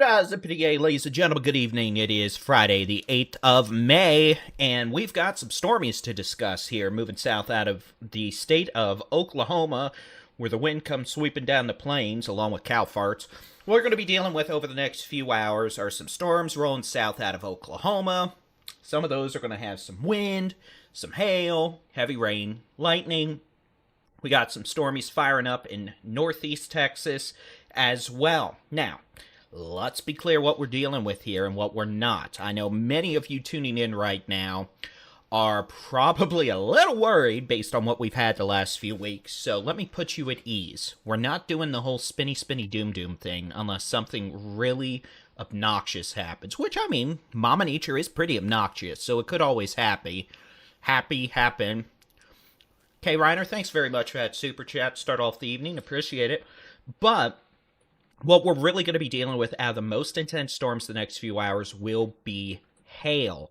Zippity-yay, ladies and gentlemen, good evening. It is Friday, the 8th of May, and we've got some stormies to discuss here, moving south out of the state of Oklahoma, where the wind comes sweeping down the plains, along with cow farts. What we're going to be dealing with over the next few hours are some storms rolling south out of Oklahoma. Some of those are going to have some wind, some hail, heavy rain, lightning. We got some stormies firing up in northeast Texas as well. Now, let's be clear what we're dealing with here and what we're not. I know many of you tuning in right now are probably a little worried based on what we've had the last few weeks, so let me put you at ease. We're not doing the whole spinny doom thing unless something really obnoxious happens, which, I mean, Mama Nature is pretty obnoxious, so it could always happen. Okay, Reiner, thanks very much for that super chat to start off the evening. Appreciate it. But what we're really going to be dealing with out of the most intense storms the next few hours will be hail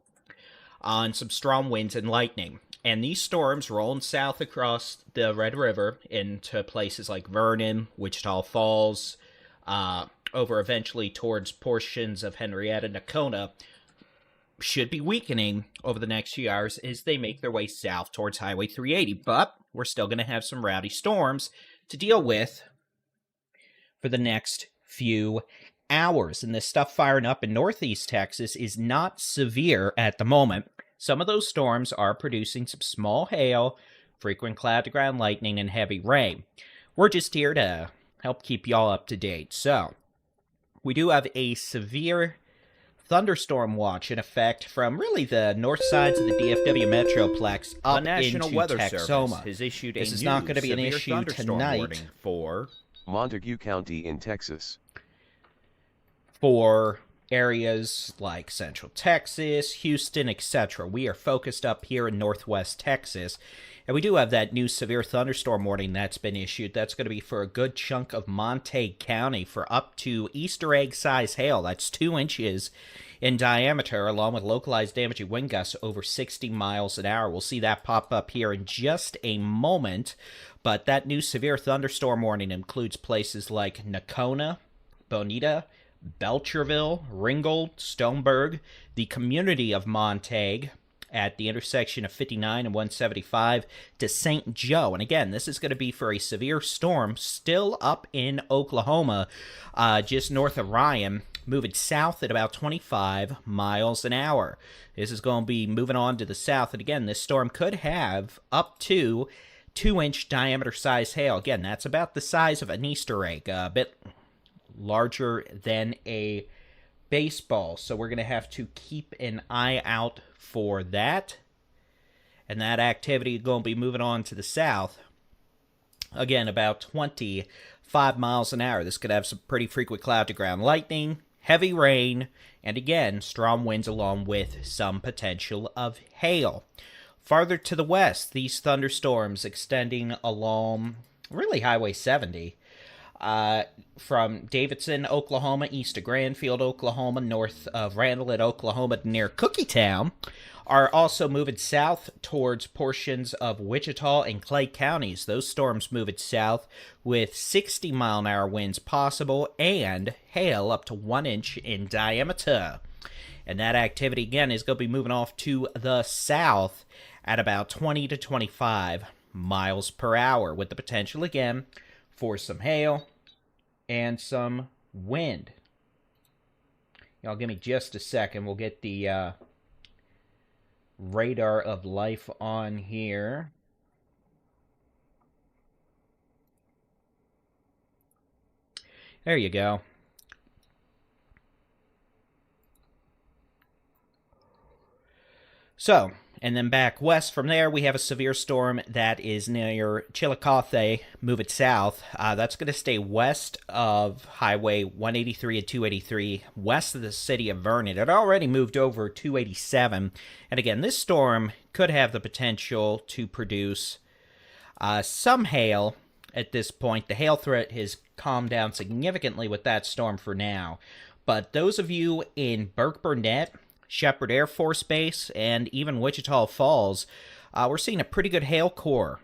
on some strong winds and lightning. And these storms rolling south across the Red River into places like Vernon, Wichita Falls, over eventually towards portions of Henrietta, Nakona, should be weakening over the next few hours as they make their way south towards Highway 380. But we're still going to have some rowdy storms to deal with for the next few hours. And this stuff firing up in northeast Texas is not severe at the moment. Some of those storms are producing some small hail, frequent cloud-to-ground lightning, and heavy rain. We're just here to help keep y'all up to date. So, we do have a severe thunderstorm watch in effect from really the north sides of the DFW Metroplex up the National into Weather Texoma. Service has issued This a is not going to be an severe issue thunderstorm tonight warning for Montague County in Texas. for areas like Central Texas, Houston, etc. We are focused up here in Northwest Texas, and we do have that new severe thunderstorm warning that's been issued. That's going to be for a good chunk of Montague County for up to Easter egg size hail. That's 2 inches in diameter, along with localized damaging wind gusts over 60 miles an hour. We'll see that pop up here in just a moment, but that new severe thunderstorm warning includes places like Nakona, Bonita, Belcherville, Ringgold, Stoneburg, the community of Montague at the intersection of 59 and 175 to St. Joe. And again, this is going to be for a severe storm still up in Oklahoma, just north of Ryan, moving south at about 25 miles an hour. This is going to be moving on to the south. And again, this storm could have up to 2-inch diameter size hail. Again, that's about the size of an Easter egg, a bit larger than a baseball. So we're going to have to keep an eye out for that. And that activity is going to be moving on to the south. Again, about 25 miles an hour. This could have some pretty frequent cloud-to-ground lightning, heavy rain, and again, strong winds along with some potential of hail. Farther to the west, these thunderstorms extending along really Highway 70 from Davidson, Oklahoma, east of Granfield, Oklahoma, north of Randall, Oklahoma, near Cookietown, are also moving south towards portions of Wichita and Clay counties. Those storms moving south with 60-mile-an-hour winds possible and hail up to 1 inch in diameter. And that activity, again, is going to be moving off to the south at about 20 to 25 miles per hour, with the potential, again, for some hail and some wind. Y'all give me just a second. We'll get the radar of life on here. There you go. So, and then back west from there, we have a severe storm that is near Chillicothe, moving south. That's going to stay west of Highway 183 and 283, west of the city of Vernon. It already moved over 287. And again, this storm could have the potential to produce some hail at this point. The hail threat has calmed down significantly with that storm for now. But those of you in Burke-Burnett, Shepherd Air Force Base, and even Wichita Falls, we're seeing a pretty good hail core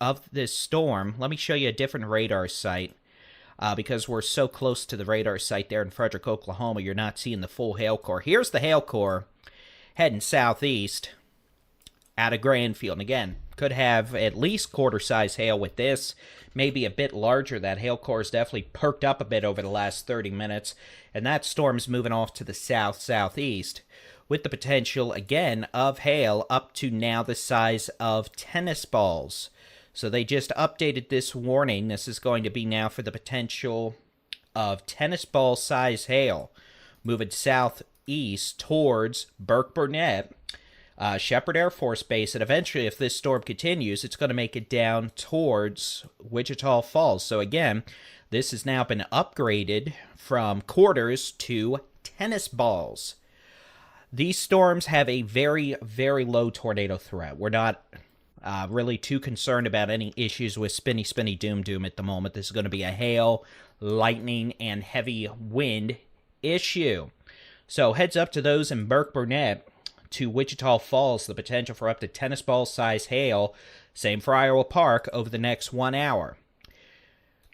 of this storm. Let me show you a different radar site. because we're so close to the radar site there in Frederick, Oklahoma, you're not seeing the full hail core. Here's the hail core heading southeast out of Granfield. And again, could have at least quarter-size hail with this, maybe a bit larger. That hail core is definitely perked up a bit over the last 30 minutes, and that storm's moving off to the south-southeast with the potential, again, of hail up to now the size of tennis balls. So they just updated this warning. This is going to be now for the potential of tennis ball size hail moving southeast towards Burke-Burnett, Shepherd Air Force Base, and eventually, if this storm continues, it's going to make it down towards Wichita Falls. So again, this has now been upgraded from quarters to tennis balls. These storms have a very, very low tornado threat. We're not really too concerned about any issues with spinny, spinny, doom, doom at the moment. This is going to be a hail, lightning, and heavy wind issue. So heads up to those in Burke-Burnett to Wichita Falls, the potential for up to tennis ball size hail. Same for Iowa Park over the next 1 hour.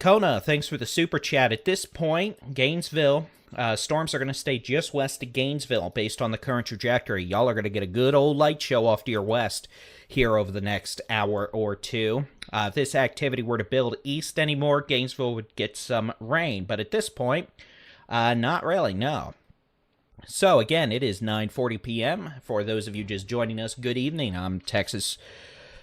Kona, thanks for the super chat. At this point, Gainesville, storms are going to stay just west of Gainesville based on the current trajectory. Y'all are going to get a good old light show off to your west here over the next hour or two. If this activity were to build east anymore, Gainesville would get some rain. But at this point, not really, no. So again, it is 9:40 p.m. For those of you just joining us, good evening. I'm Texas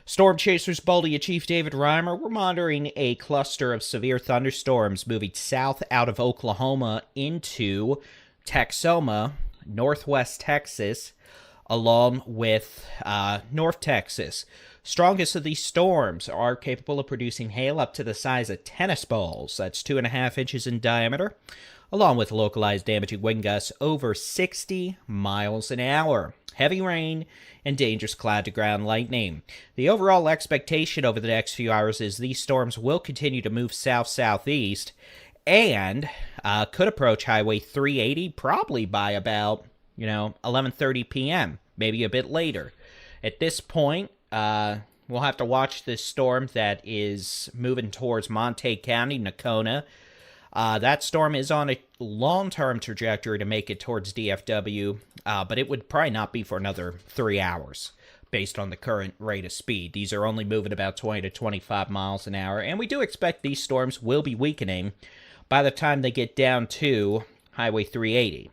Storm Chasers Baldy-in-Chief David Reimer. We're monitoring a cluster of severe thunderstorms moving south out of Oklahoma into Texoma, Northwest Texas, along with North Texas. Strongest of these storms are capable of producing hail up to the size of tennis balls. That's 2.5 inches in diameter, along with localized damaging wind gusts over 60 miles an hour. Heavy rain and dangerous cloud-to-ground lightning. The overall expectation over the next few hours is these storms will continue to move south-southeast and could approach Highway 380 probably by about, 11:30 p.m., maybe a bit later. At this point, we'll have to watch this storm that is moving towards Montague County, Nakona. That storm is on a long-term trajectory to make it towards DFW, but it would probably not be for another 3 hours based on the current rate of speed. These are only moving about 20 to 25 miles an hour, and we do expect these storms will be weakening by the time they get down to Highway 380.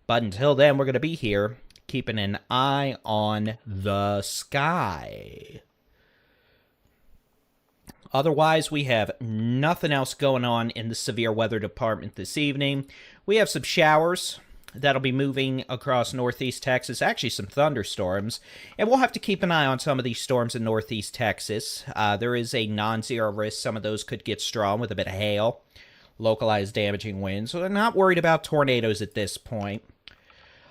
But until then, we're going to be here keeping an eye on the sky. Otherwise, we have nothing else going on in the severe weather department this evening. We have some showers that'll be moving across northeast Texas, actually some thunderstorms, and we'll have to keep an eye on some of these storms in northeast Texas. There is a non-zero risk. Some of those could get strong with a bit of hail, localized damaging winds, so they're not worried about tornadoes at this point.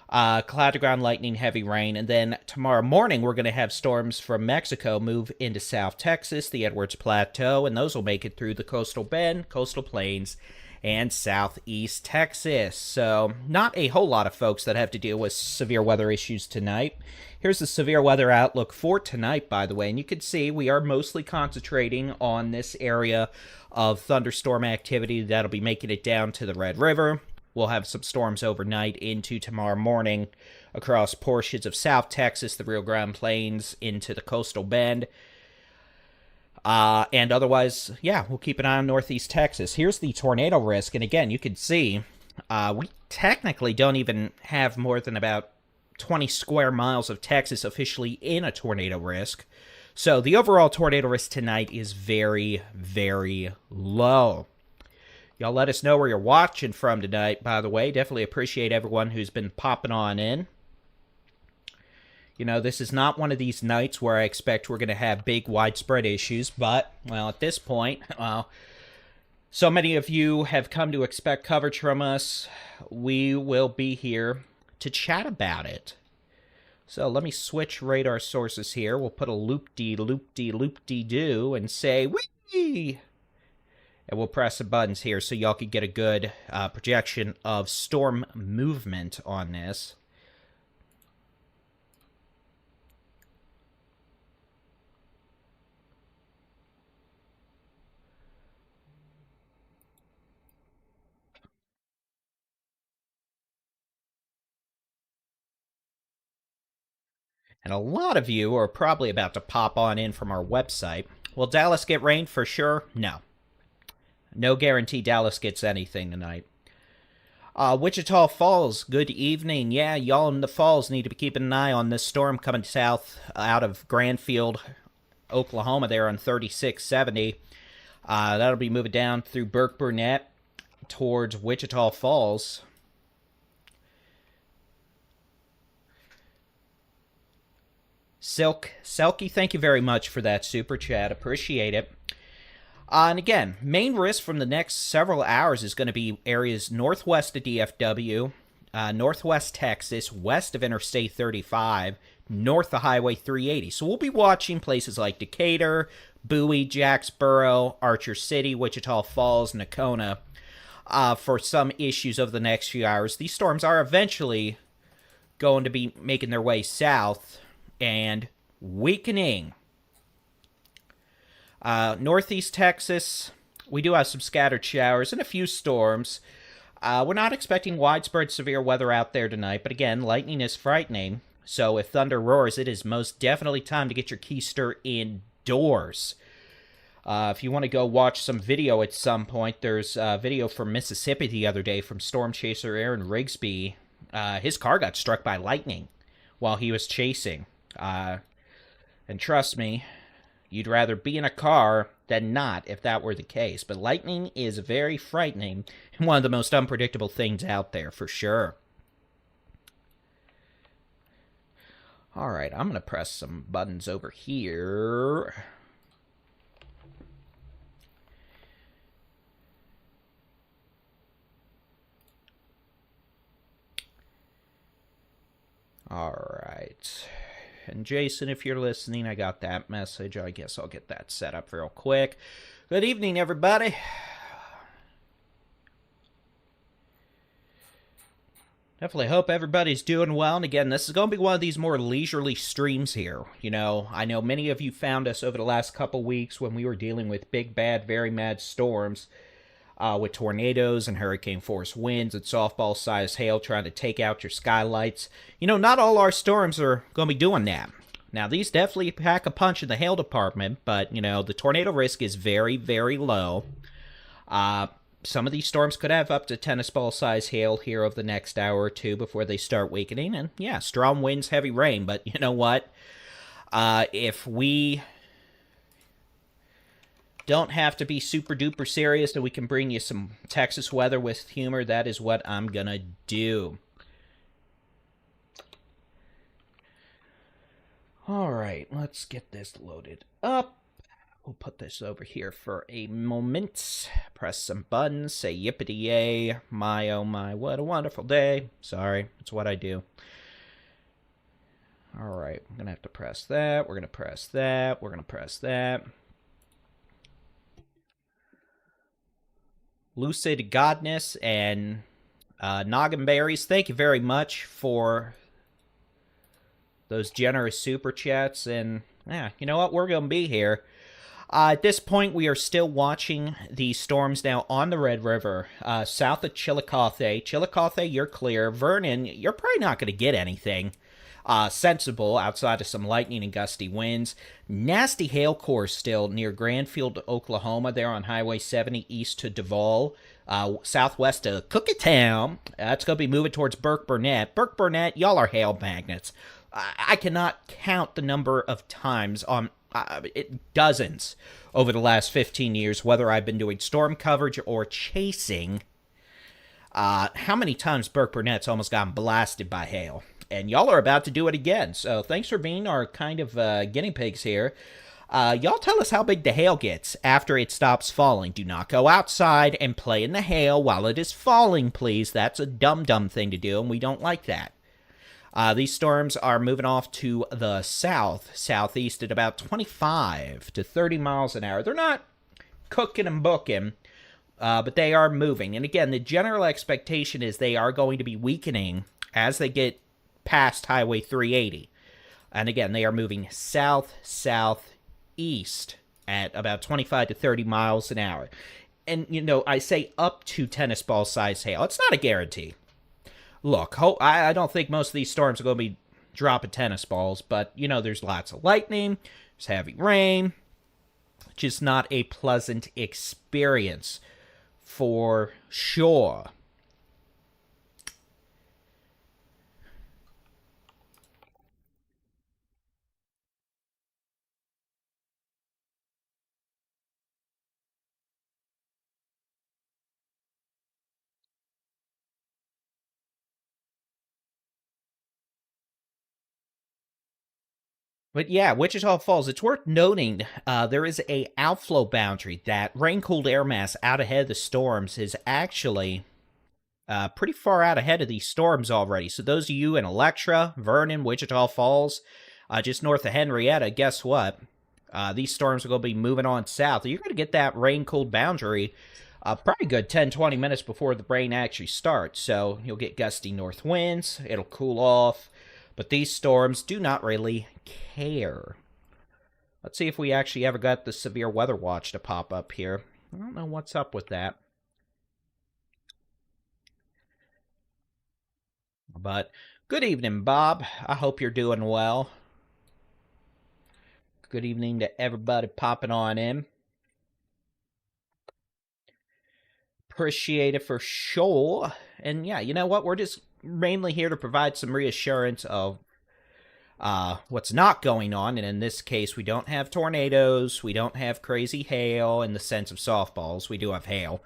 Cloud-to-ground lightning, heavy rain, and then tomorrow morning we're going to have storms from Mexico move into South Texas, the Edwards Plateau, and those will make it through the coastal bend, coastal plains, and southeast Texas. So not a whole lot of folks that have to deal with severe weather issues tonight. Here's the severe weather outlook for tonight, by the way, and you can see we are mostly concentrating on this area of thunderstorm activity that'll be making it down to the Red River. We'll have some storms overnight into tomorrow morning across portions of South Texas, the Rio Grande Plains, into the coastal bend. And otherwise, we'll keep an eye on northeast Texas. Here's the tornado risk. And again, you can see we technically don't even have more than about 20 square miles of Texas officially in a tornado risk. So the overall tornado risk tonight is very, very low. Y'all let us know where you're watching from tonight, by the way. Definitely appreciate everyone who's been popping on in. This is not one of these nights where I expect we're going to have big, widespread issues, but, at this point, so many of you have come to expect coverage from us. We will be here to chat about it. So let me switch radar sources here. We'll put a loop-de-loop-de-loop-de-doo and say, whee! And we'll press the buttons here so y'all can get a good projection of storm movement on this. And a lot of you are probably about to pop on in from our website. Will Dallas get rain for sure? No. No guarantee Dallas gets anything tonight. Wichita Falls, good evening. Yeah, y'all in the falls need to be keeping an eye on this storm coming south out of Granfield, Oklahoma there on 3670. That'll be moving down through Burke Burnett towards Wichita Falls. Selkie, thank you very much for that super chat. Appreciate it. And again, main risk from the next several hours is going to be areas northwest of DFW, northwest Texas, west of Interstate 35, north of Highway 380. So we'll be watching places like Decatur, Bowie, Jacksboro, Archer City, Wichita Falls, Nocona for some issues over the next few hours. These storms are eventually going to be making their way south and weakening. Northeast Texas, we do have some scattered showers and a few storms. We're not expecting widespread severe weather out there tonight, but again, lightning is frightening. So if thunder roars, it is most definitely time to get your keister indoors. If you want to go watch some video at some point, there's a video from Mississippi the other day from storm chaser Aaron Rigsby. His car got struck by lightning while he was chasing. And trust me, you'd rather be in a car than not if that were the case. But lightning is very frightening and one of the most unpredictable things out there, for sure. All right, I'm going to press some buttons over here. All right. And Jason, if you're listening, I got that message. I guess I'll get that set up real quick. Good evening, everybody. Definitely hope everybody's doing well. And again, this is going to be one of these more leisurely streams here. You know, I know many of you found us over the last couple weeks when we were dealing with big, bad, very mad storms with tornadoes and hurricane-force winds and softball-sized hail trying to take out your skylights. You know, not all our storms are going to be doing that. Now, these definitely pack a punch in the hail department, but, you know, the tornado risk is very, very low. Some of these storms could have up to tennis ball-sized hail here over the next hour or two before they start weakening. And, yeah, strong winds, heavy rain. But you know what? If we don't have to be super-duper serious and we can bring you some Texas weather with humor, that is what I'm going to do. All right, let's get this loaded up. We'll put this over here for a moment. Press some buttons, say yippity-yay, my oh my, what a wonderful day. Sorry, it's what I do. All right, I'm going to have to press that. We're going to press that. We're going to press that. Lucid Godness and Noggin Berries, thank you very much for those generous super chats. And yeah, you know what? We're going to be here. At this point, we are still watching the storms now on the Red River, south of Chillicothe. Chillicothe, you're clear. Vernon, you're probably not going to get anything sensible outside of some lightning and gusty winds. Nasty hail core still near Granfield, Oklahoma, there on Highway 70 east to Duval, southwest of Cookatown. It's going to be moving towards Burke Burnett. Burke Burnett, y'all are hail magnets. I cannot count the number of times on dozens over the last 15 years, whether I've been doing storm coverage or chasing, how many times Burke Burnett's almost gotten blasted by hail. And y'all are about to do it again. So thanks for being our kind of guinea pigs here. Y'all tell us how big the hail gets after it stops falling. Do not go outside and play in the hail while it is falling, please. That's a dumb thing to do, and we don't like that. These storms are moving off to the southeast at about 25 to 30 miles an hour. They're not cooking and booking, but they are moving. And again, the general expectation is they are going to be weakening as they get past Highway 380. And again, they are moving southeast at about 25 to 30 miles an hour. And, you know, I say up to tennis ball size hail. It's not a guarantee. Look, I don't think most of these storms are going to be drop of tennis balls. But, you know, there's lots of lightning, there's heavy rain. Just not a pleasant experience for sure. But yeah, Wichita Falls, it's worth noting there is a outflow boundary. That rain-cooled air mass out ahead of the storms is actually pretty far out ahead of these storms already. So those of you in Electra, Vernon, Wichita Falls, just north of Henrietta, guess what? These storms are going to be moving on south. You're going to get that rain-cooled boundary probably good 10-20 minutes before the rain actually starts. So you'll get gusty north winds. It'll cool off. But these storms do not really care. Let's see if we actually ever got the severe weather watch to pop up here. I don't know what's up with that. But good evening, Bob. I hope you're doing well. Good evening to everybody popping on in. Appreciate it for sure. And yeah, you know what? We're just mainly here to provide some reassurance of what's not going on. And in this case, we don't have tornadoes. We don't have crazy hail in the sense of softballs. We do have hail.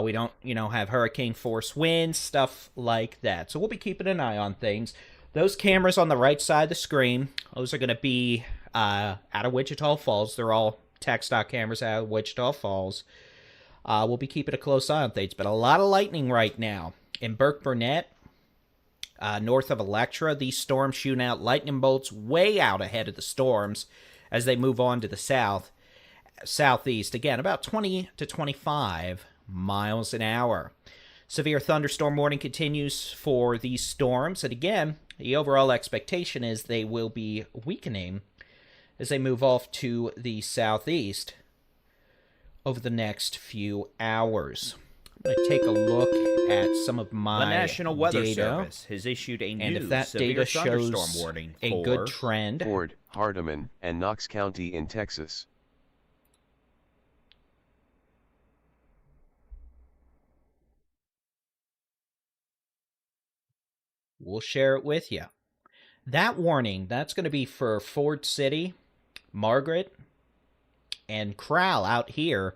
We don't, have hurricane force winds, stuff like that. So we'll be keeping an eye on things. Those cameras on the right side of the screen, those are going to be out of Wichita Falls. They're all TxDOT cameras out of Wichita Falls. We'll be keeping a close eye on things. But a lot of lightning right now. In Burke-Burnett, north of Electra, these storms shooting out lightning bolts way out ahead of the storms as they move on to the southeast. Again, about 20 to 25 miles an hour. Severe thunderstorm warning continues for these storms. And again, the overall expectation is they will be weakening as they move off to the southeast over the next few hours. I'm going to take a look at some of my The National Weather data, Service has issued a and new if that severe data thunderstorm shows warning a for good trend, Ford, Hardeman, and Knox County in Texas. we'll share it with you. That warning, that's going to be for Ford City, Margaret, and Crowell out here.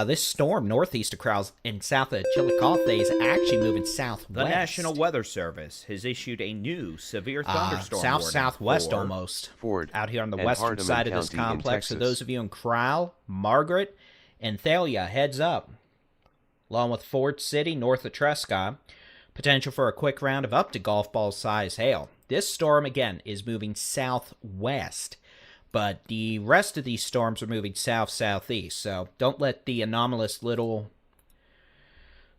This storm northeast of Crowell and south of Chillicothe is actually moving southwest. The National Weather Service has issued a new severe thunderstorm warning southwest for almost. Ford Out here on the and western Hardeman side of this County in complex. So Texas. those of you in Crowell, Margaret, and Thalia, heads up. Along with Ford City, north of Trescott, potential for a quick round of up to golf ball size hail. This storm, again, is moving southwest. But the rest of these storms are moving south-southeast, so don't let the anomalous little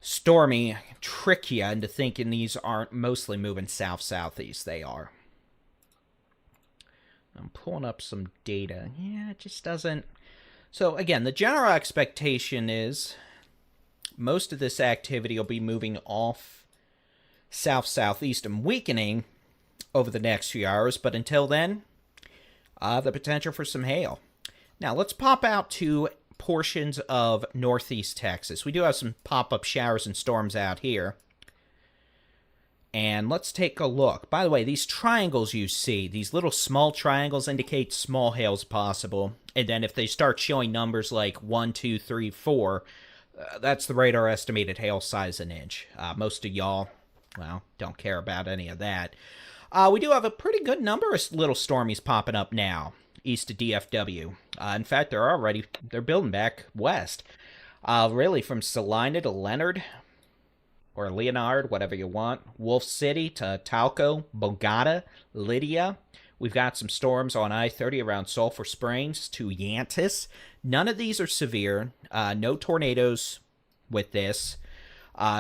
stormy trick you into thinking these aren't mostly moving south-southeast. They are. I'm pulling up some data. Yeah, it just doesn't... So, again, the general expectation is most of this activity will be moving off south-southeast and weakening over the next few hours, but until then... the potential for some hail. Now, let's pop out to portions of northeast Texas. We do have some pop-up showers and storms out here. And let's take a look. By the way, these triangles you see, these little small triangles indicate small hail's possible. And then if they start showing numbers like 1, 2, 3, 4, that's the radar estimated hail size an inch. Most of y'all, well, don't care about any of that. We do have a pretty good number of little stormies popping up now, east of DFW. In fact, they're building back west. Really from Salina to Leonard, or Leonard, whatever you want. Wolf City to Talco, Bogota, Lydia. We've got some storms on I-30 around Sulphur Springs to Yantis. None of these are severe. No tornadoes with this.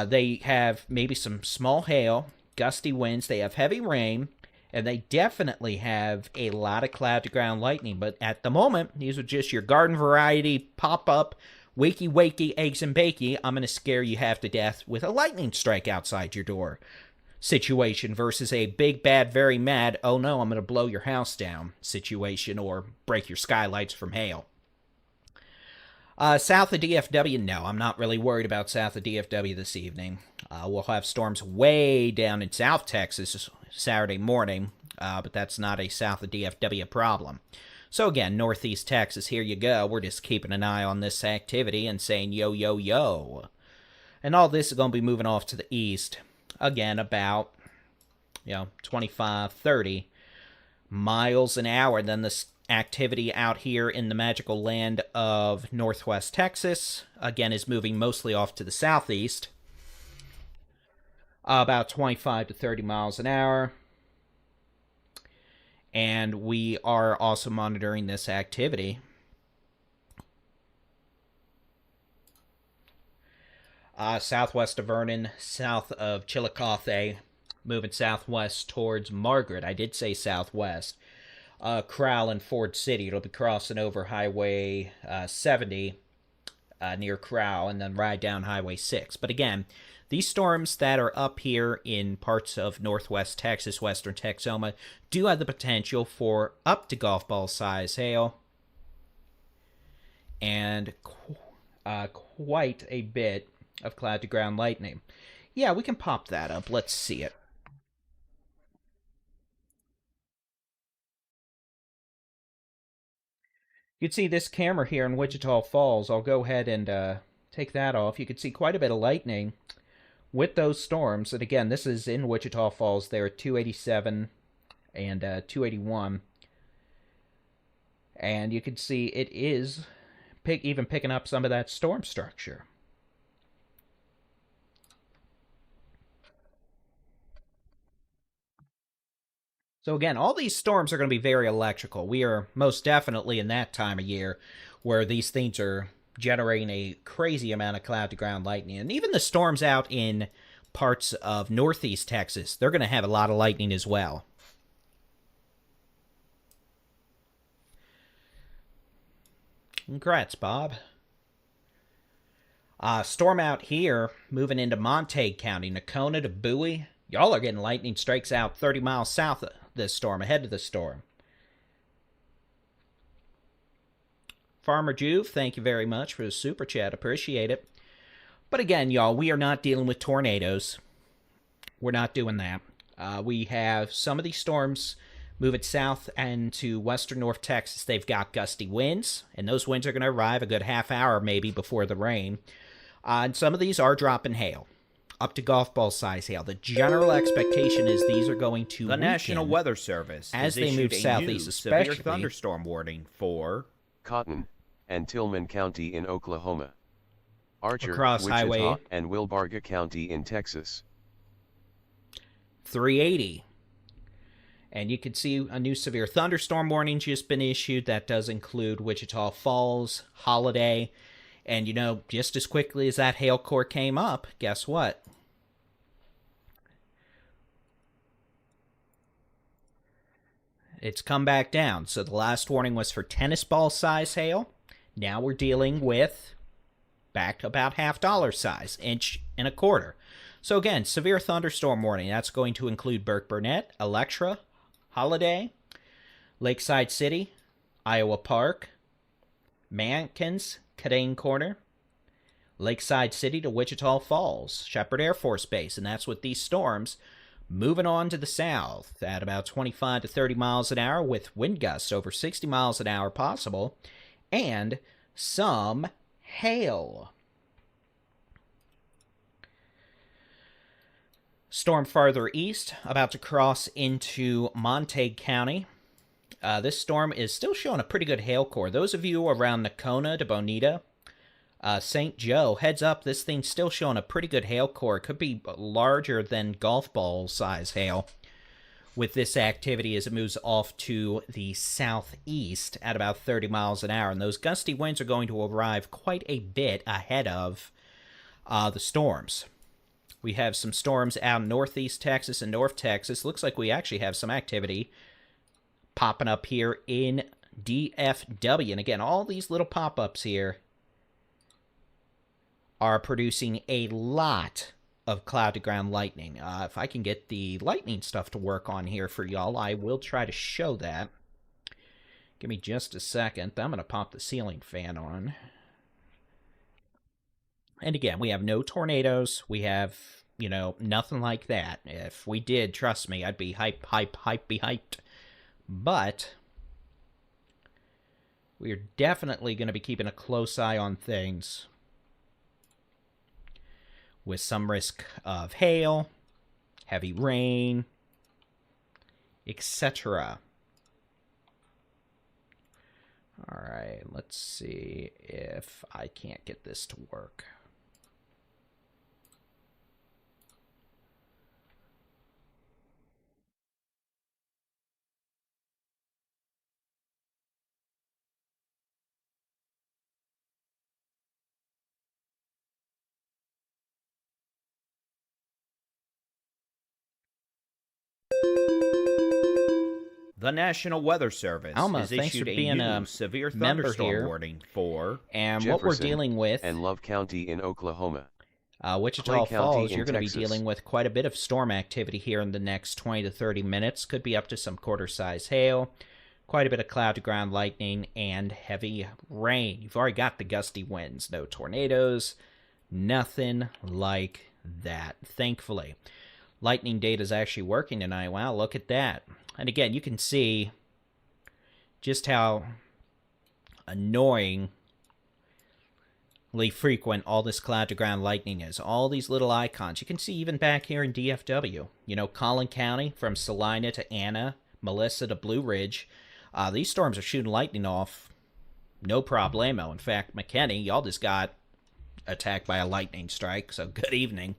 They have maybe some small hail, gusty winds, they have heavy rain, and they definitely have a lot of cloud-to-ground lightning. But at the moment, these are just your garden variety pop-up, wakey, eggs and bakey. I'm going to scare you half to death with a lightning strike outside your door. situation versus a big, bad, very mad, oh no, I'm going to blow your house down situation or break your skylights from hail. South of DFW, no, I'm not really worried about south of DFW this evening. We'll have storms way down in South Texas Saturday morning, but that's not a south of DFW problem. So again, Northeast Texas, here you go. We're just keeping an eye on this activity and saying yo, yo, yo. And all this is going to be moving off to the east. Again, about, 25, 30 miles an hour. Then this activity out here in the magical land of Northwest Texas, again, is moving mostly off to the southeast. About 25 to 30 miles an hour. And we are also monitoring this activity. Southwest of Vernon, south of Chillicothe, moving southwest towards Margaret. I did say southwest. Crowell and Ford City. It'll be crossing over Highway 70 near Crowell and then ride down Highway 6. But again, these storms that are up here in parts of northwest Texas, western Texoma, do have the potential for up to golf ball size hail and quite a bit of cloud-to-ground lightning. Yeah, we can pop that up. Let's see it. You can see this camera here in Wichita Falls. I'll go ahead and take that off. You can see quite a bit of lightning with those storms. And again, this is in Wichita Falls. They're at 287 and 281. And you can see it is even picking up some of that storm structure. So again, all these storms are going to be very electrical. We are most definitely in that time of year where these things are generating a crazy amount of cloud-to-ground lightning. And even the storms out in parts of northeast Texas, they're going to have a lot of lightning as well. Congrats, Bob. Storm out here, moving into Montague County, Nocona to Bowie. Y'all are getting lightning strikes out 30 miles south of this storm, ahead of the storm. Farmer Juve, thank you very much for the super chat. Appreciate it. But again, y'all, we are not dealing with tornadoes. We're not doing that. We have some of these storms moving south and to western North Texas. They've got gusty winds, and those winds are going to arrive a good half hour maybe before the rain. And some of these are dropping hail. Up to golf ball size hail. The general expectation is these are going to The National Weather Service as they move southeast, especially severe thunderstorm warning for Cotton and Tillman County in Oklahoma, Archer, across Wichita, Highway and Wilbarga County in Texas. 380. And you can see a new severe thunderstorm warning just been issued. That does include Wichita Falls, Holiday. And, just as quickly as that hail core came up, guess what? It's come back down. So the last warning was for tennis ball size hail. Now we're dealing with back about $half size, inch and a quarter. So again, severe thunderstorm warning. That's going to include Burke Burnett, Electra, Holiday, Lakeside City, Iowa Park, Mankins, Cadane Corner, Lakeside City to Wichita Falls, Shepherd Air Force Base, and that's with these storms moving on to the south at about 25 to 30 miles an hour with wind gusts over 60 miles an hour possible, and some hail. Storm farther east, about to cross into Montague County. This storm is still showing a pretty good hail core. Those of you around Nocona to Bonita, St. Joe, heads up, this thing's still showing a pretty good hail core. It could be larger than golf ball size hail with this activity as it moves off to the southeast at about 30 miles an hour. And those gusty winds are going to arrive quite a bit ahead of the storms. We have some storms out in northeast Texas and North Texas. Looks like we actually have some activity popping up here in DFW. And again, all these little pop-ups here are producing a lot of cloud-to-ground lightning. If I can get the lightning stuff to work on here for y'all, I will try to show that. Give me just a second. I'm going to pop the ceiling fan on. And again, we have no tornadoes. We have, you know, nothing like that. If we did, trust me, I'd be hyped. But we're definitely going to be keeping a close eye on things, with some risk of hail, heavy rain, etc. Alright, let's see if I can't get this to work. The National Weather Service Alma, has thanks for issued a being new a severe member thunderstorm here. warning for And what we're Jefferson dealing with, and Love County in Oklahoma. Wichita Clay County Falls, in you're going to be Texas. dealing with quite a bit of storm activity here in the next 20 to 30 minutes. Could be up to some quarter-size hail, quite a bit of cloud-to-ground lightning, and heavy rain. You've already got the gusty winds. No tornadoes, nothing like that, thankfully. Lightning data is actually working tonight. Wow, look at that. And again, you can see just how annoyingly frequent all this cloud-to-ground lightning is. All these little icons. You can see even back here in DFW. You know, Collin County, from Salina to Anna, Melissa to Blue Ridge. These storms are shooting lightning off no problemo. In fact, McKinney, y'all just got attacked by a lightning strike, so good evening.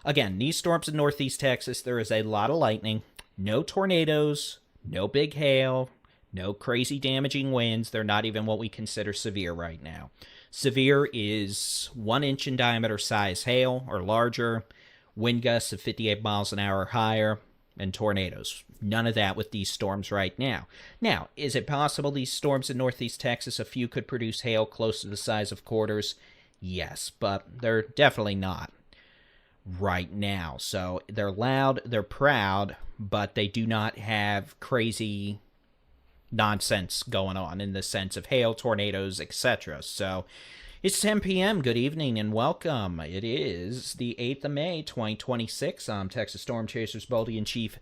Again, these storms in northeast Texas, there is a lot of lightning. No tornadoes, no big hail, no crazy damaging winds. They're not even what we consider severe right now. Severe is 1 inch in diameter size hail or larger, wind gusts of 58 miles an hour or higher, and tornadoes. None of that with these storms right now. Now, is it possible these storms in northeast Texas, a few could produce hail close to the size of quarters? Yes, but they're definitely not right now. So they're loud, they're proud, but they do not have crazy nonsense going on in the sense of hail, tornadoes, etc. So it's 10 p.m. Good evening and welcome. It is the 8th of May, 2026. I'm Texas Storm Chasers Baldy-in-Chief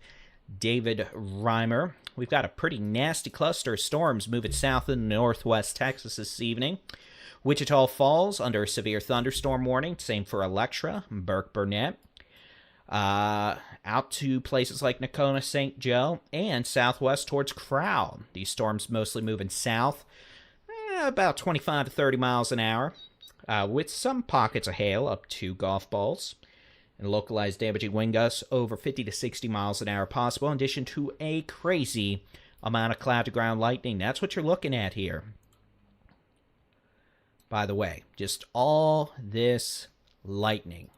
David Reimer. We've got a pretty nasty cluster of storms moving south in northwest Texas this evening. Wichita Falls under a severe thunderstorm warning. Same for Electra, Burke Burnett. Out to places like Nocona, St. Joe, and southwest towards Crowd. These storms mostly moving south, about 25 to 30 miles an hour, with some pockets of hail up to golf balls, and localized damaging wind gusts over 50 to 60 miles an hour possible, in addition to a crazy amount of cloud-to-ground lightning. That's what you're looking at here. By the way, just all this lightning.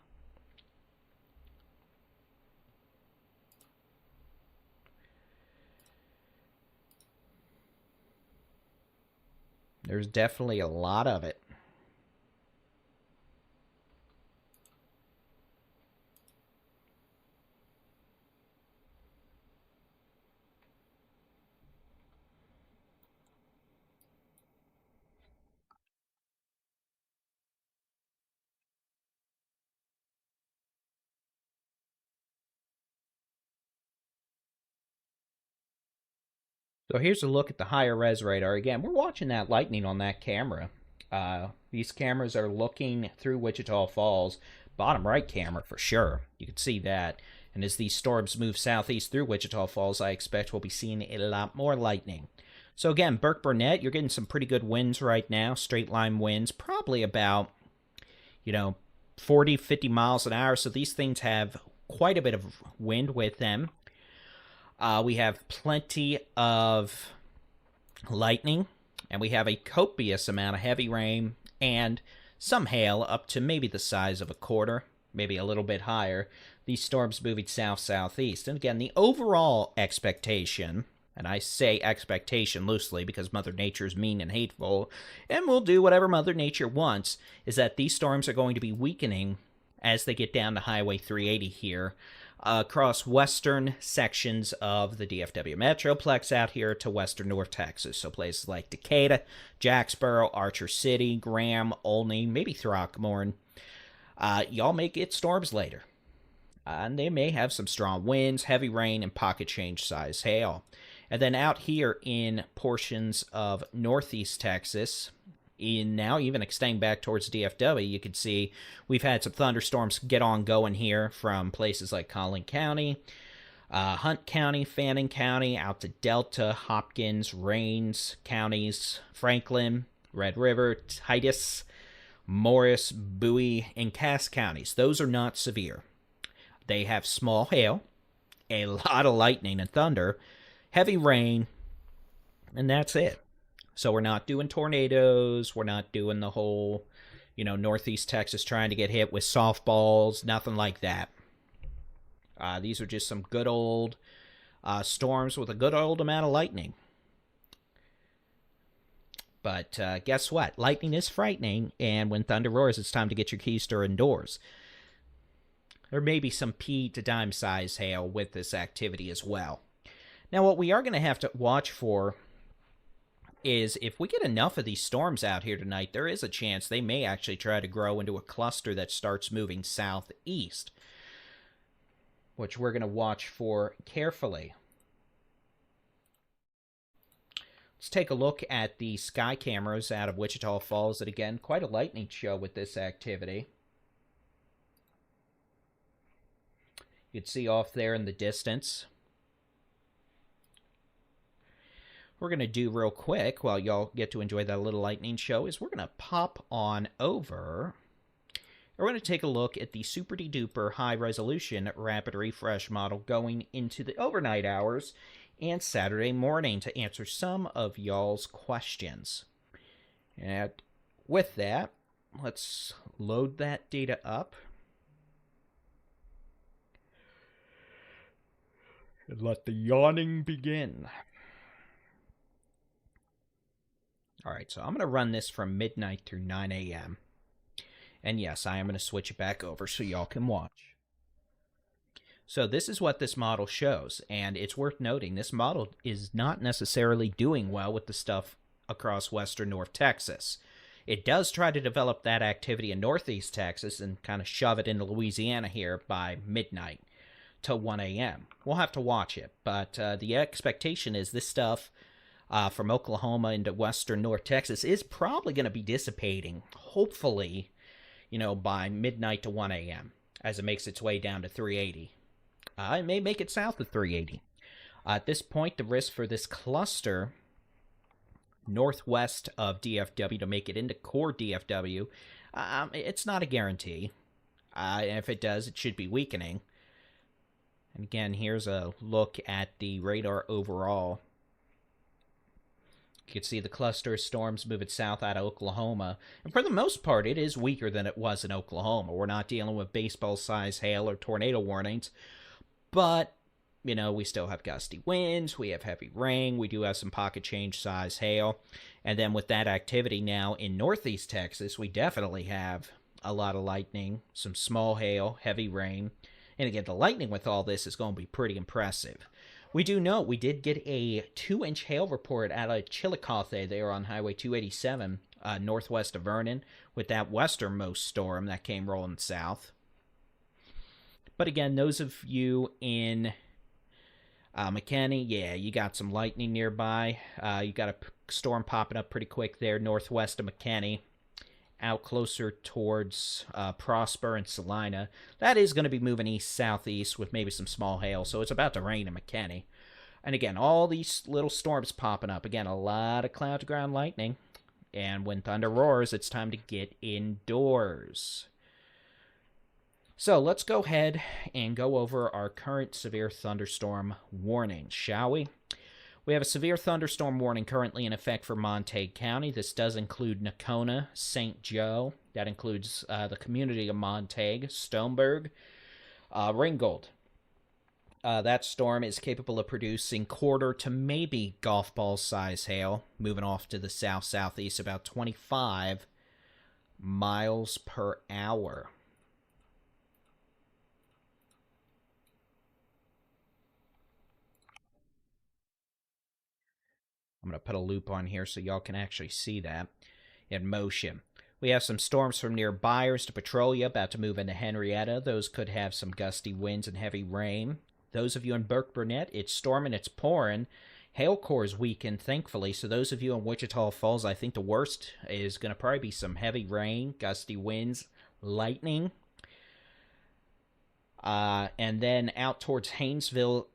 There's definitely a lot of it. So here's a look at the higher res radar. Again, we're watching that lightning on that camera. These cameras are looking through Wichita Falls. Bottom right camera for sure. You can see that. And as these storms move southeast through Wichita Falls, I expect we'll be seeing a lot more lightning. So again, Burke Burnett, you're getting some pretty good winds right now. Straight line winds, probably about, 40, 50 miles an hour. So these things have quite a bit of wind with them. We have plenty of lightning, and we have a copious amount of heavy rain and some hail up to maybe the size of a quarter, maybe a little bit higher. These storms moving south-southeast. And again, the overall expectation, and I say expectation loosely because Mother Nature is mean and hateful, and will do whatever Mother Nature wants, is that these storms are going to be weakening as they get down to Highway 380 here, across western sections of the DFW Metroplex out here to western North Texas. So places like Decatur, Jacksboro, Archer City, Graham, Olney, maybe Throckmorton. Y'all may get storms later. And they may have some strong winds, heavy rain, and pocket change size hail. And then out here in portions of northeast Texas, now even extending back towards DFW, you can see we've had some thunderstorms get on going here from places like Collin County, Hunt County, Fannin County, out to Delta, Hopkins, Rains counties, Franklin, Red River, Titus, Morris, Bowie, and Cass counties. Those are not severe. They have small hail, a lot of lightning and thunder, heavy rain, and that's it. So we're not doing tornadoes. We're not doing the whole, northeast Texas trying to get hit with softballs. Nothing like that. These are just some good old storms with a good old amount of lightning. But guess what? Lightning is frightening, and when thunder roars, it's time to get your keys to indoors. There may be some pea to dime size hail with this activity as well. Now, what we are going to have to watch for is if we get enough of these storms out here tonight, there is a chance they may actually try to grow into a cluster that starts moving southeast, which we're going to watch for carefully. Let's take a look at the sky cameras out of Wichita Falls. And again, quite a lightning show with this activity. You can see off there in the distance. We're going to do real quick while y'all get to enjoy that little lightning show is we're going to pop on over. We're going to take a look at the super duper high resolution rapid refresh model going into the overnight hours and Saturday morning to answer some of y'all's questions. And with that, let's load that data up. And let the yawning begin. All right, so I'm going to run this from midnight through 9 a.m. And yes, I am going to switch it back over so y'all can watch. So this is what this model shows, and it's worth noting this model is not necessarily doing well with the stuff across western North Texas. It does try to develop that activity in northeast Texas and kind of shove it into Louisiana here by midnight to 1 a.m. We'll have to watch it, but the expectation is this stuff from Oklahoma into western North Texas is probably going to be dissipating, hopefully, by midnight to 1 a.m. as it makes its way down to 380. It may make it south of 380. At this point, the risk for this cluster northwest of DFW to make it into core DFW, it's not a guarantee. And if it does, it should be weakening. And again, here's a look at the radar overall. You can see the cluster of storms moving south out of Oklahoma. And for the most part, it is weaker than it was in Oklahoma. We're not dealing with baseball-sized hail or tornado warnings. But, we still have gusty winds. We have heavy rain. We do have some pocket change size hail. And then with that activity now in northeast Texas, we definitely have a lot of lightning, some small hail, heavy rain. And again, the lightning with all this is going to be pretty impressive. We do know we did get a 2-inch hail report out of Chillicothe there on Highway 287, northwest of Vernon, with that westernmost storm that came rolling south. But again, those of you in McKinney, yeah, you got some lightning nearby. You got a storm popping up pretty quick there northwest of McKinney, out closer towards Prosper and Salina. That is going to be moving east-southeast with maybe some small hail, so it's about to rain in McKinney. And again, all these little storms popping up. Again, a lot of cloud-to-ground lightning. And when thunder roars, it's time to get indoors. So let's go ahead and go over our current severe thunderstorm warning, shall we? We have a severe thunderstorm warning currently in effect for Montague County. This does include Nocona, St. Joe. That includes the community of Montague, Stoneburg, Ringgold. That storm is capable of producing quarter to maybe golf ball size hail, moving off to the south-southeast about 25 miles per hour. I'm going to put a loop on here so y'all can actually see that in motion. We have some storms from near Byers to Petrolia about to move into Henrietta. Those could have some gusty winds and heavy rain. Those of you in Burke Burnett, it's storming, it's pouring. Hail core is weakened, thankfully. So those of you in Wichita Falls, I think the worst is going to probably be some heavy rain, gusty winds, lightning. And then out towards Haynesville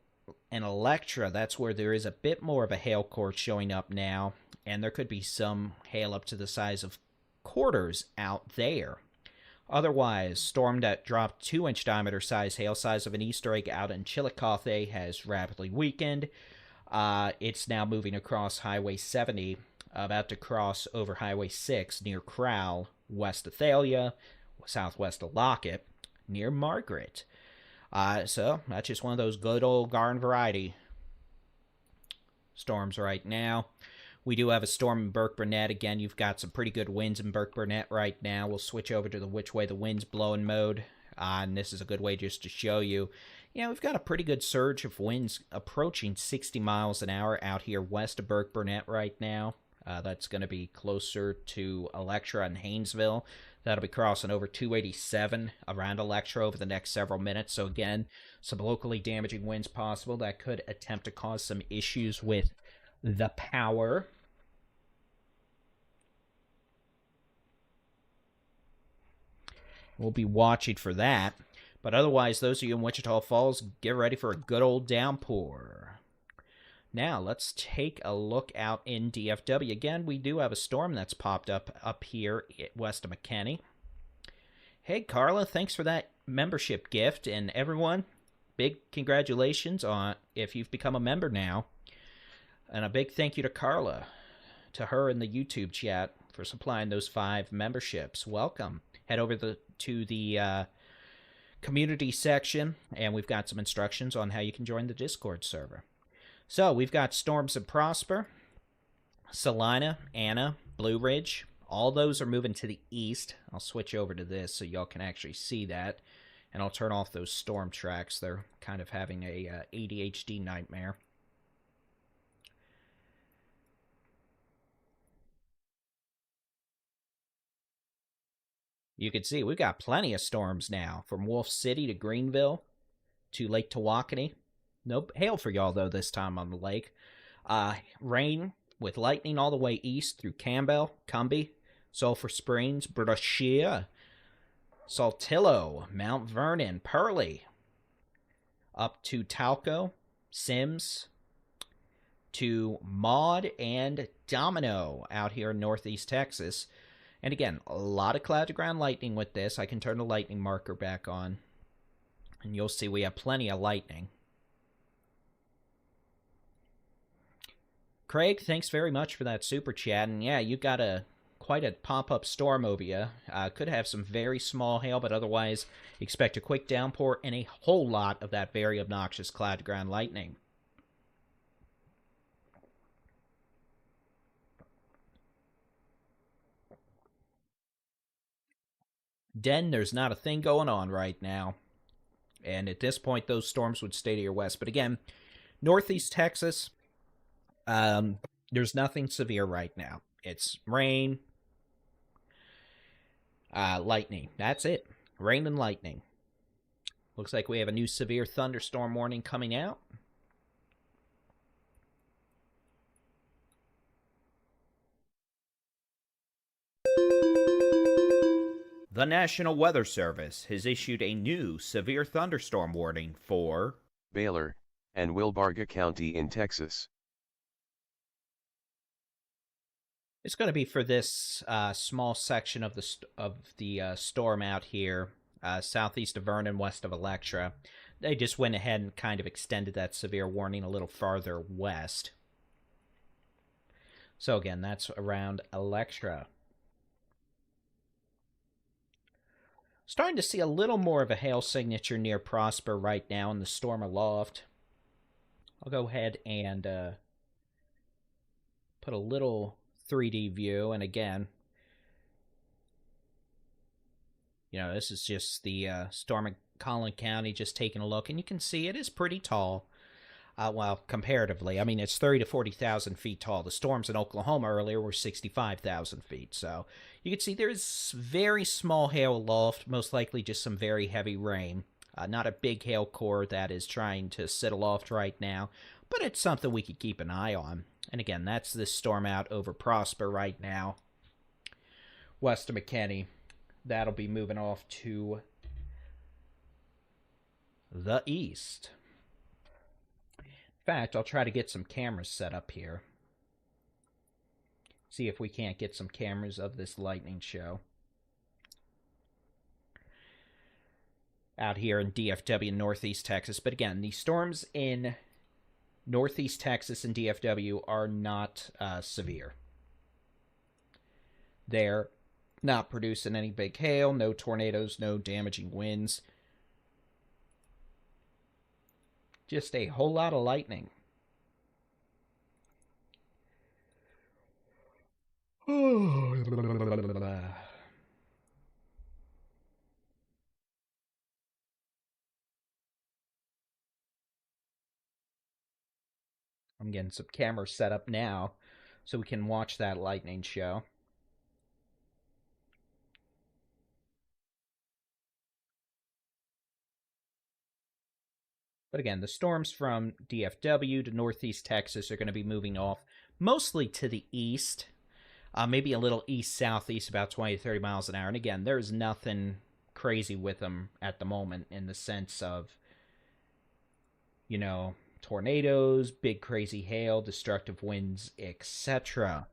and Electra, that's where there is a bit more of a hail core showing up now. And there could be some hail up to the size of quarters out there. Otherwise, storm that dropped 2-inch diameter size hail size of an Easter egg out in Chillicothe has rapidly weakened. It's now moving across Highway 70, about to cross over Highway 6 near Crowell, west of Thalia, southwest of Lockett, near Margaret. So that's just one of those good old garden variety storms right now. We do have a storm in Burke Burnett. Again, you've got some pretty good winds in Burke Burnett right now. We'll switch over to the which way the wind's blowing mode. And this is a good way just to show you. We've got a pretty good surge of winds approaching 60 miles an hour out here west of Burke Burnett right now. That's going to be closer to Electra and Haynesville. That'll be crossing over 287 around Electra over the next several minutes. So again, some locally damaging winds possible that could attempt to cause some issues with the power. We'll be watching for that. But otherwise, those of you in Wichita Falls, get ready for a good old downpour. Now, let's take a look out in DFW. Again, we do have a storm that's popped up here west of McKinney. Hey, Carla, thanks for that membership gift. And everyone, big congratulations on if you've become a member now. And a big thank you to Carla, to her in the YouTube chat, for supplying those 5 memberships. Welcome. Head over to the community section, and we've got some instructions on how you can join the Discord server. So we've got storms in Prosper, Salina, Anna, Blue Ridge. All those are moving to the east. I'll switch over to this so y'all can actually see that. And I'll turn off those storm tracks. They're kind of having a ADHD nightmare. You can see we've got plenty of storms now, from Wolf City to Greenville to Lake Tawakoni. No hail for y'all, though, this time on the lake. Rain with lightning all the way east through Campbell, Cumbie, Sulphur Springs, Brashear, Saltillo, Mount Vernon, Pearlie, up to Talco, Sims, to Maud and Domino out here in northeast Texas. And again, a lot of cloud-to-ground lightning with this. I can turn the lightning marker back on, and you'll see we have plenty of lightning. Craig, thanks very much for that super chat. And yeah, you got quite a pop-up storm over you. Could have some very small hail, but otherwise expect a quick downpour and a whole lot of that very obnoxious cloud-to-ground lightning. Den, there's not a thing going on right now. And at this point, those storms would stay to your west. But again, northeast Texas, there's nothing severe right now. It's rain, lightning. That's it. Rain and lightning. Looks like we have a new severe thunderstorm warning coming out. The National Weather Service has issued a new severe thunderstorm warning for Baylor and Wilbarga County in Texas. It's going to be for this small section of the storm out here, southeast of Vernon, west of Electra. They just went ahead and kind of extended that severe warning a little farther west. So again, that's around Electra. Starting to see a little more of a hail signature near Prosper right now in the storm aloft. I'll go ahead and put a little 3D view, and again, this is just the storm in Collin County, just taking a look, and you can see it is pretty tall. Well, comparatively, I mean, it's 30 to 40,000 feet tall. The storms in Oklahoma earlier were 65,000 feet. So you can see there's very small hail aloft, most likely just some very heavy rain. Not a big hail core that is trying to sit aloft right now, but it's something we could keep an eye on. And again, that's this storm out over Prosper right now, west of McKinney. That'll be moving off to the east. In fact, I'll try to get some cameras set up here. See if we can't get some cameras of this lightning show. Out here in DFW and Northeast Texas. But again, the storms in Northeast Texas and DFW are not severe. They're not producing any big hail, no tornadoes, no damaging winds. Just a whole lot of lightning. I'm getting some cameras set up now so we can watch that lightning show. But again, the storms from DFW to Northeast Texas are going to be moving off mostly to the east. Maybe a little east-southeast, about 20 to 30 miles an hour. And again, there's nothing crazy with them at the moment in the sense of, you know, tornadoes, big crazy hail, destructive winds, etc.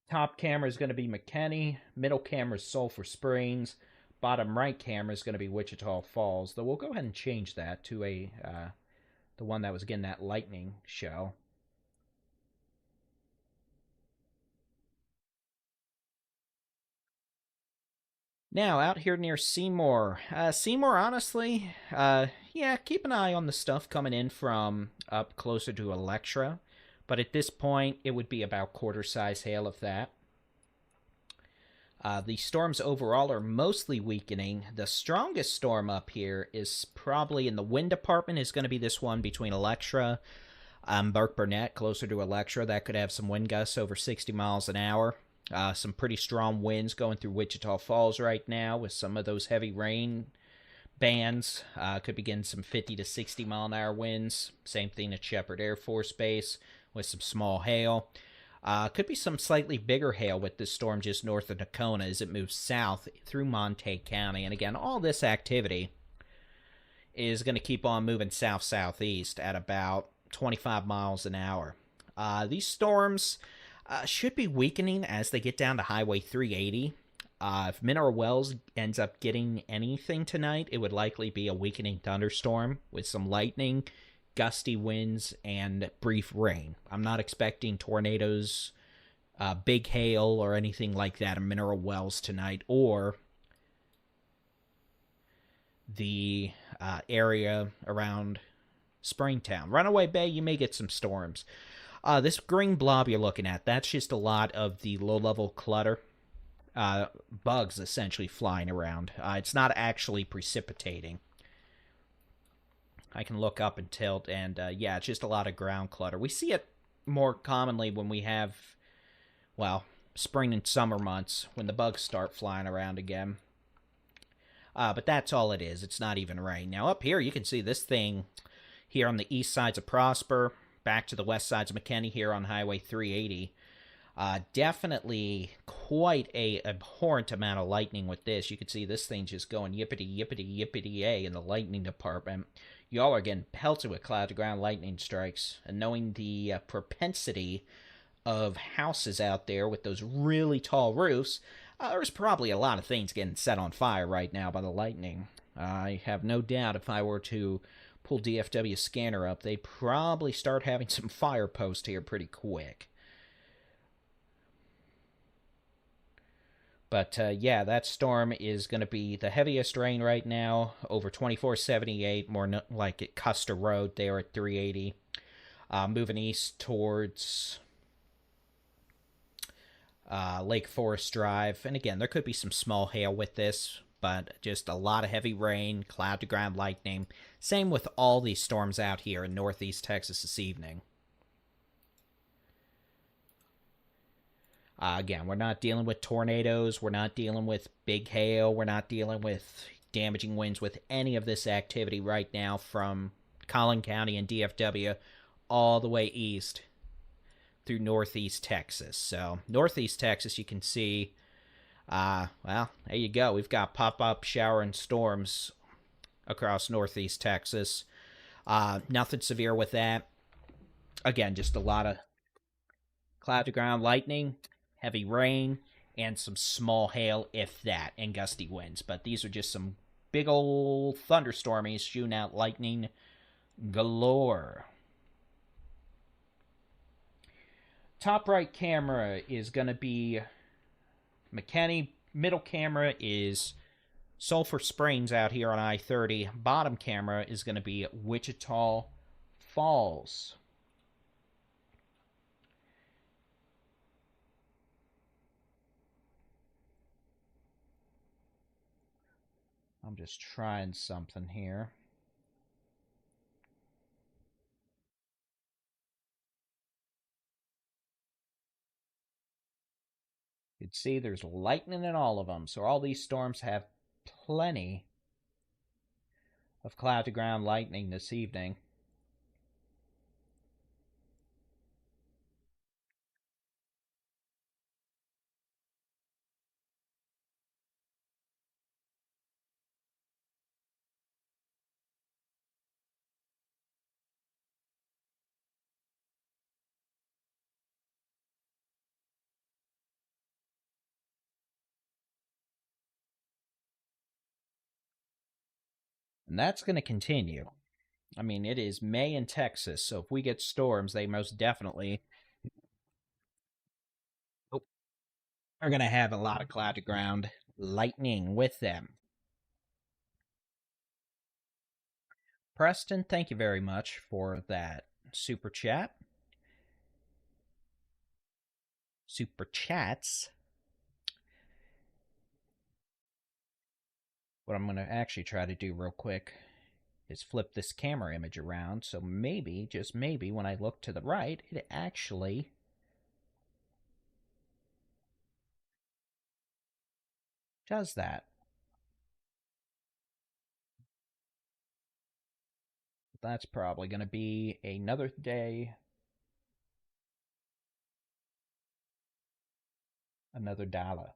Top camera is going to be McKinney. Middle camera is Sulphur Springs. Bottom right camera is going to be Wichita Falls. Though we'll go ahead and change that to the one that was getting that lightning show. Now, out here near Seymour. Seymour, honestly, yeah, keep an eye on the stuff coming in from up closer to Electra. But at this point, it would be about quarter-size hail of that. The storms overall are mostly weakening. The strongest storm up here is probably in the wind department is going to be this one between Electra and Burke Burnett, closer to Electra. That could have some wind gusts over 60 miles an hour. Some pretty strong winds going through Wichita Falls right now with some of those heavy rain bands. Could begin some 50 to 60 mile an hour winds. Same thing at Shepherd Air Force Base with some small hail. Could be some slightly bigger hail with this storm just north of Tacoma as it moves south through Montague County. And again, all this activity is going to keep on moving south-southeast at about 25 miles an hour. These storms should be weakening as they get down to Highway 380. If Mineral Wells ends up getting anything tonight, it would likely be a weakening thunderstorm with some lightning, gusty winds, and brief rain. I'm not expecting tornadoes, big hail, or anything like that in Mineral Wells tonight, or the area around Springtown. Runaway Bay, you may get some storms. This green blob you're looking at, that's just a lot of the low-level clutter. Bugs essentially flying around. It's not actually precipitating. I can look up and tilt, and yeah, it's just a lot of ground clutter. We see it more commonly when we have, well, spring and summer months, when the bugs start flying around again. But that's all it is. It's not even rain. Now, up here, you can see this thing here on the east sides of Prosper, back to the west sides of McKinney here on Highway 380. Definitely quite a abhorrent amount of lightning with this. You can see this thing just going yippity, yippity, yippity-yay in the lightning department. Y'all are getting pelted with cloud-to-ground lightning strikes. And knowing the propensity of houses out there with those really tall roofs, there's probably a lot of things getting set on fire right now by the lightning. I have no doubt if I were to pull DFW scanner up, they'd probably start having some fire posts here pretty quick. But yeah, that storm is going to be the heaviest rain right now, over 2478, more like at Custer Road there at 380. Moving east towards Lake Forest Drive. And again, there could be some small hail with this. but just a lot of heavy rain, cloud-to-ground lightning. Same with all these storms out here in northeast Texas this evening. Again, we're not dealing with tornadoes. We're not dealing with big hail. We're not dealing with damaging winds with any of this activity right now from Collin County and DFW all the way east through northeast Texas. So northeast Texas, you can see, well, there you go. We've got pop-up shower and storms across northeast Texas. Nothing severe with that. Again, just a lot of cloud-to-ground lightning, heavy rain, and some small hail, if that, and gusty winds. But these are just some big old thunderstormies shooting out lightning galore. Top right camera is going to be McKinney. Middle camera is Sulphur Springs out here on I-30. Bottom camera is going to be Wichita Falls. I'm just trying something here. You can see there's lightning in all of them. So all these storms have plenty of cloud-to-ground lightning this evening. And that's going to continue. I mean, it is May in Texas, so if we get storms, they most definitely are going to have a lot of cloud-to-ground lightning with them. Preston, thank you very much for that super chat. Super chats. What I'm going to actually try to do real quick is flip this camera image around, so maybe, just maybe, when I look to the right, it actually does that. That's probably going to be another day, another dollar.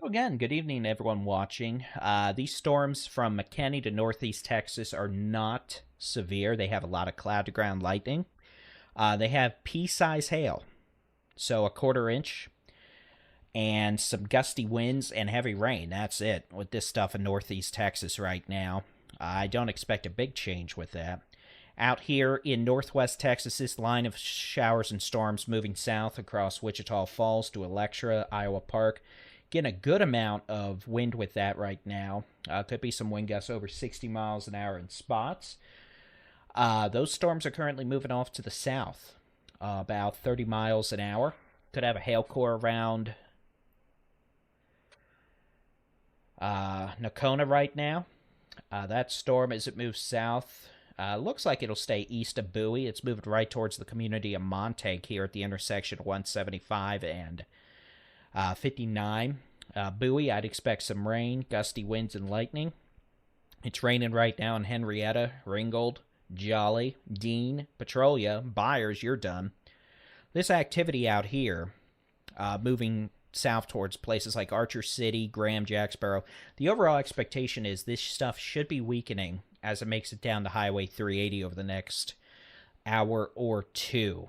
So again, good evening to everyone watching. These storms from McKinney to northeast Texas are not severe. They have a lot of cloud-to-ground lightning. They have pea-size hail, so a 1/4 inch, and some gusty winds and heavy rain. That's it with this stuff in northeast Texas right now. I don't expect a big change with that. Out here in northwest Texas, this line of showers and storms moving south across Wichita Falls to Electra, Iowa Park. Getting a good amount of wind with that right now. Could be some wind gusts over 60 miles an hour in spots. Those storms are currently moving off to the south, about 30 miles an hour. Could have a hail core around Nocona right now. That storm, as it moves south, looks like it'll stay east of Bowie. It's moving right towards the community of Montague here at the intersection of 175 and 59. Bowie, I'd expect some rain, gusty winds, and lightning. It's raining right now in Henrietta, Ringgold, Jolly, Dean, Petrolia, Byers, you're done. This activity out here, moving south towards places like Archer City, Graham, Jacksboro, the overall expectation is this stuff should be weakening as it makes it down to Highway 380 over the next hour or two.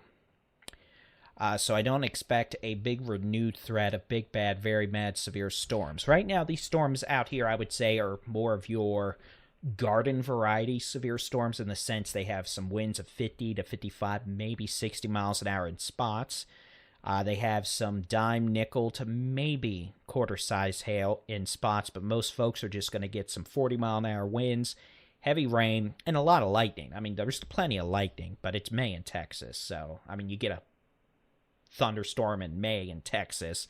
So I don't expect a big renewed threat of big, bad, very mad, severe storms. Right now, these storms out here, I would say, are more of your garden variety severe storms in the sense they have some winds of 50 to 55, maybe 60 miles an hour in spots. They have some dime, nickel to maybe quarter-size hail in spots, but most folks are just going to get some 40-mile-an-hour winds, heavy rain, and a lot of lightning. I mean, there's plenty of lightning, but it's May in Texas, so, I mean, you get a thunderstorm in May in Texas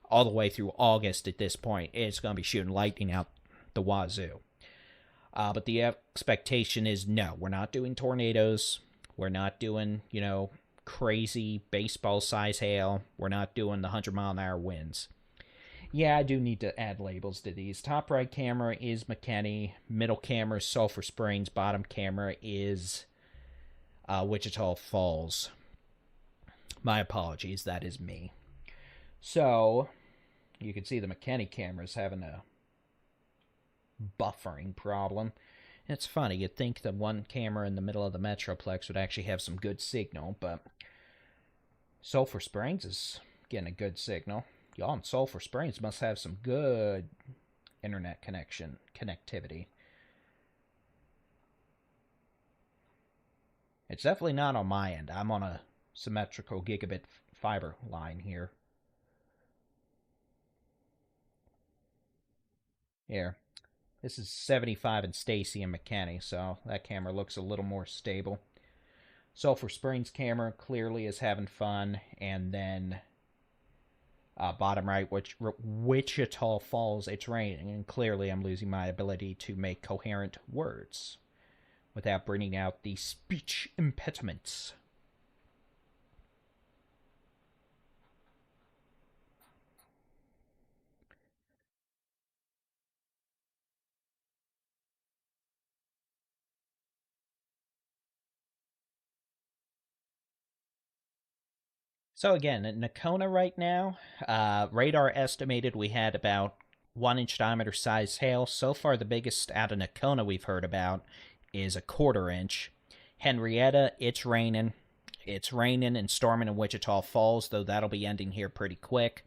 all the way through August at this point. It's going to be shooting lightning out the wazoo. But the expectation is no, we're not doing tornadoes. We're not doing, crazy baseball-size hail. We're not doing the 100-mile-an-hour winds. Yeah, I do need to add labels to these. Top right camera is McKinney. Middle camera is Sulphur Springs. Bottom camera is Wichita Falls. My apologies, that is me. So, you can see the McKinney camera is having a buffering problem. It's funny, you'd think the one camera in the middle of the Metroplex would actually have some good signal, but Sulphur Springs is getting a good signal. Y'all in Sulphur Springs must have some good internet connectivity. It's definitely not on my end. I'm on a symmetrical gigabit fiber line here. Here. This is 75 in Stacy and McKinney, so that camera looks a little more stable. Sulphur Springs camera clearly is having fun, and then bottom right, Wichita Falls, it's raining, and clearly I'm losing my ability to make coherent words without bringing out the speech impediments. So again, in Nakona right now, radar estimated we had about 1-inch diameter size hail. So far, the biggest out of Nakona we've heard about is a 1/4 inch. Henrietta, it's raining. It's raining and storming in Wichita Falls, though that'll be ending here pretty quick.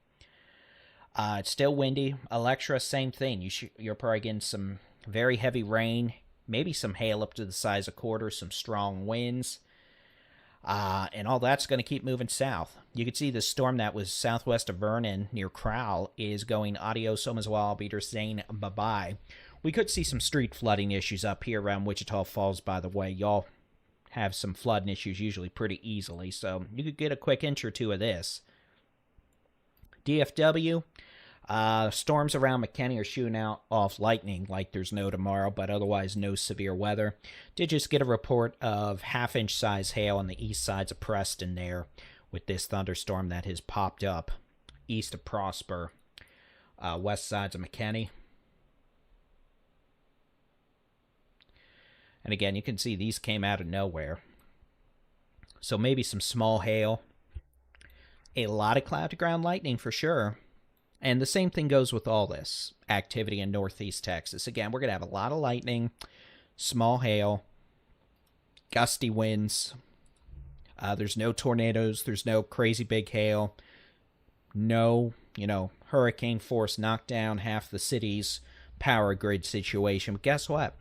It's still windy. Electra, same thing. You're probably getting some very heavy rain, maybe some hail up to the size of 1/4, some strong winds. And all that's going to keep moving south. You can see the storm that was southwest of Vernon near Crowell is going adios, Somaswal, Zane, bye-bye. We could see some street flooding issues up here around Wichita Falls, by the way. Y'all have some flooding issues usually pretty easily, so you could get a quick inch or two of this. DFW, storms around McKinney are shooting out off lightning like there's no tomorrow, but otherwise no severe weather. Did just get a report of 1/2-inch size hail on the east sides of Preston there with this thunderstorm that has popped up east of Prosper, west sides of McKinney. And again, you can see these came out of nowhere. So maybe some small hail. A lot of cloud-to-ground lightning for sure. And the same thing goes with all this activity in northeast Texas. Again, we're going to have a lot of lightning, small hail, gusty winds. There's no tornadoes. There's no crazy big hail. No, hurricane force knocked down half the city's power grid situation. But guess what?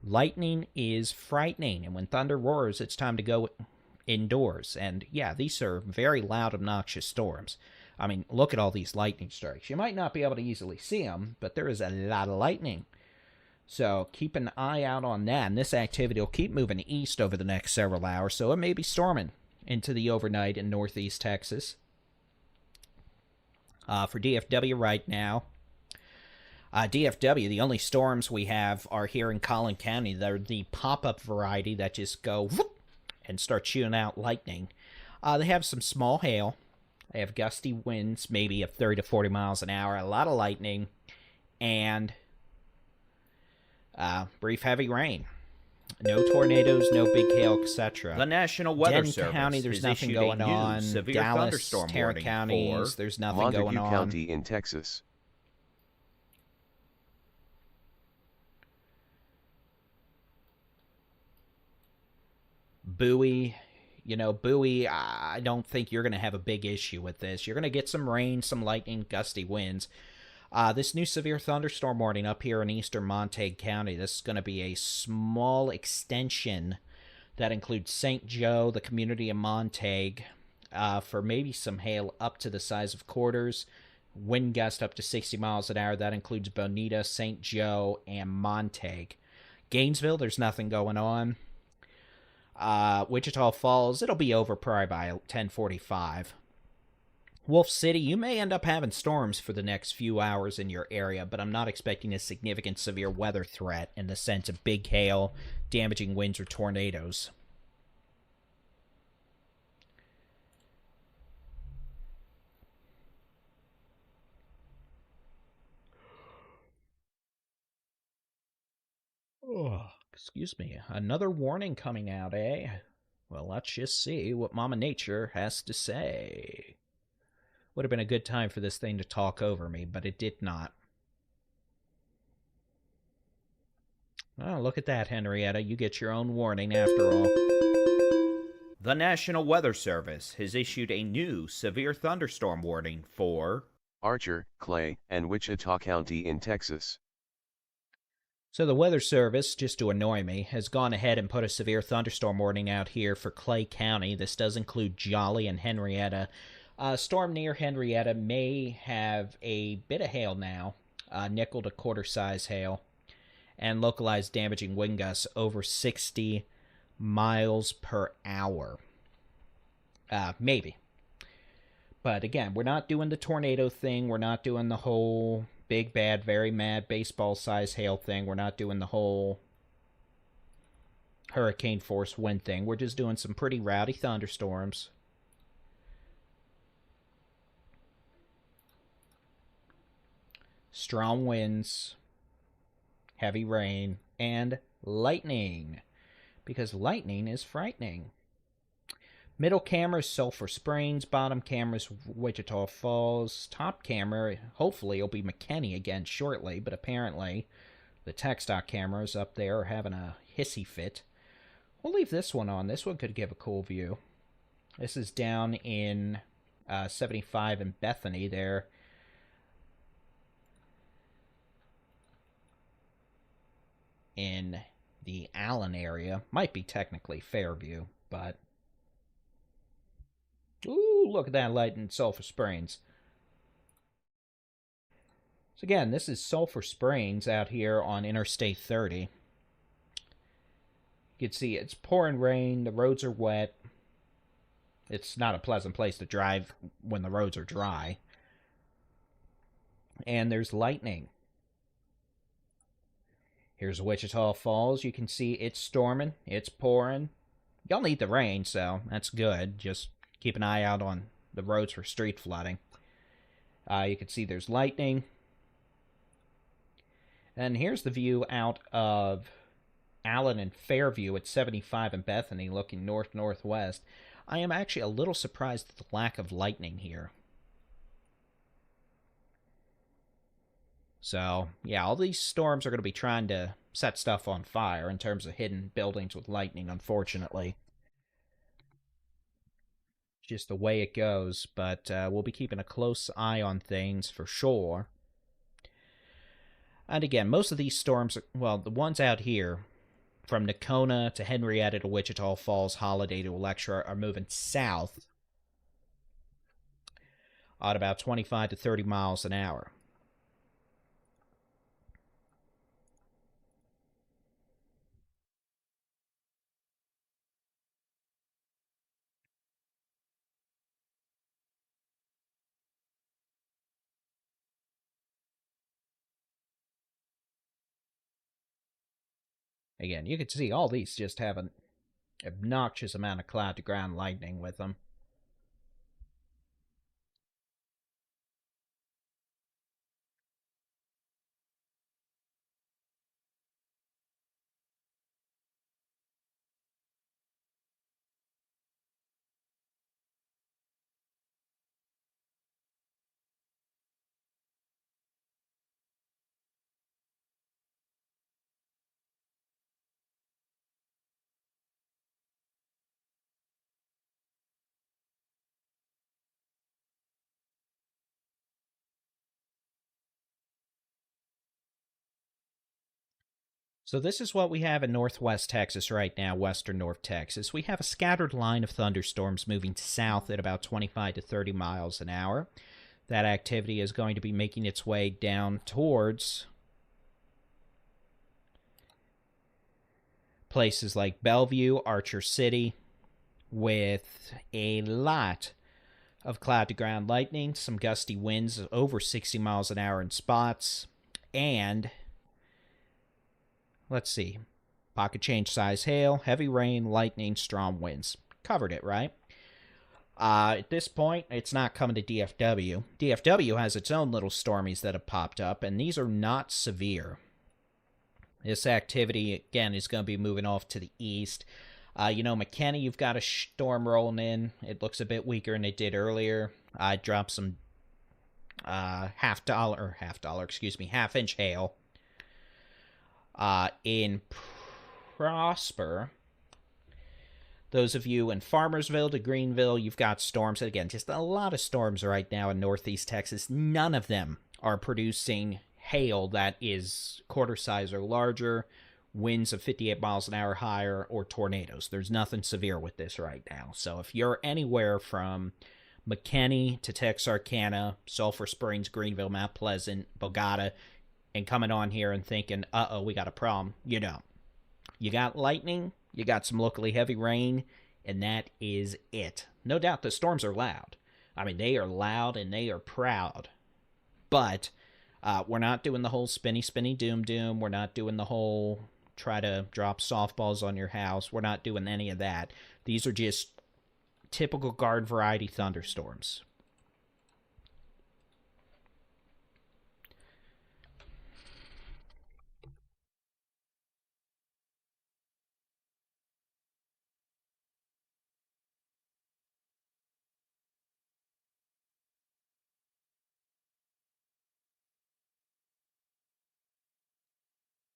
Lightning is frightening. And when thunder roars, it's time to go indoors. And yeah, these are very loud, obnoxious storms. I mean, look at all these lightning strikes. You might not be able to easily see them, but there is a lot of lightning. So keep an eye out on that. And this activity will keep moving east over the next several hours, so it may be storming into the overnight in northeast Texas. For DFW right now, DFW, the only storms we have are here in Collin County. They're the pop-up variety that just go whoop and start shooting out lightning. They have some small hail. They have gusty winds, maybe of 30 to 40 miles an hour, a lot of lightning, and brief heavy rain. No tornadoes, no big hail, etc. The National Weather Denton Service County, there's nothing going on. Dallas, Tarrant counties, there's nothing Montague going on. County in Texas. Bowie, Bowie, I don't think you're going to have a big issue with this. You're going to get some rain, some lightning, gusty winds. This new severe thunderstorm warning up here in eastern Montague County, this is going to be a small extension that includes St. Joe, the community of Montague, for maybe some hail up to the size of quarters. Wind gust up to 60 miles an hour. That includes Bonita, St. Joe, and Montague. Gainesville, there's nothing going on. Wichita Falls, it'll be over probably by 10:45. Wolf City, you may end up having storms for the next few hours in your area, but I'm not expecting a significant severe weather threat in the sense of big hail, damaging winds, or tornadoes. Oh, excuse me. Another warning coming out, eh? Well, let's just see what Mama Nature has to say. Would have been a good time for this thing to talk over me, but it did not. Oh, look at that, Henrietta. You get your own warning after all. The National Weather Service has issued a new severe thunderstorm warning for Archer, Clay, and Wichita County in Texas. So the Weather Service, just to annoy me, has gone ahead and put a severe thunderstorm warning out here for Clay County. This does include Jolly and Henrietta. Storm near Henrietta may have a bit of hail now, nickel to quarter size hail, and localized damaging wind gusts over 60 miles per hour. Maybe. But again, we're not doing the tornado thing. We're not doing the whole big, bad, very mad baseball size hail thing. We're not doing the whole hurricane force wind thing. We're just doing some pretty rowdy thunderstorms. Strong winds, heavy rain, and lightning. Because lightning is frightening. Middle camera is Sulphur Springs. Bottom camera is Wichita Falls. Top camera, hopefully, will be McKinney again shortly. But apparently, the TechStock cameras up there are having a hissy fit. We'll leave this one on. This one could give a cool view. This is down in 75 in Bethany there. In the Allen area. Might be technically Fairview, but... Ooh, look at that light in Sulphur Springs. So again, this is Sulphur Springs out here on Interstate 30. You can see it's pouring rain, the roads are wet. It's not a pleasant place to drive when the roads are dry. And there's lightning. Here's Wichita Falls. You can see it's storming. It's pouring. Y'all need the rain, so that's good. Just keep an eye out on the roads for street flooding. You can see there's lightning. And here's the view out of Allen and Fairview at 75 in Bethany, looking north-northwest. I am actually a little surprised at the lack of lightning here. So, yeah, all these storms are going to be trying to set stuff on fire in terms of hidden buildings with lightning, unfortunately. Just the way it goes, but we'll be keeping a close eye on things for sure. And again, most of these storms, well, the ones out here, from Nocona to Henrietta to Wichita Falls, Holiday to Electra, are moving south at about 25 to 30 miles an hour. Again, you can see all these just have an obnoxious amount of cloud-to-ground lightning with them. So this is what we have in northwest Texas right now, western North Texas. We have a scattered line of thunderstorms moving south at about 25 to 30 miles an hour. That activity is going to be making its way down towards places like Bellevue, Archer City, with a lot of cloud-to-ground lightning, some gusty winds over 60 miles an hour in spots, and let's see, pocket change size hail, heavy rain, lightning, strong winds. Covered it, right? At this point, it's not coming to DFW. DFW has its own little stormies that have popped up, and these are not severe. This activity, again, is going to be moving off to the east. McKinney, you've got a storm rolling in. It looks a bit weaker than it did earlier. I dropped some half-inch hail. In Prosper, those of you in Farmersville to Greenville, you've got storms. Again, just a lot of storms right now in northeast Texas. None of them are producing hail that is quarter size or larger, winds of 58 miles an hour higher, or tornadoes. There's nothing severe with this right now. So if you're anywhere from McKinney to Texarkana, Sulphur Springs, Greenville, Mount Pleasant, Bogota, and coming on here and thinking, we got a problem, you got lightning, you got some locally heavy rain, and that is it. No doubt the storms are loud. I mean, they are loud and they are proud. But we're not doing the whole spinny, doom. We're not doing the whole try to drop softballs on your house. We're not doing any of that. These are just typical garden variety thunderstorms.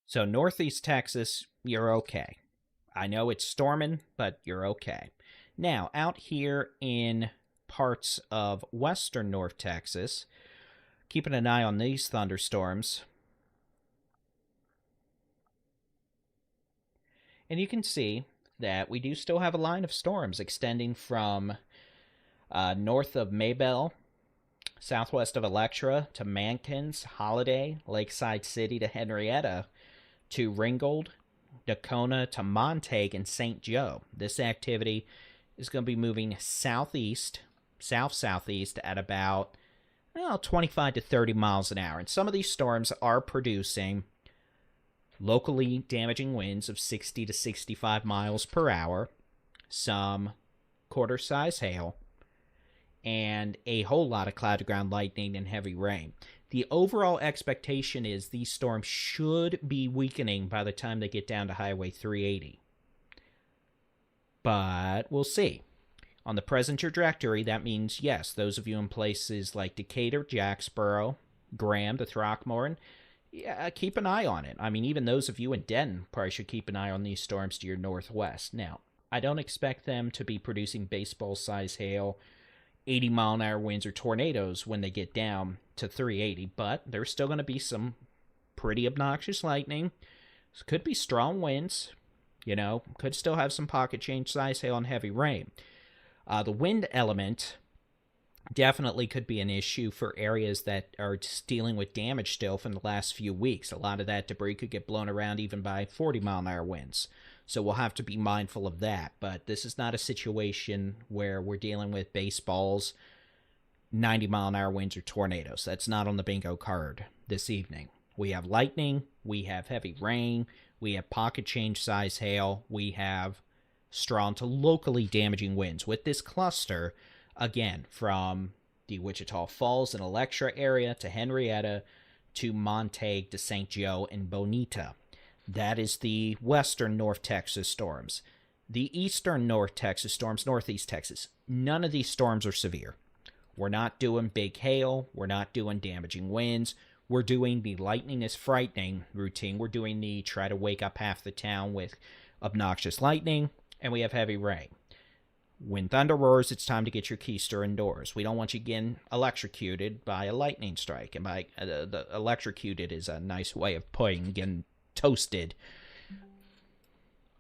So northeast Texas, you're okay. I know it's storming, but you're okay. Now, out here in parts of western North Texas, keeping an eye on these thunderstorms. And you can see that we do still have a line of storms extending from north of Maybell, southwest of Electra, to Mankins, Holiday, Lakeside City, to Henrietta, to Ringgold, Dacona, to Montague, and St. Joe. This activity is going to be moving southeast, south-southeast at about 25 to 30 miles an hour. And some of these storms are producing locally damaging winds of 60 to 65 miles per hour, some quarter-size hail, and a whole lot of cloud-to-ground lightning and heavy rain. The overall expectation is these storms should be weakening by the time they get down to Highway 380. But we'll see. On the present trajectory, that means, yes, those of you in places like Decatur, Jacksboro, Graham, to Throckmorton, yeah, keep an eye on it. I mean, even those of you in Denton probably should keep an eye on these storms to your northwest. Now, I don't expect them to be producing baseball-size hail, 80-mile-an-hour winds, or tornadoes when they get down to 380, but there's still going to be some pretty obnoxious lightning. Could be strong winds, could still have some pocket change size hail and heavy rain. The wind element definitely could be an issue for areas that are just dealing with damage still from the last few weeks. A lot of that debris could get blown around even by 40-mile-an-hour winds. So we'll have to be mindful of that. But this is not a situation where we're dealing with baseballs, 90-mile-an-hour winds, or tornadoes. That's not on the bingo card this evening. We have lightning. We have heavy rain. We have pocket change size hail. We have strong to locally damaging winds. With this cluster, again, from the Wichita Falls and Electra area to Henrietta to Montague to St. Joe and Bonita. That is the western North Texas storms. The eastern North Texas storms, northeast Texas, none of these storms are severe. We're not doing big hail. We're not doing damaging winds. We're doing the lightning is frightening routine. We're doing the try to wake up half the town with obnoxious lightning, and we have heavy rain. When thunder roars, it's time to get your keister indoors. We don't want you getting electrocuted by a lightning strike. And by the electrocuted is a nice way of putting getting toasted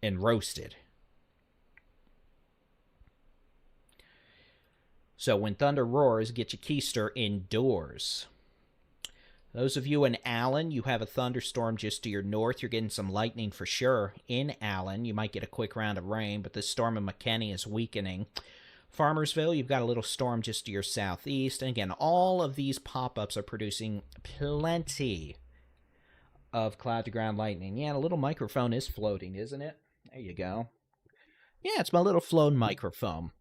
and roasted. So when thunder roars, get your keister indoors. Those of you in Allen, you have a thunderstorm just to your north. You're getting some lightning for sure in Allen. You might get a quick round of rain, but this storm in McKinney is weakening. Farmersville, you've got a little storm just to your southeast. And again, all of these pop-ups are producing plenty of cloud-to-ground lightning. Yeah, the little microphone is floating, isn't it? There you go. Yeah, it's my little flown microphone.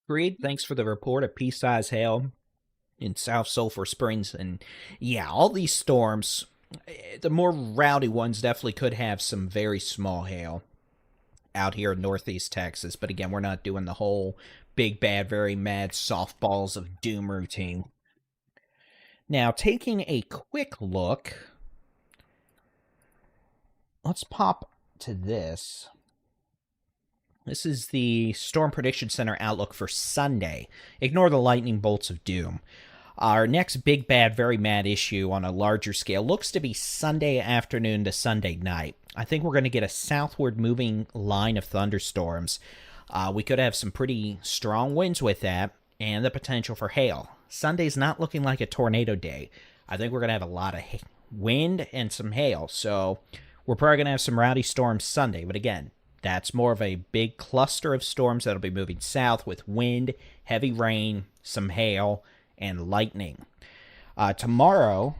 Agreed. Thanks for the report of pea-size hail in South Sulphur Springs. And yeah, all these storms, the more rowdy ones definitely could have some very small hail out here in northeast Texas. But again, we're not doing the whole big, bad, very mad softballs of doom routine. Now, taking a quick look, let's pop to this. This is the Storm Prediction Center outlook for Sunday. Ignore the lightning bolts of doom. Our next big, bad, very mad issue on a larger scale looks to be Sunday afternoon to Sunday night. I think we're going to get a southward moving line of thunderstorms. We could have some pretty strong winds with that and the potential for hail. Sunday's not looking like a tornado day. I think we're going to have a lot of wind and some hail. So we're probably going to have some rowdy storms Sunday. But again, that's more of a big cluster of storms that'll be moving south with wind, heavy rain, some hail, and lightning. Tomorrow,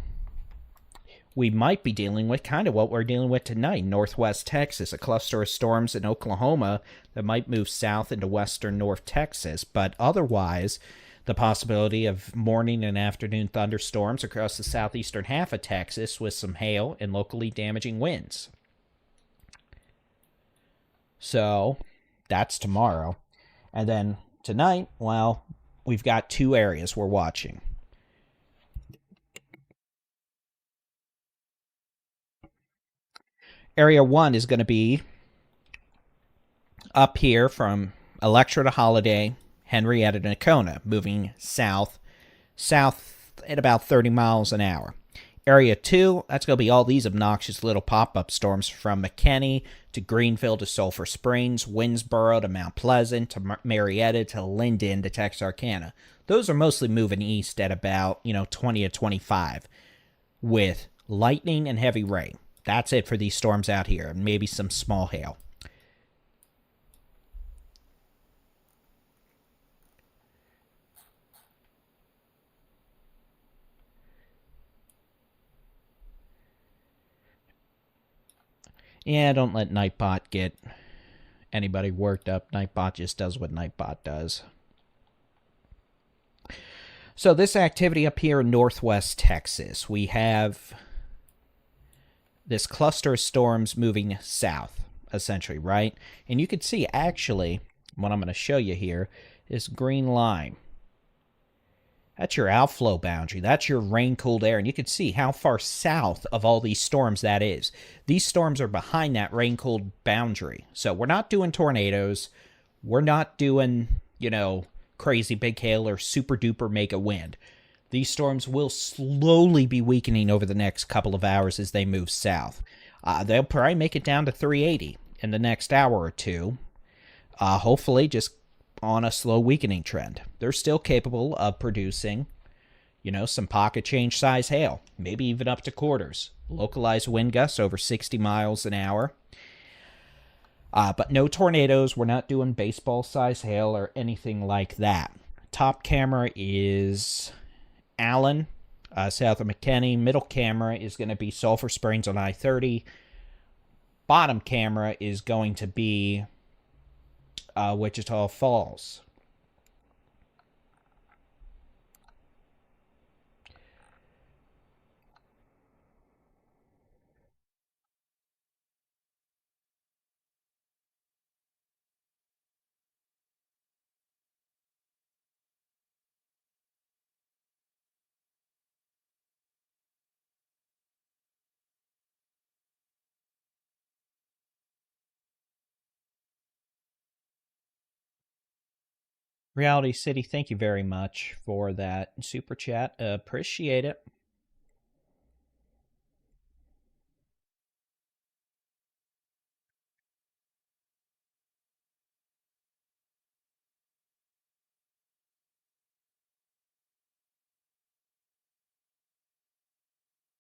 we might be dealing with kind of what we're dealing with tonight, northwest Texas, a cluster of storms in Oklahoma that might move south into western North Texas. But otherwise, the possibility of morning and afternoon thunderstorms across the southeastern half of Texas with some hail and locally damaging winds. So that's tomorrow. And then tonight, well, we've got two areas we're watching. Area 1 is going to be up here from Electra to Holiday, Henrietta to Nocona, moving south at about 30 miles an hour. Area 2, that's going to be all these obnoxious little pop-up storms from McKinney to Greenville to Sulphur Springs, Winsboro to Mount Pleasant to Marietta to Linden to Texarkana. Those are mostly moving east at about, 20 to 25 with lightning and heavy rain. That's it for these storms out here, and maybe some small hail. Yeah, don't let Nightbot get anybody worked up. Nightbot just does what Nightbot does. So this activity up here in northwest Texas, we have this cluster of storms moving south, essentially, right? And you can see, actually, what I'm going to show you here, this green line. That's your outflow boundary. That's your rain-cooled air. And you can see how far south of all these storms that is. These storms are behind that rain-cooled boundary. So we're not doing tornadoes. We're not doing, crazy big hail or super-duper mega wind. These storms will slowly be weakening over the next couple of hours as they move south. They'll probably make it down to 380 in the next hour or two. Hopefully just on a slow weakening trend. They're still capable of producing, some pocket change size hail, maybe even up to quarters. Localized wind gusts over 60 miles an hour. But no tornadoes. We're not doing baseball size hail or anything like that. Top camera is Allen, south of McKinney. Middle camera is going to be Sulphur Springs on I-30. Bottom camera is going to be Wichita Falls. Reality City, thank you very much for that super chat. Appreciate it.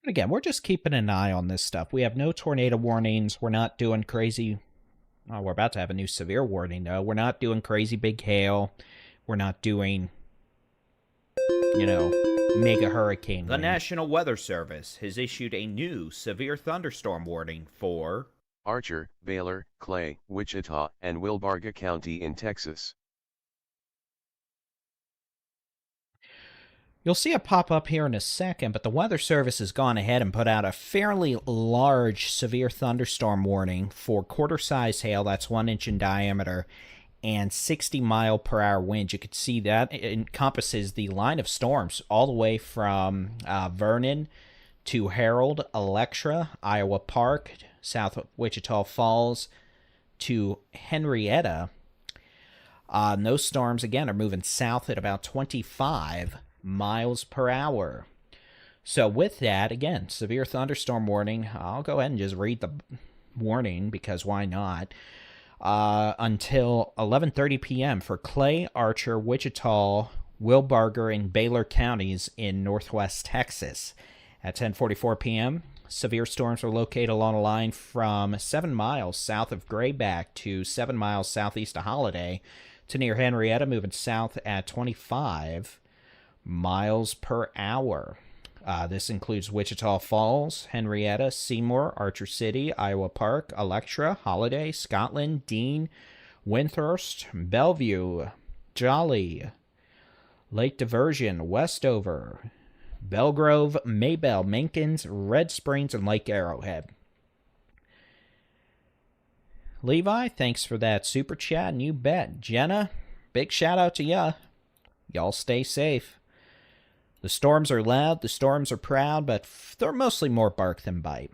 Again, we're just keeping an eye on this stuff. We have no tornado warnings. We're not doing crazy. Oh, we're about to have a new severe warning, though. We're not doing crazy big hail. We're not doing, mega hurricane. The National Weather Service has issued a new severe thunderstorm warning for Archer, Baylor, Clay, Wichita, and Wilbarger County in Texas. You'll see it pop up here in a second, but the Weather Service has gone ahead and put out a fairly large severe thunderstorm warning for quarter-size hail, that's 1 inch in diameter, and 60-mile-per-hour winds. You can see that it encompasses the line of storms all the way from Vernon to Harold, Electra, Iowa Park, south of Wichita Falls, to Henrietta. And those storms, again, are moving south at about 25 miles per hour. So with that, again, severe thunderstorm warning. I'll go ahead and just read the warning because why not? Until 11:30 p.m. for Clay, Archer, Wichita, Wilbarger, and Baylor counties in northwest Texas. At 10:44 p.m., severe storms are located along a line from 7 miles south of Grayback to 7 miles southeast of Holiday to near Henrietta, moving south at 25 miles per hour. This includes Wichita Falls, Henrietta, Seymour, Archer City, Iowa Park, Electra, Holiday, Scotland, Dean, Windthirst, Bellevue, Jolly, Lake Diversion, Westover, Belgrove, Maybell, Minkins, Red Springs, and Lake Arrowhead. Levi, thanks for that super chat, and you bet. Jenna, big shout out to ya. Y'all stay safe. The storms are loud, the storms are proud, but they're mostly more bark than bite.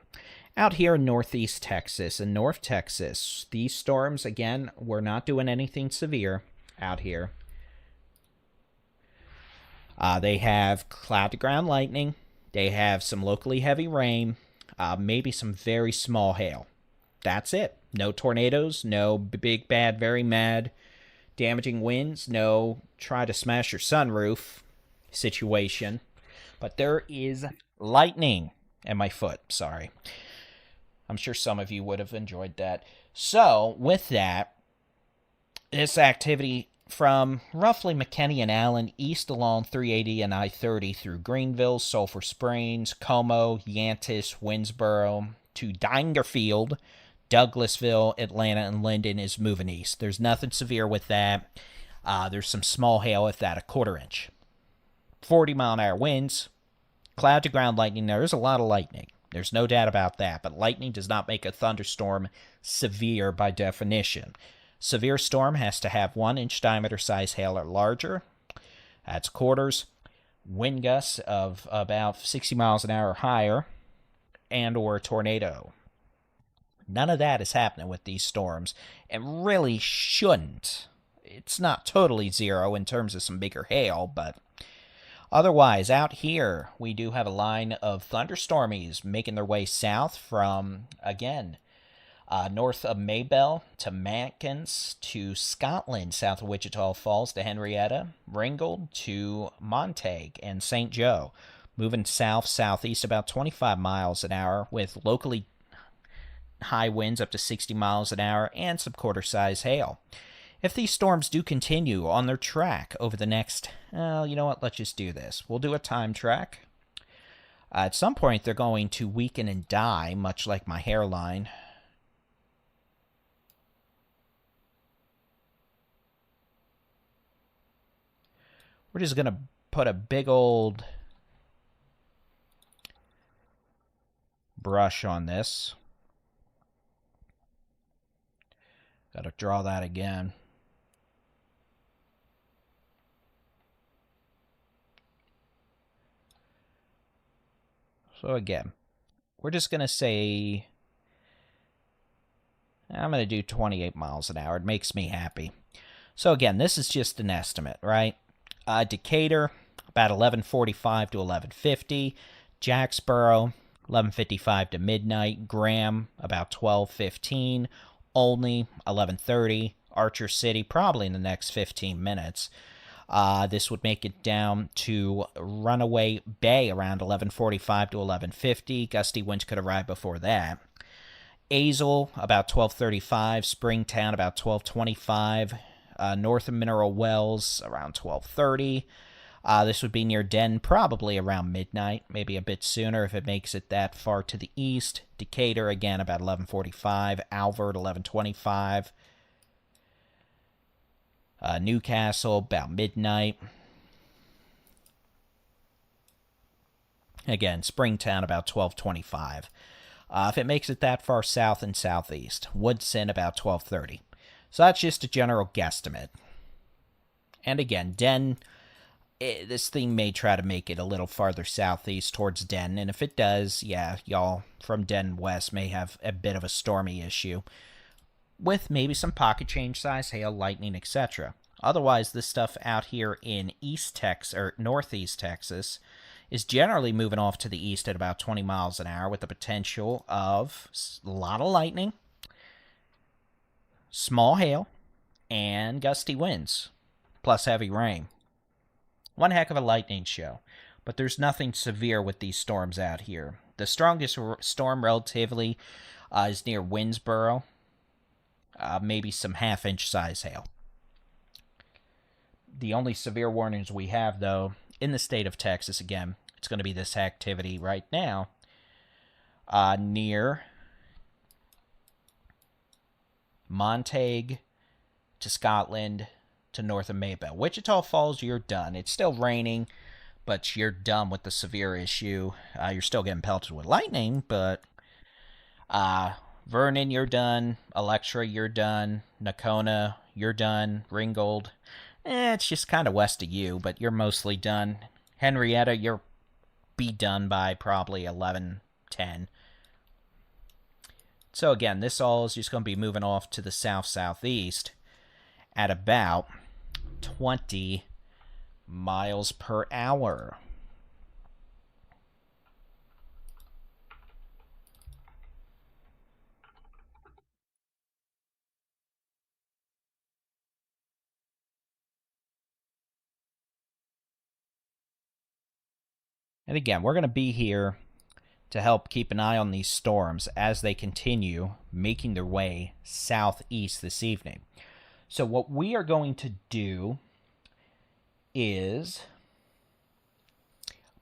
Out here in northeast Texas and North Texas, these storms, again, we're not doing anything severe out here. They have cloud-to-ground lightning. They have some locally heavy rain, maybe some very small hail. That's it. No tornadoes, no big, bad, very mad, damaging winds, no try to smash your sunroof situation, but there is lightning in my foot. Sorry. I'm sure some of you would have enjoyed that. So, with that, this activity from roughly McKinney and Allen east along 380 and I-30 through Greenville, Sulphur Springs, Como, Yantis, Winsboro to Dangerfield, Douglasville, Atlanta, and Linden is moving east. There's nothing severe with that. There's some small hail, if that, a quarter inch. 40-mile-an-hour winds, cloud-to-ground lightning. There's a lot of lightning. There's no doubt about that, but lightning does not make a thunderstorm severe by definition. Severe storm has to have 1 inch diameter size hail or larger. That's quarters. Wind gusts of about 60 miles an hour or higher, and or a tornado. None of that is happening with these storms, and really shouldn't. It's not totally zero in terms of some bigger hail, but otherwise, out here, we do have a line of thunderstormies making their way south from, again, north of Maybell to Mankins to Scotland, south of Wichita Falls to Henrietta, Ringgold to Montague and St. Joe, moving south-southeast about 25 miles an hour with locally high winds up to 60 miles an hour and some quarter-size hail. If these storms do continue on their track over the next, you know what, let's just do this. We'll do a time track. At some point, they're going to weaken and die, much like my hairline. We're just going to put a big old brush on this. Got to draw that again. So again, we're just going to say, I'm going to do 28 miles an hour. It makes me happy. So again, this is just an estimate, right? Decatur, about 11:45 to 11:50. Jacksboro, 11:55 to midnight. Graham, about 12:15. Olney, 11:30. Archer City, probably in the next 15 minutes. This would make it down to Runaway Bay around 11:45 to 11:50. Gusty winds could arrive before that. Azle, about 12:35. Springtown, about 12:25. North of Mineral Wells, around 12:30. This would be near Den, probably around midnight, maybe a bit sooner if it makes it that far to the east. Decatur, again, about 11:45. Alvord, 11:25. Newcastle, about midnight. Again, Springtown, about 12:25. If it makes it that far south and southeast. Woodson, about 12:30. So that's just a general guesstimate. And again, Den, this thing may try to make it a little farther southeast towards Den, and if it does, yeah, y'all from Den west may have a bit of a stormy issue, with maybe some pocket change size, hail, lightning, etc. Otherwise, this stuff out here in East Texas, or Northeast Texas, is generally moving off to the east at about 20 miles an hour with the potential of a lot of lightning, small hail, and gusty winds, plus heavy rain. One heck of a lightning show, but there's nothing severe with these storms out here. The strongest storm relatively is near Winnsboro, maybe some half-inch size hail. The only severe warnings we have, though, in the state of Texas, again, it's going to be this activity right now near Montague to Scotland to north of Maybell. Wichita Falls, you're done. It's still raining, but you're done with the severe issue. You're still getting pelted with lightning, but Vernon, you're done. Electra, you're done. Nakona, you're done. Ringgold, it's just kind of west of you, but you're mostly done. Henrietta, you're be done by probably 11:10. So again, this all is just going to be moving off to the south-southeast at about 20 miles per hour. And again, we're going to be here to help keep an eye on these storms as they continue making their way southeast this evening. So what we are going to do is,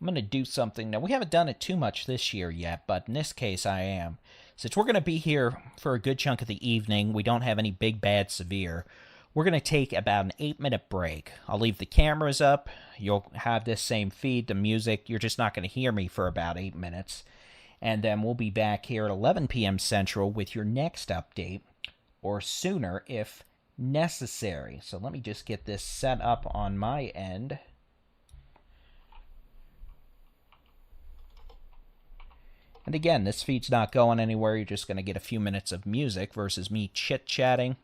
I'm going to do something. Now, we haven't done it too much this year yet, but in this case I am. Since we're going to be here for a good chunk of the evening, we don't have any big, bad, severe. We're going to take about an 8-minute break. I'll leave the cameras up. You'll have this same feed, the music. You're just not going to hear me for about 8 minutes. And then we'll be back here at 11 p.m. Central with your next update, or sooner if necessary. So let me just get this set up on my end. And again, this feed's not going anywhere. You're just going to get a few minutes of music versus me chit-chatting.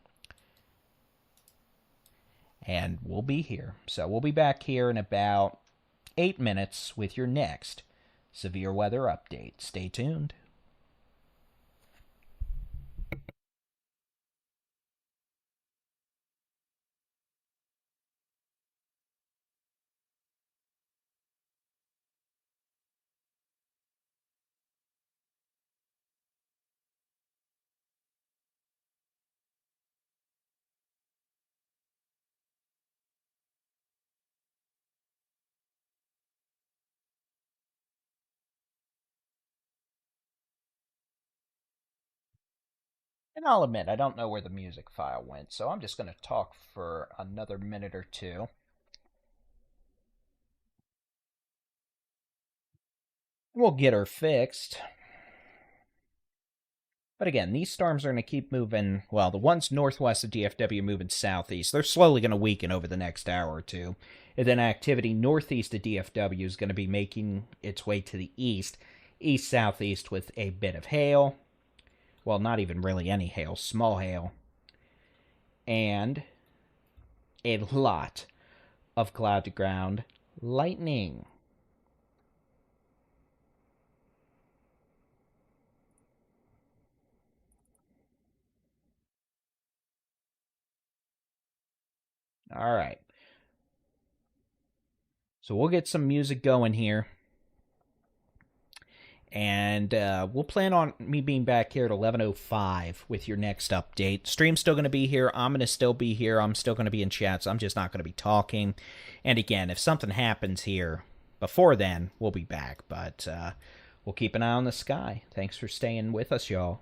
And we'll be here. So we'll be back here in about 8 minutes with your next severe weather update. Stay tuned. And I'll admit, I don't know where the music file went, so I'm just going to talk for another minute or two. We'll get her fixed. But again, these storms are going to keep moving. Well, the ones northwest of DFW moving southeast. They're slowly going to weaken over the next hour or two. And then activity northeast of DFW is going to be making its way to the east, east-southeast with a bit of hail. Well, not even really any hail, small hail. And a lot of cloud to ground lightning. All right. So we'll get some music going here. And we'll plan on me being back here at 11:05 with your next update. Stream's still going to be here. I'm going to still be here. I'm still going to be in chats. I'm just not going to be talking. And again, if something happens here before then, we'll be back. But we'll keep an eye on the sky. Thanks for staying with us, y'all.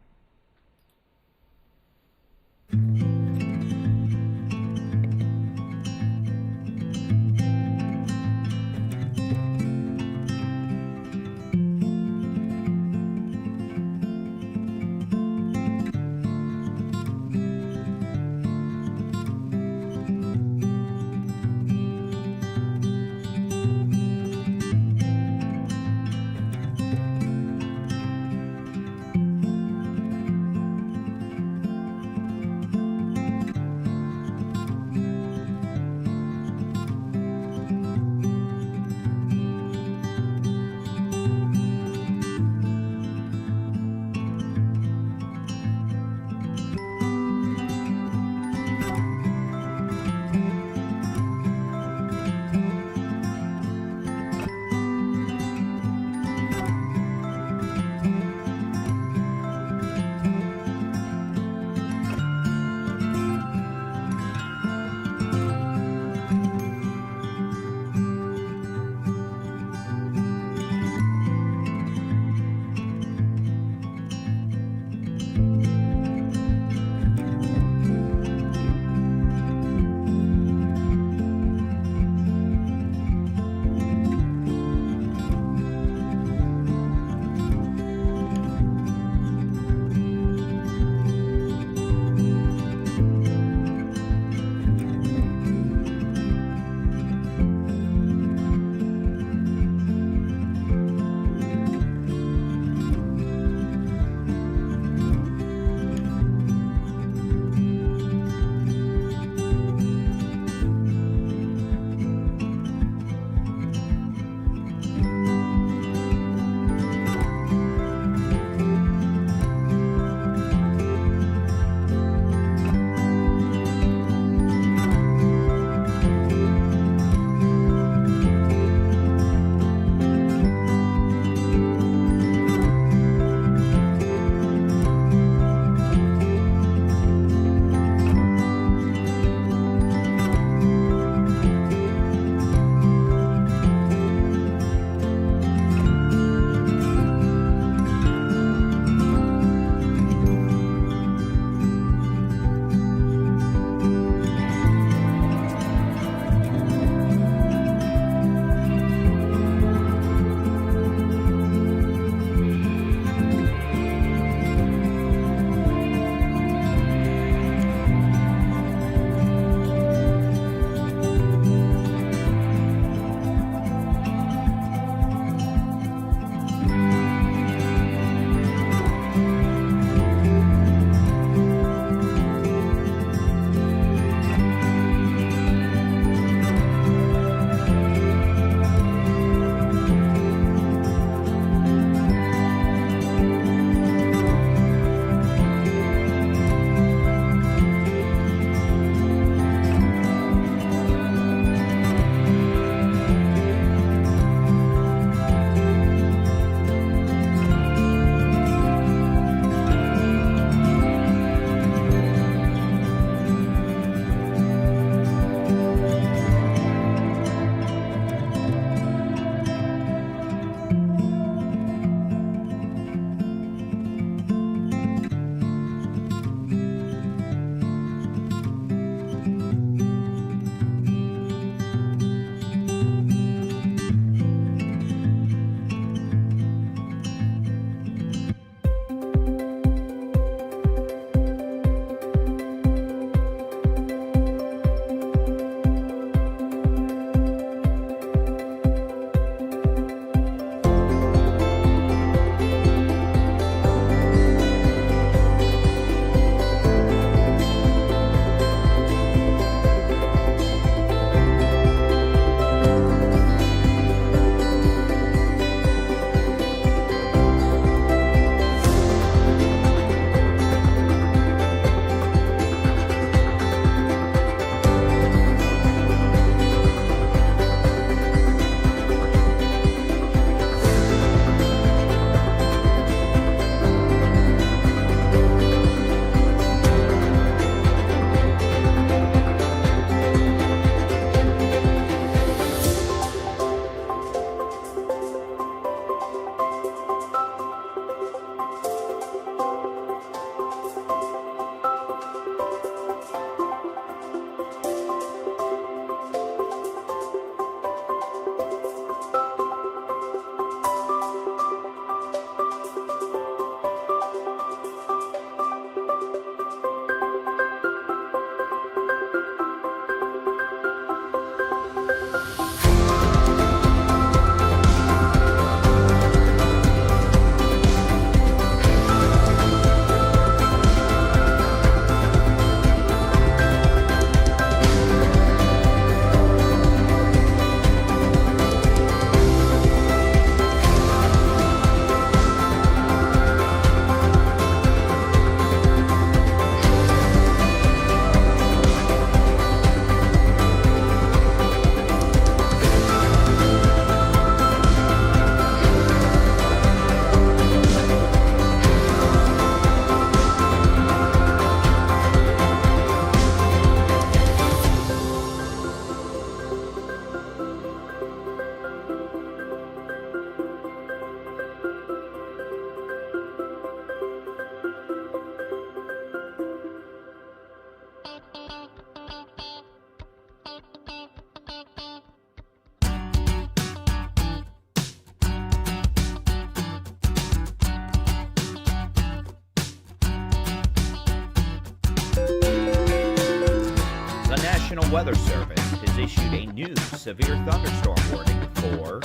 National Weather Service has issued a new severe thunderstorm warning for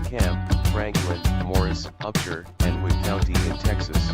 Camp, Franklin, Morris, Upshur, and Wood County in Texas.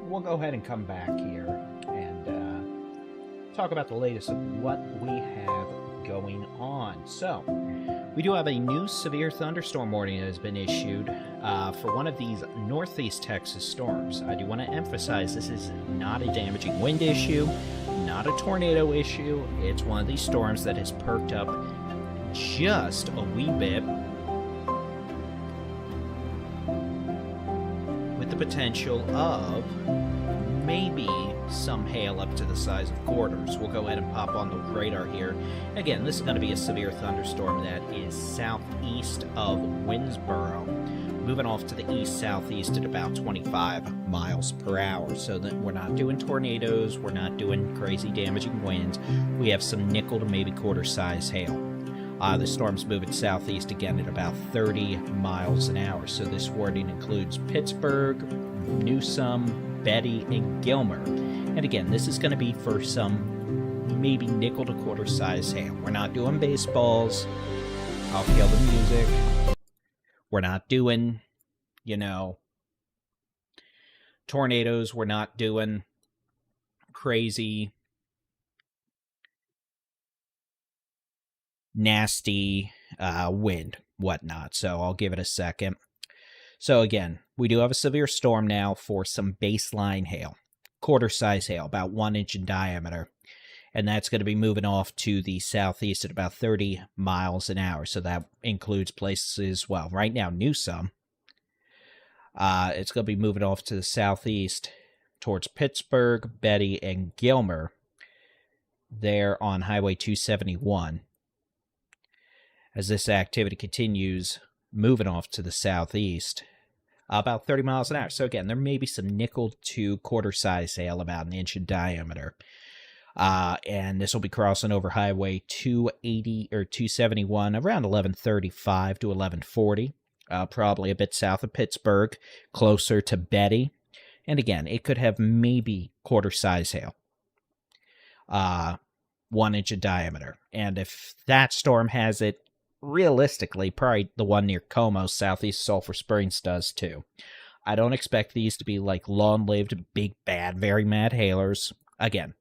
We'll go ahead and come back here and talk about the latest of what we have going on. So, we do have a new severe thunderstorm warning that has been issued for one of these northeast Texas storms. I do want to emphasize this is not a damaging wind issue, not a tornado issue. It's one of these storms that has perked up just a wee bit with the potential of maybe some hail up to the size of quarters. We'll go ahead and pop on the radar here. Again, this is going to be a severe thunderstorm that is southeast of Winsboro, moving off to the east-southeast at about 25 miles per hour. So that we're not doing tornadoes, we're not doing crazy damaging winds. We have some nickel to maybe quarter-size hail. The storm's moving southeast again at about 30 miles an hour. So this warning includes Pittsburgh, Newsom, Betty, and Gilmer. And again, this is going to be for some maybe nickel to quarter size hail. We're not doing baseballs. I'll kill the music. We're not doing, tornadoes. We're not doing crazy, nasty wind, whatnot. So I'll give it a second. So again, we do have a severe storm now for some baseline hail, quarter-size hail, about 1 inch in diameter, and that's going to be moving off to the southeast at about 30 miles an hour. So that includes places, well, right now, Newsom. It's going to be moving off to the southeast towards Pittsburgh, Betty, and Gilmer there on Highway 271. As this activity continues, moving off to the southeast, about 30 miles an hour. So again, there may be some nickel to quarter-size hail, about 1 inch in diameter. And this will be crossing over Highway 280 or 271 around 11:35 to 11:40. Probably a bit south of Pittsburgh, closer to Betty. And again, it could have maybe quarter-size hail. 1 inch in diameter. And if that storm has it, realistically, probably the one near Como, southeast Sulphur Springs, does too. I don't expect these to be like long-lived, big, bad, very mad hailers. Again,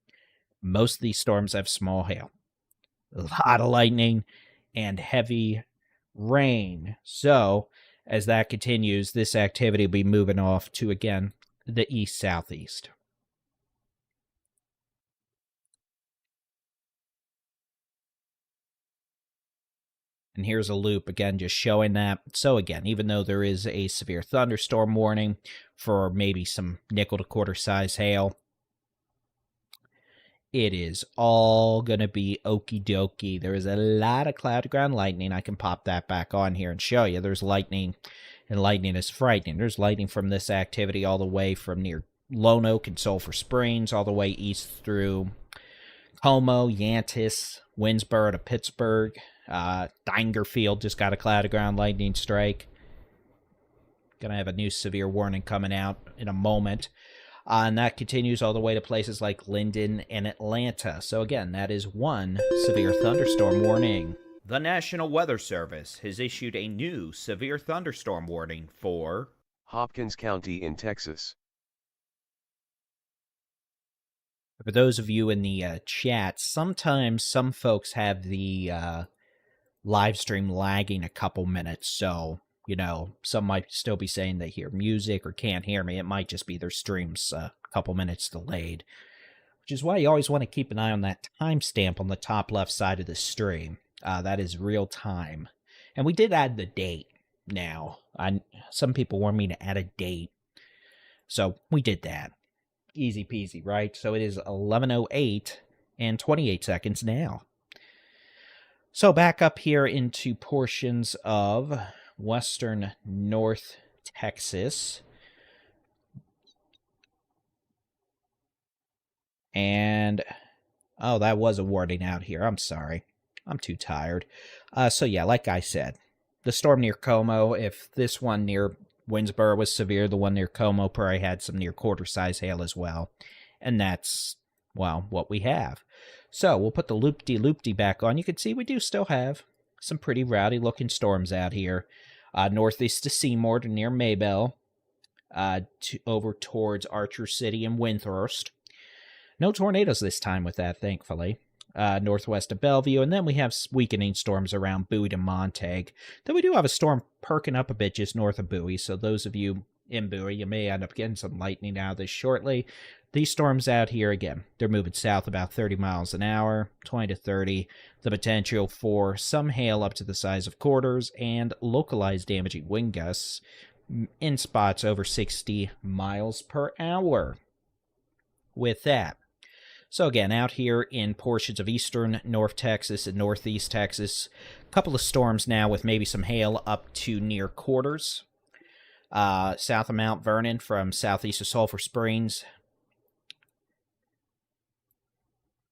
most of these storms have small hail. A lot of lightning and heavy rain. So, as that continues, this activity will be moving off to, again, the east-southeast. And here's a loop, again, just showing that. So again, even though there is a severe thunderstorm warning for maybe some nickel to quarter size hail, it is all going to be okie dokie. There is a lot of cloud to ground lightning. I can pop that back on here and show you. There's lightning, and lightning is frightening. There's lightning from this activity all the way from near Lone Oak and Sulphur Springs, all the way east through Como, Yantis, Winsboro to Pittsburgh. Dangerfield just got a cloud of ground lightning strike. Gonna have a new severe warning coming out in a moment. And that continues all the way to places like Linden and Atlanta. So again, that is one severe thunderstorm warning. The National Weather Service has issued a new severe thunderstorm warning for Hopkins County in Texas. For those of you in the chat, sometimes some folks have the live stream lagging a couple minutes, so, you know, some might still be saying they hear music or can't hear me. It might just be their stream's a couple minutes delayed, which is why you always want to keep an eye on that timestamp on the top left side of the stream. That is real time. And we did add the date now. Some people want me to add a date, so we did that. Easy peasy, right? So it is 11:08 and 28 seconds now. So back up here into portions of western North Texas. And, oh, that was a warning out here. I'm sorry. I'm too tired. So yeah, like I said, the storm near Como, if this one near Winsboro was severe, the one near Como probably had some near quarter-size hail as well. And that's, well, what we have. So we'll put the loop-de-loop-de back on. You can see we do still have some pretty rowdy-looking storms out here. Northeast to Seymour to near Maybell, over towards Archer City and Windthirst. No tornadoes this time with that, thankfully. Northwest of Bellevue, and then we have weakening storms around Bowie to Montague. Then we do have a storm perking up a bit just north of Bowie, so those of you in Bowie, you may end up getting some lightning out of this shortly. These storms out here, again, they're moving south about 30 miles an hour, 20 to 30. The potential for some hail up to the size of quarters and localized damaging wind gusts in spots over 60 miles per hour. With that, so again, out here in portions of eastern North Texas and northeast Texas, a couple of storms now with maybe some hail up to near quarters. South of Mount Vernon from southeast of Sulphur Springs.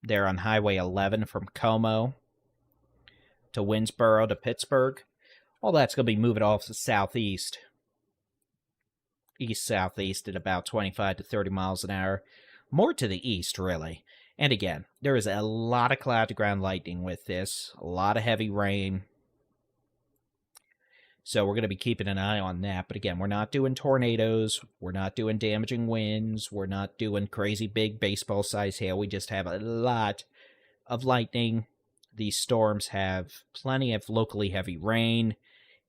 There on Highway 11 from Como to Winsboro to Pittsburgh. All that's going to be moving off to southeast. East-southeast at about 25 to 30 miles an hour. More to the east, really. And again, there is a lot of cloud-to-ground lightning with this. A lot of heavy rain. So we're going to be keeping an eye on that. But again, we're not doing tornadoes. We're not doing damaging winds. We're not doing crazy big baseball-sized hail. We just have a lot of lightning. These storms have plenty of locally heavy rain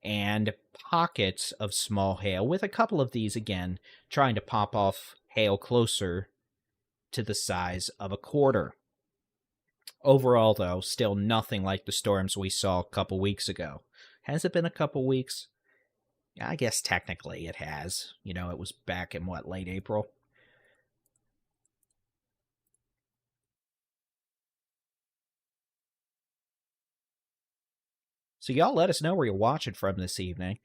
and pockets of small hail, with a couple of these, again, trying to pop off hail closer to the size of a quarter. Overall, though, still nothing like the storms we saw a couple weeks ago. Has it been a couple weeks? I guess technically it has. You know, it was back in, what, late April? So y'all let us know where you're watching from this evening.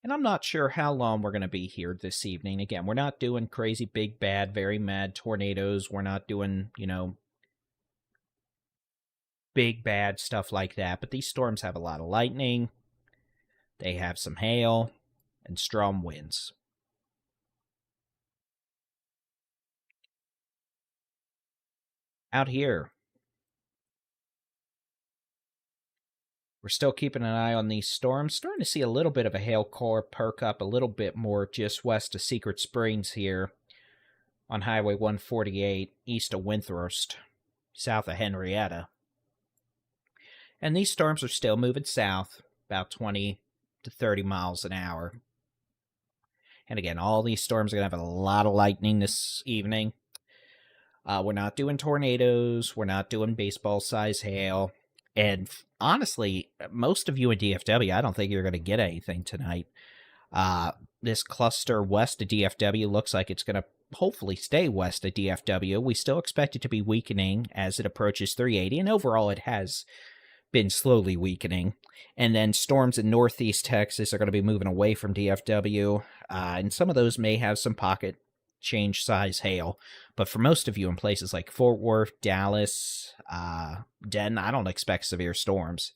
And I'm not sure how long we're going to be here this evening. Again, we're not doing crazy, big, bad, very mad tornadoes. We're not doing, big, bad stuff like that. But these storms have a lot of lightning. They have some hail and strong winds. Out here, we're still keeping an eye on these storms. Starting to see a little bit of a hail core perk up a little bit more just west of Secret Springs here on Highway 148, east of Windthirst, south of Henrietta. And these storms are still moving south, about 20 to 30 miles an hour. And again, all these storms are going to have a lot of lightning this evening. We're not doing tornadoes. We're not doing baseball-size hail. And honestly, most of you in DFW, I don't think you're going to get anything tonight. This cluster west of DFW looks like it's going to hopefully stay west of DFW. We still expect it to be weakening as it approaches 380, and overall it has been slowly weakening. And then storms in northeast Texas are going to be moving away from DFW, and some of those may have some pocket change size hail. But for most of you in places like Fort Worth, Dallas, Denton, I don't expect severe storms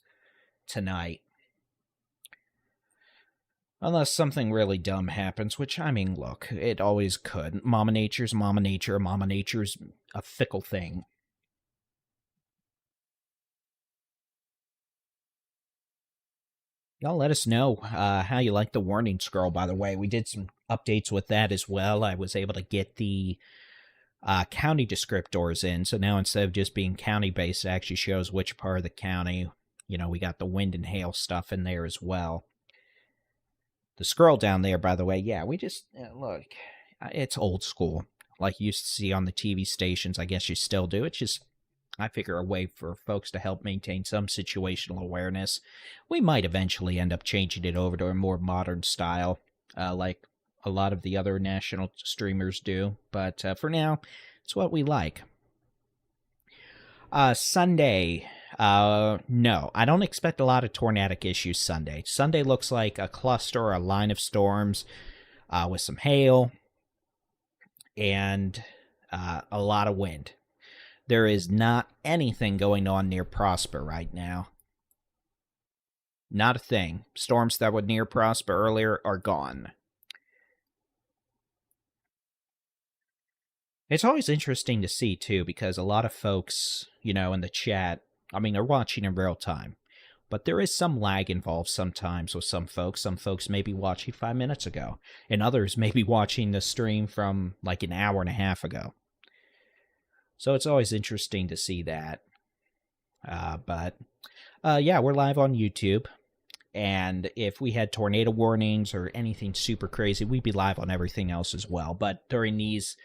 tonight. Unless something really dumb happens, which, I mean, look, it always could. Mama Nature's Mama Nature. Mama Nature's a fickle thing. Y'all let us know how you like the warning scroll, by the way. We did some updates with that as well. I was able to get the county descriptors in, so now instead of just being county-based, it actually shows which part of the county. We got the wind and hail stuff in there as well. The scroll down there, by the way, yeah, we just, look, it's old school. Like you used to see on the TV stations, I guess you still do. It's just, I figure a way for folks to help maintain some situational awareness. We might eventually end up changing it over to a more modern style, like a lot of the other national streamers do. But for now, it's what we like. Sunday, no, I don't expect a lot of tornadic issues Sunday. Sunday looks like a cluster or a line of storms with some hail and a lot of wind. There is not anything going on near Prosper right now. Not a thing. Storms that were near Prosper earlier are gone. It's always interesting to see, too, because a lot of folks, in the chat, are watching in real time. But there is some lag involved sometimes with some folks. Some folks may be watching 5 minutes ago, and others may be watching the stream from like an hour and a half ago. So it's always interesting to see that. But we're live on YouTube. And if we had tornado warnings or anything super crazy, we'd be live on everything else as well. But during these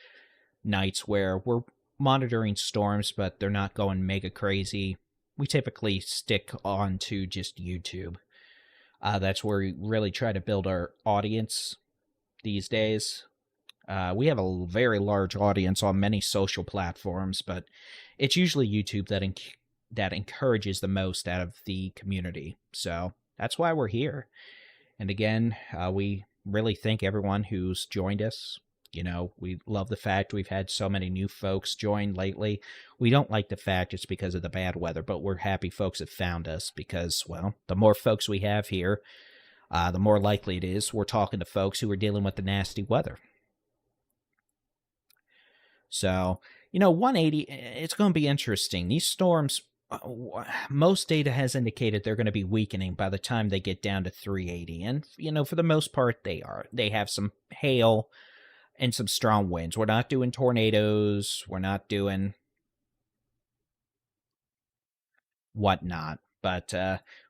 nights where we're monitoring storms, but they're not going mega crazy, we typically stick on to just YouTube. That's where we really try to build our audience these days. We have a very large audience on many social platforms, but it's usually YouTube that encourages the most out of the community. So that's why we're here. And again, we really thank everyone who's joined us. We love the fact we've had so many new folks join lately. We don't like the fact it's because of the bad weather, but we're happy folks have found us because, well, the more folks we have here, the more likely it is we're talking to folks who are dealing with the nasty weather. So, 180, it's going to be interesting. These storms, most data has indicated they're going to be weakening by the time they get down to 380. And, for the most part, they are. They have some hail and some strong winds. We're not doing tornadoes. We're not doing whatnot. But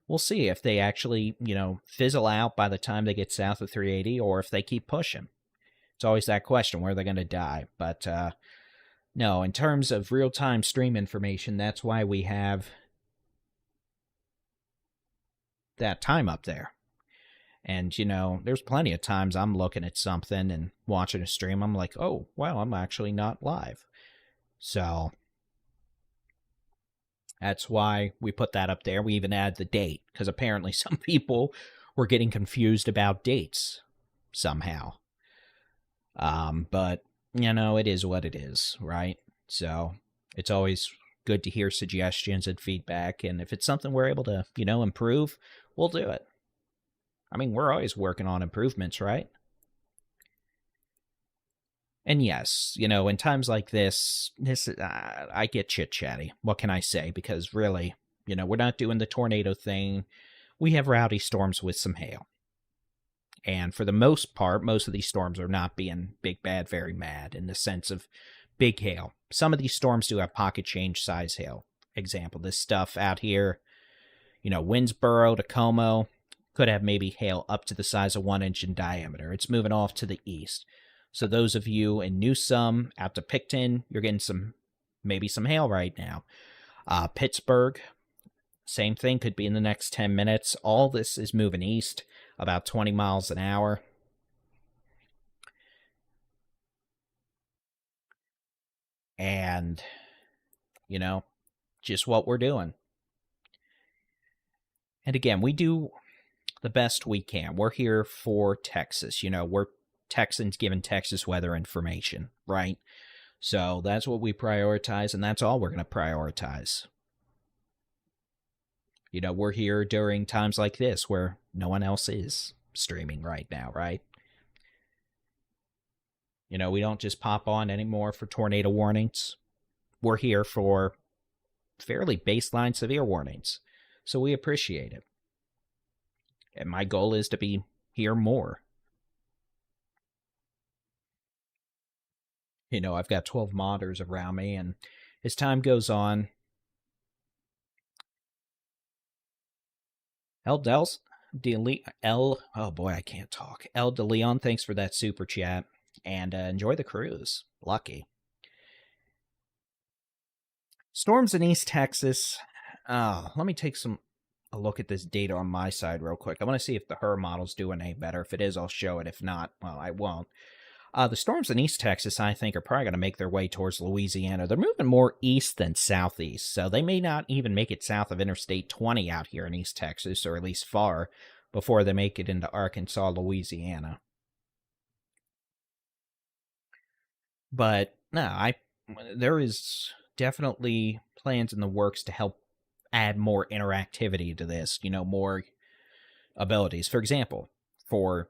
we'll see if they actually, fizzle out by the time they get south of 380 or if they keep pushing. It's always that question, where they're going to die. But no, in terms of real-time stream information, that's why we have that time up there. And, there's plenty of times I'm looking at something and watching a stream. I'm like, oh, wow, I'm actually not live. So that's why we put that up there. We even add the date, because apparently some people we're getting confused about dates somehow. But, it is what it is, right? So it's always good to hear suggestions and feedback. And if it's something we're able to, improve, we'll do it. I mean, we're always working on improvements, right? And yes, in times like this I get chit-chatty. What can I say? Because really, we're not doing the tornado thing. We have rowdy storms with some hail. And for the most part, most of these storms are not being big, bad, very mad in the sense of big hail. Some of these storms do have pocket change size hail. Example, this stuff out here, Winsboro, Tacoma, could have maybe hail up to the size of 1 inch in diameter. It's moving off to the east. So those of you in Newsome, out to Picton, you're getting maybe some hail right now. Pittsburgh, same thing, could be in the next 10 minutes. All this is moving east, about 20 miles an hour. And, just what we're doing. And again, we do the best we can. We're here for Texas. We're Texans giving Texas weather information, right? So that's what we prioritize, and that's all we're going to prioritize. We're here during times like this where no one else is streaming right now, right? We don't just pop on anymore for tornado warnings. We're here for fairly baseline severe warnings. So we appreciate it. And my goal is to be here more. I've got 12 monitors around me, and as time goes on, oh boy, I can't talk. El De Leon, thanks for that super chat, and enjoy the cruise. Lucky. Storms in East Texas. Let me take a look at this data on my side real quick. I want to see if the HER model's doing any better. If it is, I'll show it. If not, well, I won't. The storms in East Texas, I think, are probably going to make their way towards Louisiana. They're moving more east than southeast, so they may not even make it south of Interstate 20 out here in East Texas, or at least far, before they make it into Arkansas, Louisiana. But, no, there is definitely plans in the works to help add more interactivity to this, more abilities. For example, for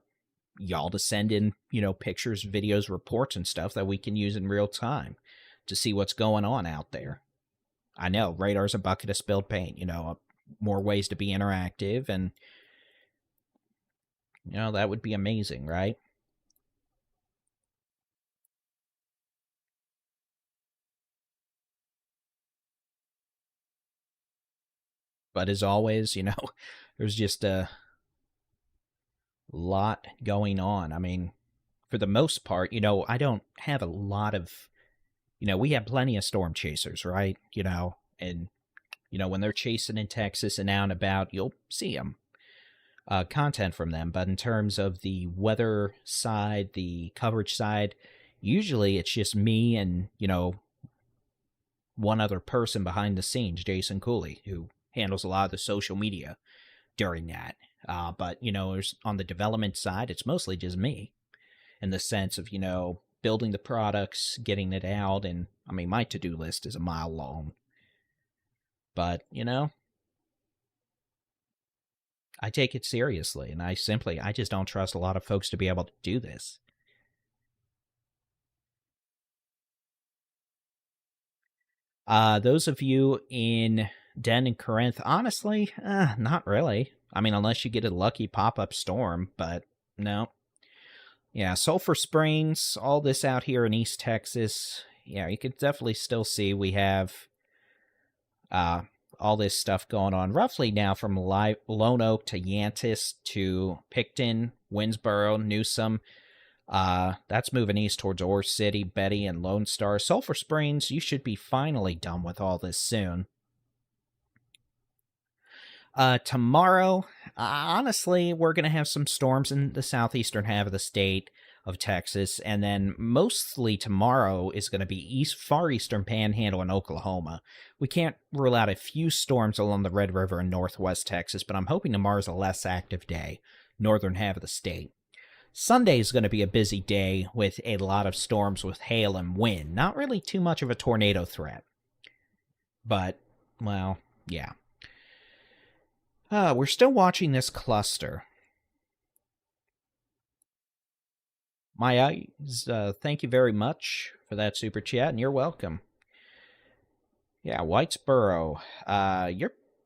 y'all to send in, pictures, videos, reports, and stuff that we can use in real time to see what's going on out there. I know, radar's a bucket of spilled paint, more ways to be interactive, and, that would be amazing, right? But as always, there's just a lot going on. I mean, for the most part, I don't have a lot of, we have plenty of storm chasers, right? And, when they're chasing in Texas and out and about, you'll see them, content from them. But in terms of the weather side, the coverage side, usually it's just me and, one other person behind the scenes, Jason Cooley, who handles a lot of the social media during that. But, on the development side, it's mostly just me in the sense of, building the products, getting it out. And I mean, my to-do list is a mile long. But, I take it seriously. And I just don't trust a lot of folks to be able to do this. Those of you in Den and Corinth, honestly, not really. I mean, unless you get a lucky pop-up storm, but no. Yeah, Sulphur Springs, all this out here in East Texas. Yeah, you can definitely still see we have all this stuff going on. Roughly now from Lone Oak to Yantis to Picton, Winsboro, Newsome. That's moving east towards Ore City, Betty, and Lone Star. Sulphur Springs, you should be finally done with all this soon. Tomorrow, honestly, we're going to have some storms in the southeastern half of the state. of Texas, and then mostly tomorrow is going to be far eastern panhandle in Oklahoma. We can't rule out a few storms along the Red River in northwest Texas, but I'm hoping tomorrow's a less active day, northern half of the state. Sunday is going to be a busy day with a lot of storms with hail and wind. Not really too much of a tornado threat. But, well, yeah. We're still watching this cluster. My eyes, thank you very much for that super chat, and you're welcome. Yeah, Whitesboro,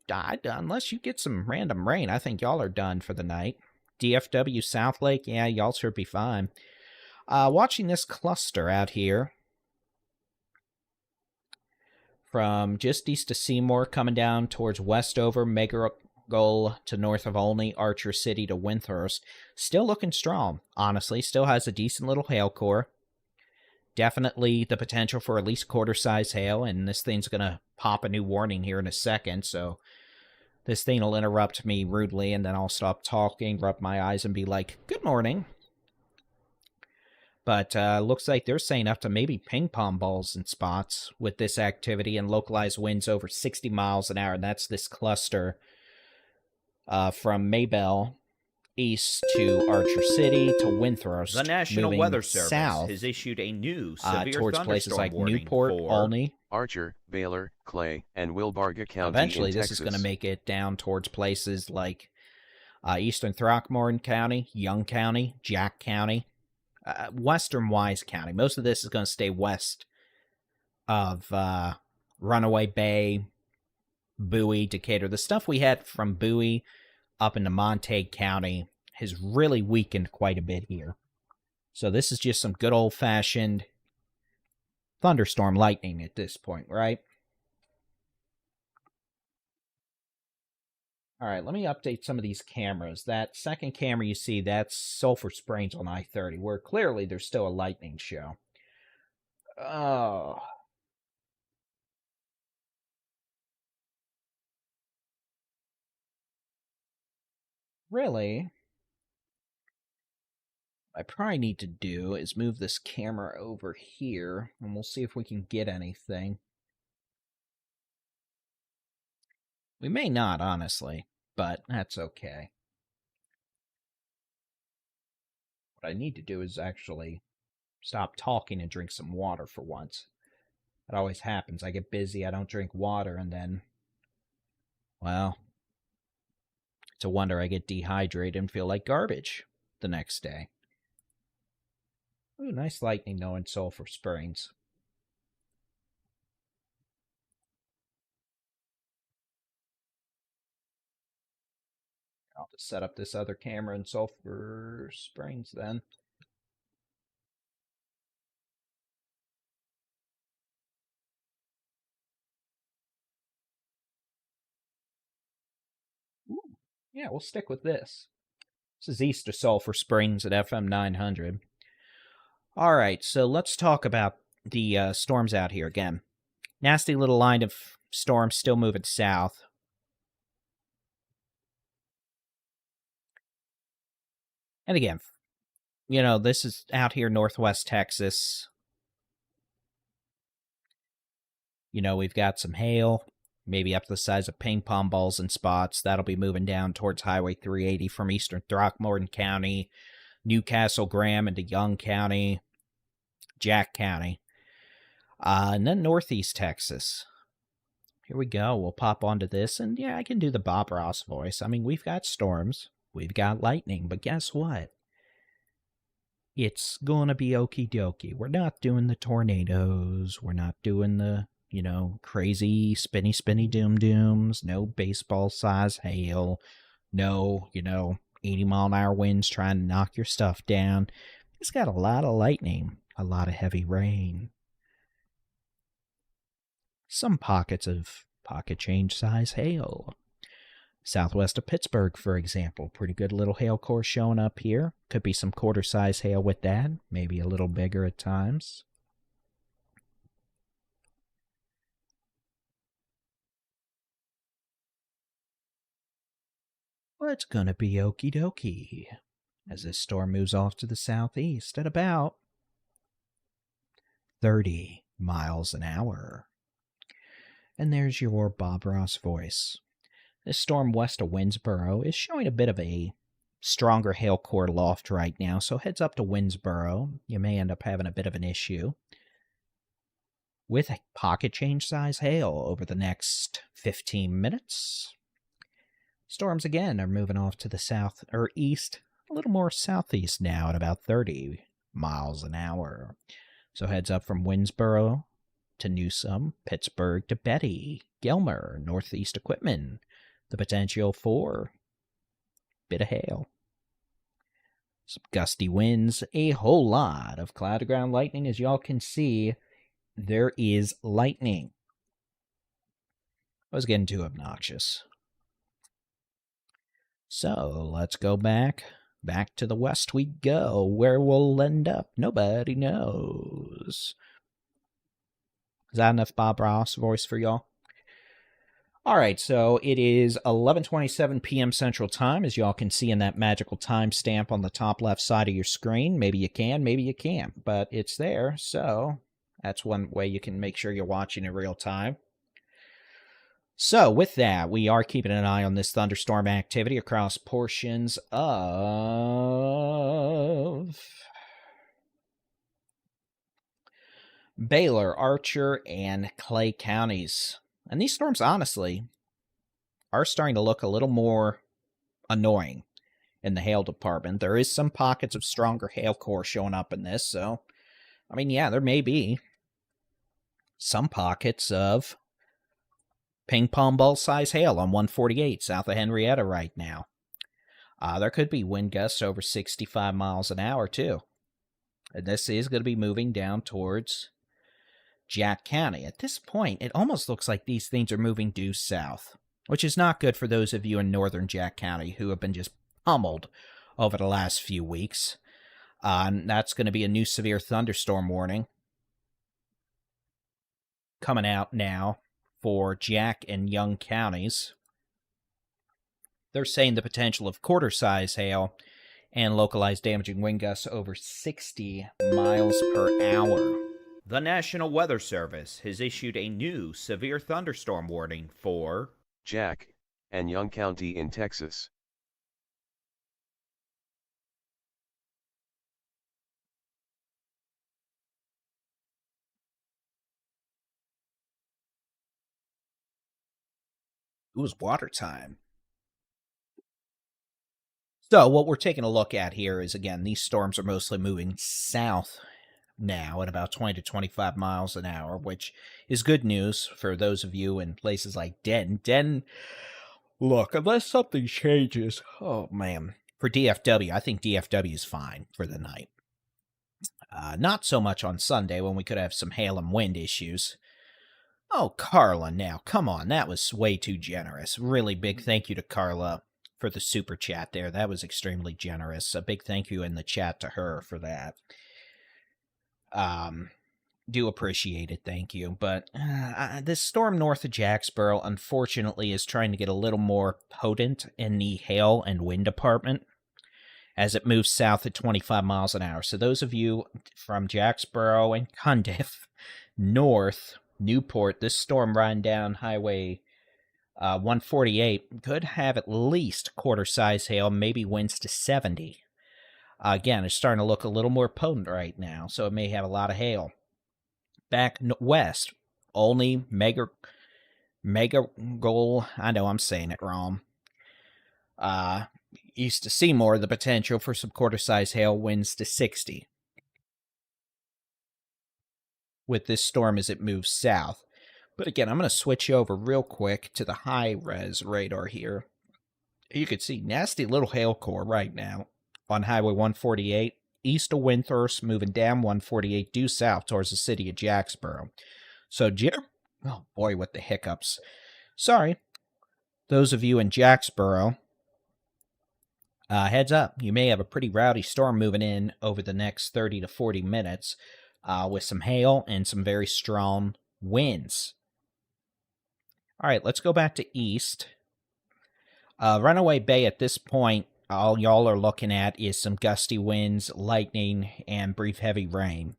unless you get some random rain, I think y'all are done for the night. DFW South Lake, yeah, y'all should be fine. Watching this cluster out here from just east of Seymour, coming down towards Westover, Megargol to north of Olney, Archer City to Windthorst. Still looking strong, honestly. Still has a decent little hail core. Definitely the potential for at least quarter-size hail, and this thing's going to pop a new warning here in a second, so this thing will interrupt me rudely, and then I'll stop talking, rub my eyes, and be like, good morning. But looks like they're saying up to maybe ping-pong balls in spots with this activity and localized winds over 60 miles an hour, and that's this cluster from Maybell east to Archer City to Windthorst. The National Weather Service south, has issued a new severe towards places thunderstorm like warning Newport, for Olney. Archer, Baylor, Clay, and Wilbarger County Eventually, in this Texas. is going to make it down towards places like eastern Throckmorton County, Young County, Jack County, western Wise County. Most of this is going to stay west of Runaway Bay, Bowie, Decatur. The stuff we had from Bowie up into Montague County has really weakened quite a bit here. So this is just some good old-fashioned thunderstorm lightning at this point, right? All right, let me update some of these cameras. That second camera you see, that's Sulphur Springs on I-30, where clearly there's still a lightning show. Oh. Really? What I probably need to do is move this camera over here, and we'll see if we can get anything. We may not, honestly, but that's okay. What I need to do is actually stop talking and drink some water for once. That always happens. I get busy, I don't drink water, and then, well, it's a wonder I get dehydrated and feel like garbage the next day. Ooh, nice lightning though in Sulphur Springs. I'll just set up this other camera in Sulphur Springs then. Ooh, yeah, we'll stick with this. This is east of Sulphur Springs at FM 900. All right, so let's talk about the storms out here again. Nasty little line of storms still moving south. And again, you know, this is out here northwest Texas. You know, we've got some hail, maybe up to the size of ping pong balls in spots. That'll be moving down towards Highway 380 from eastern Throckmorton County, Newcastle, Graham into Young County, Jack County. And then northeast Texas. Here we go. We'll pop onto this. And yeah, I can do the Bob Ross voice. I mean, we've got storms. We've got lightning. But guess what? It's going to be okie dokie. We're not doing the tornadoes. We're not doing the, you know, crazy spinny dooms. No baseball size hail. No, 80-mile-an-hour winds trying to knock your stuff down. It's got a lot of lightning. A lot of heavy rain. Some pockets of pocket change size hail. Southwest of Pittsburgh, for example. Pretty good little hail core showing up here. Could be some quarter-size hail with that. Maybe a little bigger at times. Well, it's gonna be okie dokie. as this storm moves off to the southeast at about 30 miles an hour. And there's your Bob Ross voice. This storm west of Winnsboro is showing a bit of a stronger hail core loft right now, so heads up to Winnsboro. You may end up having a bit of an issue with a pocket change size hail over the next 15 minutes. Storms again are moving off to the south or east, a little more southeast now at about 30 miles an hour. So heads up from Winnsboro to Newsom, Pittsburgh to Betty, Gilmer, Northeast Equipment. The potential for bit of hail. Some gusty winds, a whole lot of cloud-to-ground lightning. As y'all can see, there is lightning. I was getting too obnoxious. So, let's go back. Back to the west we go. Where we'll end up, nobody knows. Is that enough Bob Ross voice for y'all? All right, so it is 11:27 p.m. Central Time, as y'all can see in that magical timestamp on the top left side of your screen. Maybe you can, maybe you can't, but it's there, so that's one way you can make sure you're watching in real time. So with that, we are keeping an eye on this thunderstorm activity across portions of Baylor, Archer, and Clay counties. And these storms, honestly, are starting to look a little more annoying in the hail department. There is some pockets of stronger hail core showing up in this, so, I mean, yeah, there may be some pockets of ping pong ball size hail on 148 south of Henrietta right now. There could be wind gusts over 65 miles an hour, too. And this is going to be moving down towards Jack County. At this point, it almost looks like these things are moving due south, which is not good for those of you in northern Jack County who have been just pummeled over the last few weeks. That's going to be a new severe thunderstorm warning coming out now for Jack and Young counties. They're saying the potential of quarter-size hail and localized damaging wind gusts over 60 miles per hour. The National Weather Service has issued a new severe thunderstorm warning for Jack and Young County in Texas. It was water time. So what we're taking a look at here is, again, these storms are mostly moving south now at about 20 to 25 miles an hour, which is good news for those of you in places like Denton. Denton, look, unless something changes, oh man, for DFW, I think DFW is fine for the night. Not so much on Sunday when we could have some hail and wind issues. Oh, Carla, now, come on, that was way too generous. Really big thank you to Carla for the super chat there. That was extremely generous. A big thank you in the chat to her for that. Do appreciate it, thank you. But this storm north of Jacksboro, unfortunately, is trying to get a little more potent in the hail and wind department as it moves south at 25 miles an hour. So those of you from Jacksboro and Cundiff, north, Newport, this storm riding down Highway 148 could have at least quarter-size hail, maybe winds to 70. Again, it's starting to look a little more potent right now, so it may have a lot of hail. Back west, only mega goal. I know I'm saying it wrong. East of Seymour, the potential for some quarter-size hail, winds to 60. With this storm as it moves south. But again, I'm going to switch over real quick to the high-res radar here. You can see nasty little hail core right now on Highway 148, east of Windthorst, moving down 148 due south towards the city of Jacksboro. So, oh boy, with the hiccups. Sorry. Those of you in Jacksboro, heads up. You may have a pretty rowdy storm moving in over the next 30 to 40 minutes with some hail and some very strong winds. All right, let's go back to east. Runaway Bay at this point all y'all are looking at is some gusty winds, lightning, and brief heavy rain.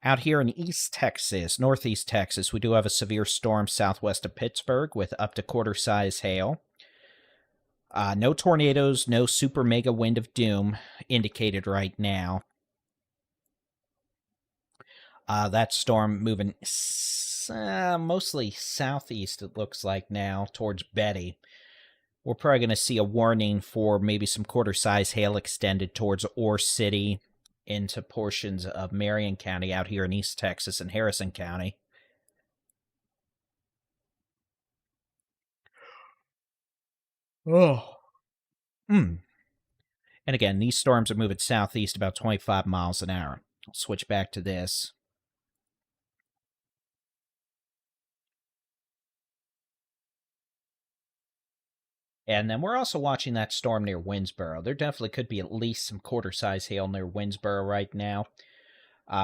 Out here in East Texas, Northeast Texas, we do have a severe storm southwest of Pittsburgh with up to quarter-size hail. No tornadoes, no super mega wind of doom indicated right now. That storm moving mostly southeast, it looks like now, towards Betty. We're probably going to see a warning for maybe some quarter-size hail extended towards Ore City into portions of Marion County out here in East Texas and Harrison County. Oh. And again, these storms are moving southeast about 25 miles an hour. I'll switch back to this. And then we're also watching that storm near Winsboro. There definitely could be at least some quarter-size hail near Winsboro right now.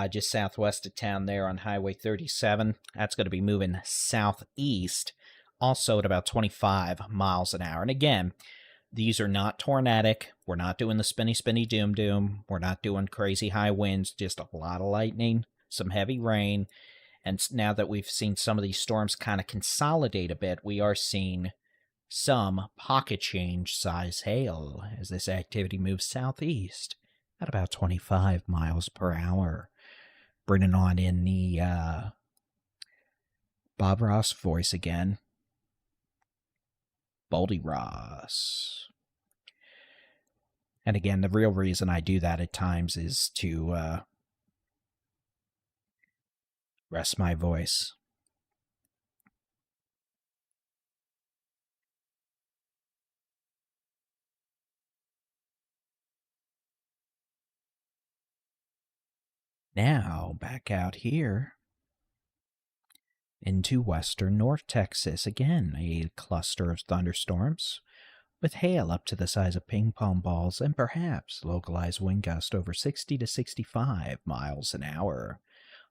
Just southwest of town there on Highway 37. That's going to be moving southeast, also at about 25 miles an hour. And again, these are not tornadic. We're not doing the spinny doom. We're not doing crazy high winds, just a lot of lightning, some heavy rain. And now that we've seen some of these storms kind of consolidate a bit, we are seeing some pocket change size hail as this activity moves southeast at about 25 miles per hour. Bringing on in the Bob Ross voice again. Baldy Ross. And again, the real reason I do that at times is to rest my voice. Now, back out here into western North Texas. Again, a cluster of thunderstorms with hail up to the size of ping pong balls and perhaps localized wind gusts over 60 to 65 miles an hour.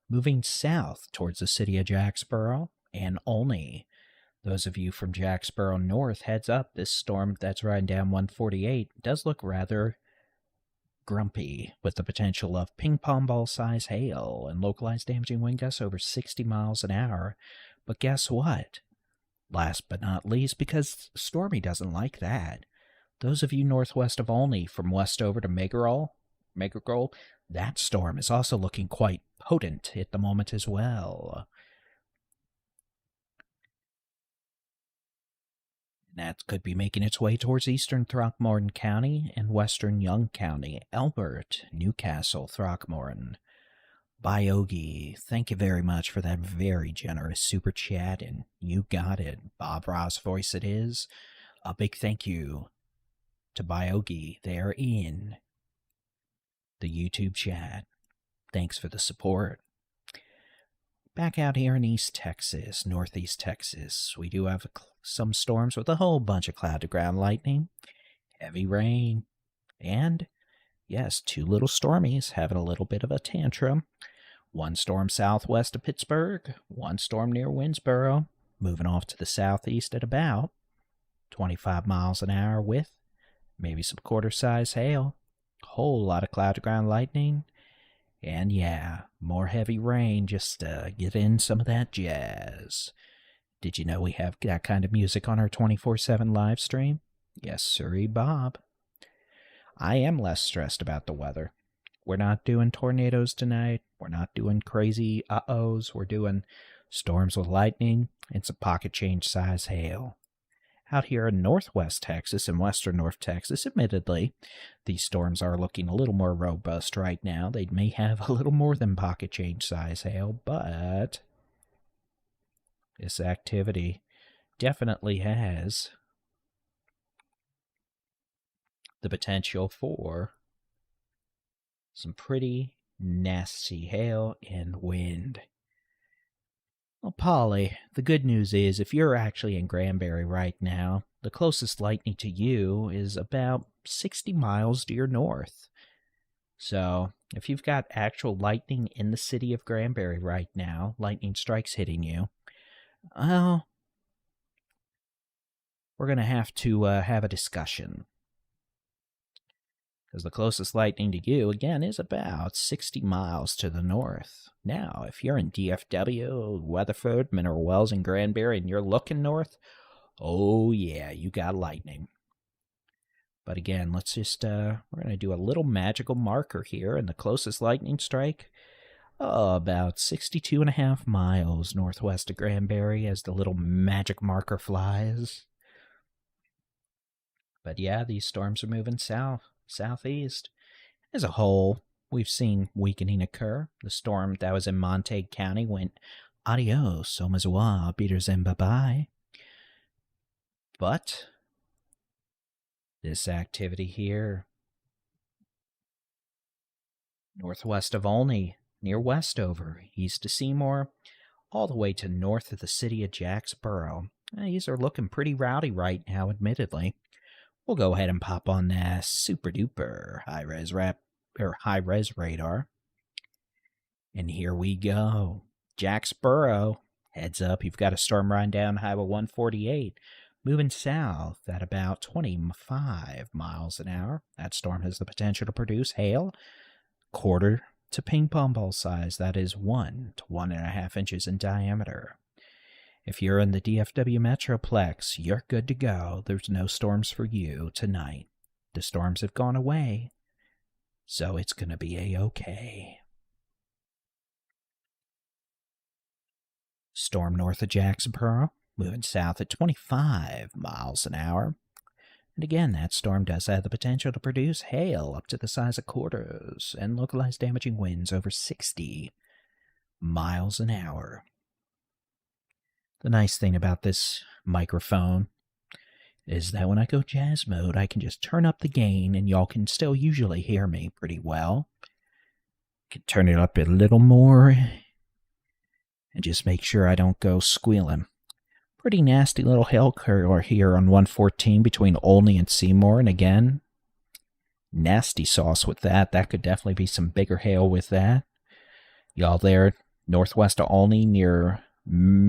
Moving south towards the city of Jacksboro and Olney. Those of you from Jacksboro North, heads up, this storm that's riding down 148 does look rather grumpy, with the potential of ping pong ball size hail and localized damaging wind gusts over 60 miles an hour. But guess what? Last but not least, because Stormy doesn't like that, those of you northwest of Olney from west over to Megarol, that storm is also looking quite potent at the moment as well. That could be making its way towards eastern Throckmorton County and western Young County, Elbert, Newcastle, Throckmorton. Biogi, thank you very much for that very generous super chat, and you got it. Bob Ross voice it is. A big thank you to Biogi there in the YouTube chat. Thanks for the support. Back out here in East Texas, Northeast Texas, we do have some storms with a whole bunch of cloud-to-ground lightning, heavy rain, and, yes, two little stormies having a little bit of a tantrum. One storm southwest of Pittsburgh, one storm near Winsboro, moving off to the southeast at about 25 miles an hour with maybe some quarter-size hail, a whole lot of cloud-to-ground lightning, and yeah, more heavy rain just to get in some of that jazz. Did you know we have that kind of music on our 24/7 live stream? Yes, sirree, Bob. I am less stressed about the weather. We're not doing tornadoes tonight. We're not doing crazy uh-ohs. We're doing storms with lightning and some pocket change size hail. Out here in northwest Texas and western North Texas, admittedly, these storms are looking a little more robust right now. They may have a little more than pocket change size hail, but this activity definitely has the potential for some pretty nasty hail and wind. Well, Polly, the good news is if you're actually in Granbury right now, the closest lightning to you is about 60 miles to your north. So, if you've got actual lightning in the city of Granbury right now, lightning strikes hitting you, well, we're going to have a discussion. because the closest lightning to you, again, is about 60 miles to the north. Now, if you're in DFW, Weatherford, Mineral Wells, and Granbury, and you're looking north, oh yeah, you got lightning. But again, let's just, we're going to do a little magical marker here, and the closest lightning strike, about 62.5 miles northwest of Granbury as the little magic marker flies. But yeah, these storms are moving southeast. As a whole, we've seen weakening occur. The storm that was in Montague County went adios, au revoir, bitters bye-bye. But this activity here, northwest of Olney, near Westover, east of Seymour, all the way to north of the city of Jacksboro. These are looking pretty rowdy right now, admittedly. We'll go ahead and pop on that super duper high res radar. And here we go. Jacksboro, heads up, you've got a storm riding down Highway 148, moving south at about 25 miles an hour. That storm has the potential to produce hail, quarter to ping pong ball size, that is 1 to 1.5 inches in diameter. If you're in the DFW Metroplex, you're good to go. There's no storms for you tonight. The storms have gone away, so it's going to be a-okay. Storm north of Jacksboro, moving south at 25 miles an hour. And again, that storm does have the potential to produce hail up to the size of quarters and localized damaging winds over 60 miles an hour. The nice thing about this microphone is that when I go jazz mode, I can just turn up the gain and y'all can still usually hear me pretty well. Can turn it up a little more and just make sure I don't go squealing. Pretty nasty little hail curler here on 114 between Olney and Seymour, and again, nasty sauce with that. That could definitely be some bigger hail with that. Y'all there northwest of Olney near Megargel.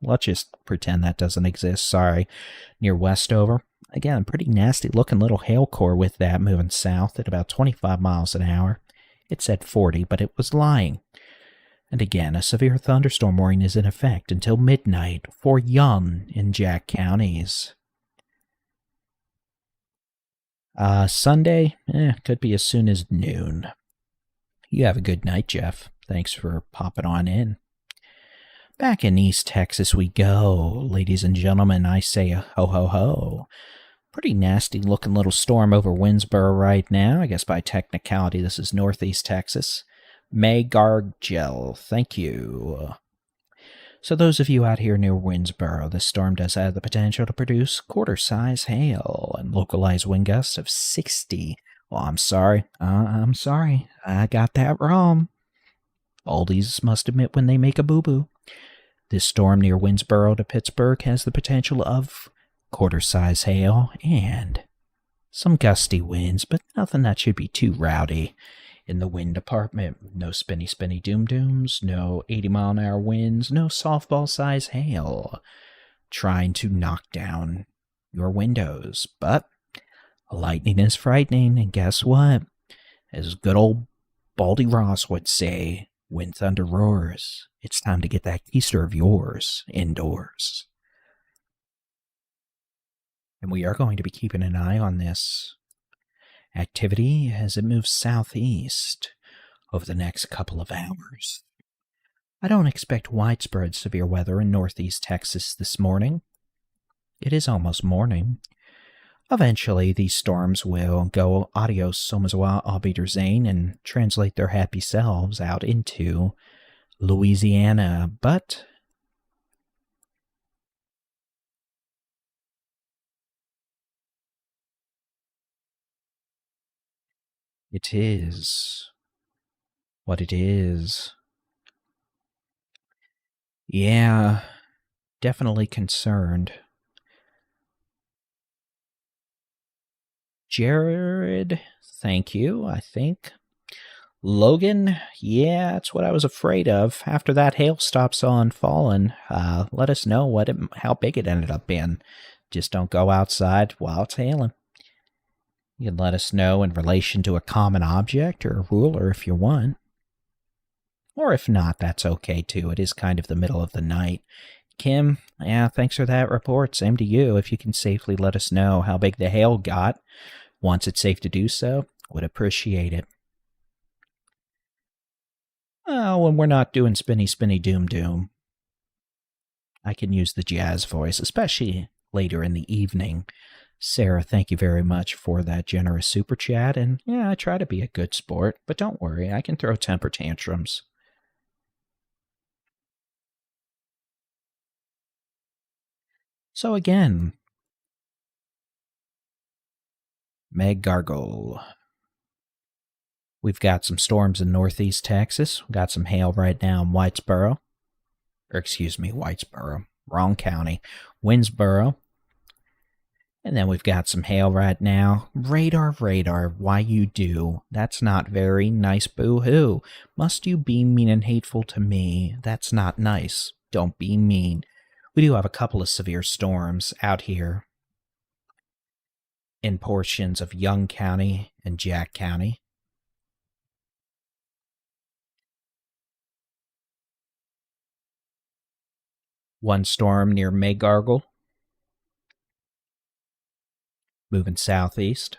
Let's just pretend that doesn't exist. Sorry. Near Westover. Again, pretty nasty looking little hail core with that moving south at about 25 miles an hour. It said 40, but it was lying. And again, a severe thunderstorm warning is in effect until midnight for Young and Jack counties. Sunday, could be as soon as noon. You have a good night, Jeff. Thanks for popping on in. Back in East Texas we go, ladies and gentlemen. I say ho ho ho. Pretty nasty looking little storm over Winsboro right now. I guess by technicality this is Northeast Texas. Megargel, thank you. So those of you out here near Winsboro, this storm does have the potential to produce quarter-size hail and localized wind gusts of 60. Oh, I'm sorry. I got that wrong. Baldies must admit when they make a boo-boo. This storm near Winsboro to Pittsburgh has the potential of quarter-size hail and some gusty winds, but nothing that should be too rowdy in the wind department. No spinny doom-dooms, no 80-mile-an-hour winds, no softball-size hail trying to knock down your windows. But lightning is frightening, and guess what? As good old Baldy Ross would say, when thunder roars, it's time to get that keister of yours indoors. And we are going to be keeping an eye on this activity as it moves southeast over the next couple of hours. I don't expect widespread severe weather in northeast Texas this morning. It is almost morning. Eventually, these storms will go adios, au revoir, auf Wiedersehen, and translate their happy selves out into Louisiana, but it is what it is. Yeah, definitely concerned. Jared, thank you, I think. Logan, yeah, that's what I was afraid of. After that hail stops on falling, let us know how big it ended up being. Just don't go outside while it's hailing. You can let us know in relation to a common object or a ruler if you want. Or if not, that's okay too. It is kind of the middle of the night. Kim, yeah, thanks for that report. Same to you. If you can safely let us know how big the hail got, once it's safe to do so, would appreciate it. Oh, when we're not doing spinny, spinny, doom, doom, I can use the jazz voice, especially later in the evening. Sarah, thank you very much for that generous super chat. And yeah, I try to be a good sport, but don't worry, I can throw temper tantrums. So again, Meg Gargle. We've got some storms in northeast Texas. We've got some hail right now in Whitesboro. Whitesboro. Wrong county. Winsboro. And then we've got some hail right now. Radar, why you do? That's not very nice, boo-hoo. Must you be mean and hateful to me? That's not nice. Don't be mean. We do have a couple of severe storms out here in portions of Young County and Jack County. One storm near Maygargle, moving south-southeast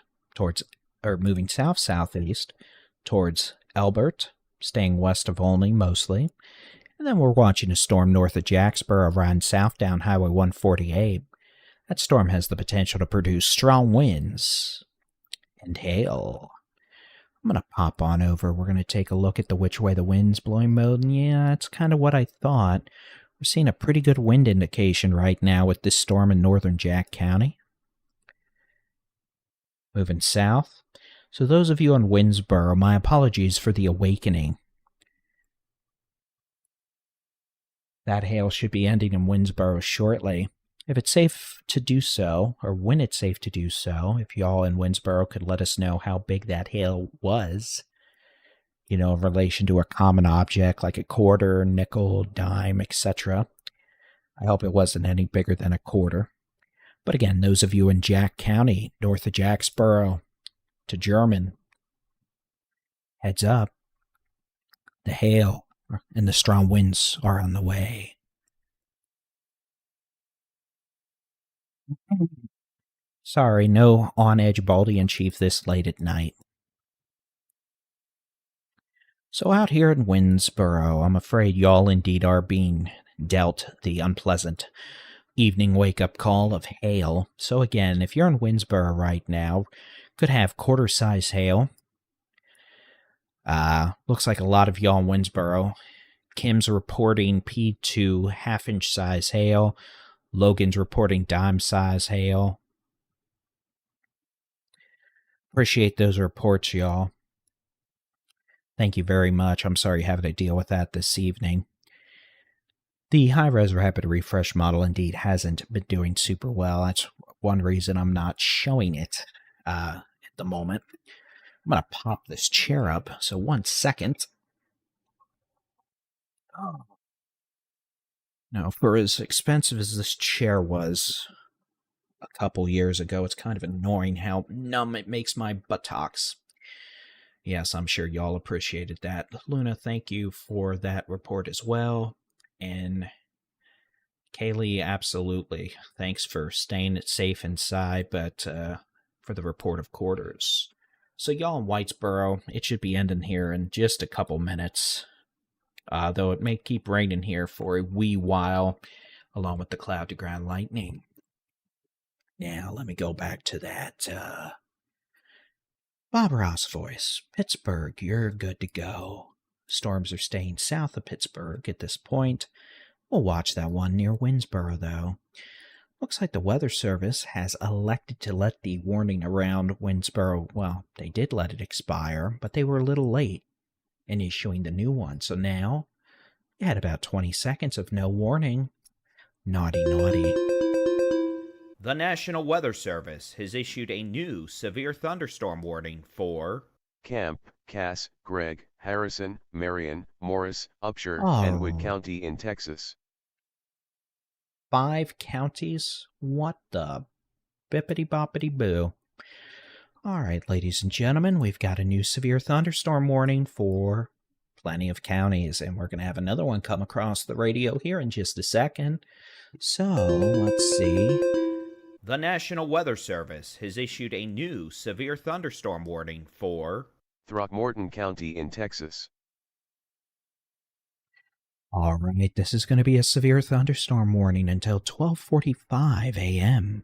towards Elbert, staying west of Olney mostly. And then we're watching a storm north of Jacksboro running south down Highway 148. That storm has the potential to produce strong winds and hail. I'm going to pop on over. We're going to take a look at the which way the wind's blowing mode. And yeah, that's kind of what I thought. We're seeing a pretty good wind indication right now with this storm in northern Jack County. Moving south. So those of you on Winsboro, my apologies for the awakening. That hail should be ending in Winsboro shortly. If it's safe to do so, or when it's safe to do so, if y'all in Winsboro could let us know how big that hail was, in relation to a common object like a quarter, nickel, dime, etc. I hope it wasn't any bigger than a quarter. But again, those of you in Jack County, north of Jacksboro, to German, heads up. The hail and the strong winds are on the way. Sorry, no on-edge Baldy-in-Chief this late at night. So out here in Winsboro, I'm afraid y'all indeed are being dealt the unpleasant evening wake-up call of hail. So again, if you're in Winsboro right now, could have quarter-size hail. Looks like a lot of y'all in Winsboro. Kim's reporting P2 half-inch size hail. Logan's reporting dime-size hail. Appreciate those reports, y'all. Thank you very much. I'm sorry having to deal with that this evening. The high-res rapid refresh model indeed hasn't been doing super well. That's one reason I'm not showing it at the moment. I'm going to pop this chair up, so 1 second. Oh. Now, for as expensive as this chair was a couple years ago, it's kind of annoying how numb it makes my buttocks. Yes, I'm sure y'all appreciated that. Luna, thank you for that report as well. And Kaylee, absolutely. Thanks for staying safe inside, but for the report of quarters. So y'all in Whitesboro, it should be ending here in just a couple minutes. Though it may keep raining here for a wee while, along with the cloud-to-ground lightning. Now, let me go back to that Bob Ross voice. Pittsburgh, you're good to go. Storms are staying south of Pittsburgh at this point. We'll watch that one near Winsboro, though. Looks like the Weather Service has elected to let the warning around Winsboro, well, they did let it expire, but they were a little late in issuing the new one. So now, you had about 20 seconds of no warning. Naughty, naughty. The National Weather Service has issued a new severe thunderstorm warning for Camp, Cass, Gregg, Harrison, Marion, Morris, Upshur, and Wood County in Texas. 5 counties? What the bippity-boppity-boo. All right, ladies and gentlemen, we've got a new severe thunderstorm warning for plenty of counties, and we're going to have another one come across the radio here in just a second. So, let's see. The National Weather Service has issued a new severe thunderstorm warning for Throckmorton County in Texas. All right, this is going to be a severe thunderstorm warning until 12:45 a.m.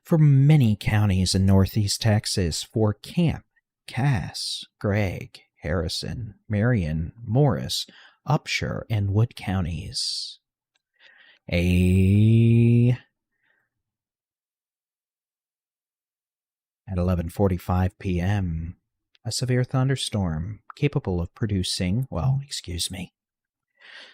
for many counties in northeast Texas for Camp, Cass, Gregg, Harrison, Marion, Morris, Upshur, and Wood counties. At 11:45 p.m., a severe thunderstorm capable of producing,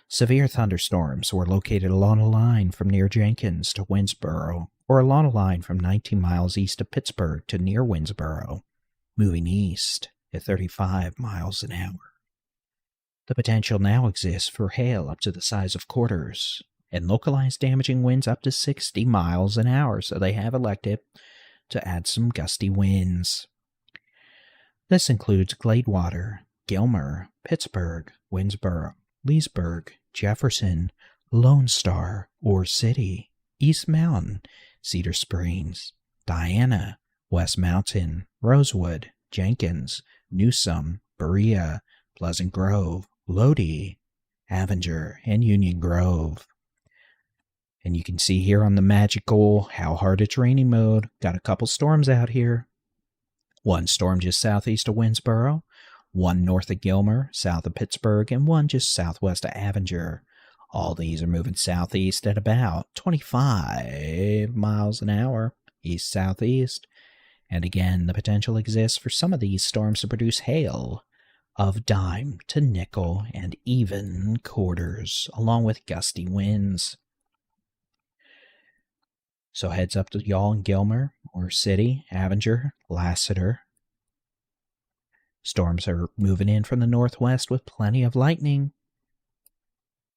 severe thunderstorms were located along a line from near Jenkins to Winsboro, or along a line from 19 miles east of Pittsburgh to near Winsboro, moving east at 35 miles an hour. The potential now exists for hail up to the size of quarters, and localized damaging winds up to 60 miles an hour, so they have elected to add some gusty winds. This includes Gladewater, Gilmer, Pittsburgh, Winsboro, Leesburg, Jefferson, Lone Star, Ore City, East Mountain, Cedar Springs, Diana, West Mountain, Rosewood, Jenkins, Newsom, Berea, Pleasant Grove, Lodi, Avenger, and Union Grove. And you can see here on the magical how hard it's raining mode, got a couple storms out here. One storm just southeast of Winsboro, one north of Gilmer, south of Pittsburgh, and one just southwest of Avenger. All these are moving southeast at about 25 miles an hour, east-southeast. And again, the potential exists for some of these storms to produce hail of dime to nickel and even quarters, along with gusty winds. So heads up to y'all in Gilmer, Ore City, Avenger, Lassiter. Storms are moving in from the northwest with plenty of lightning,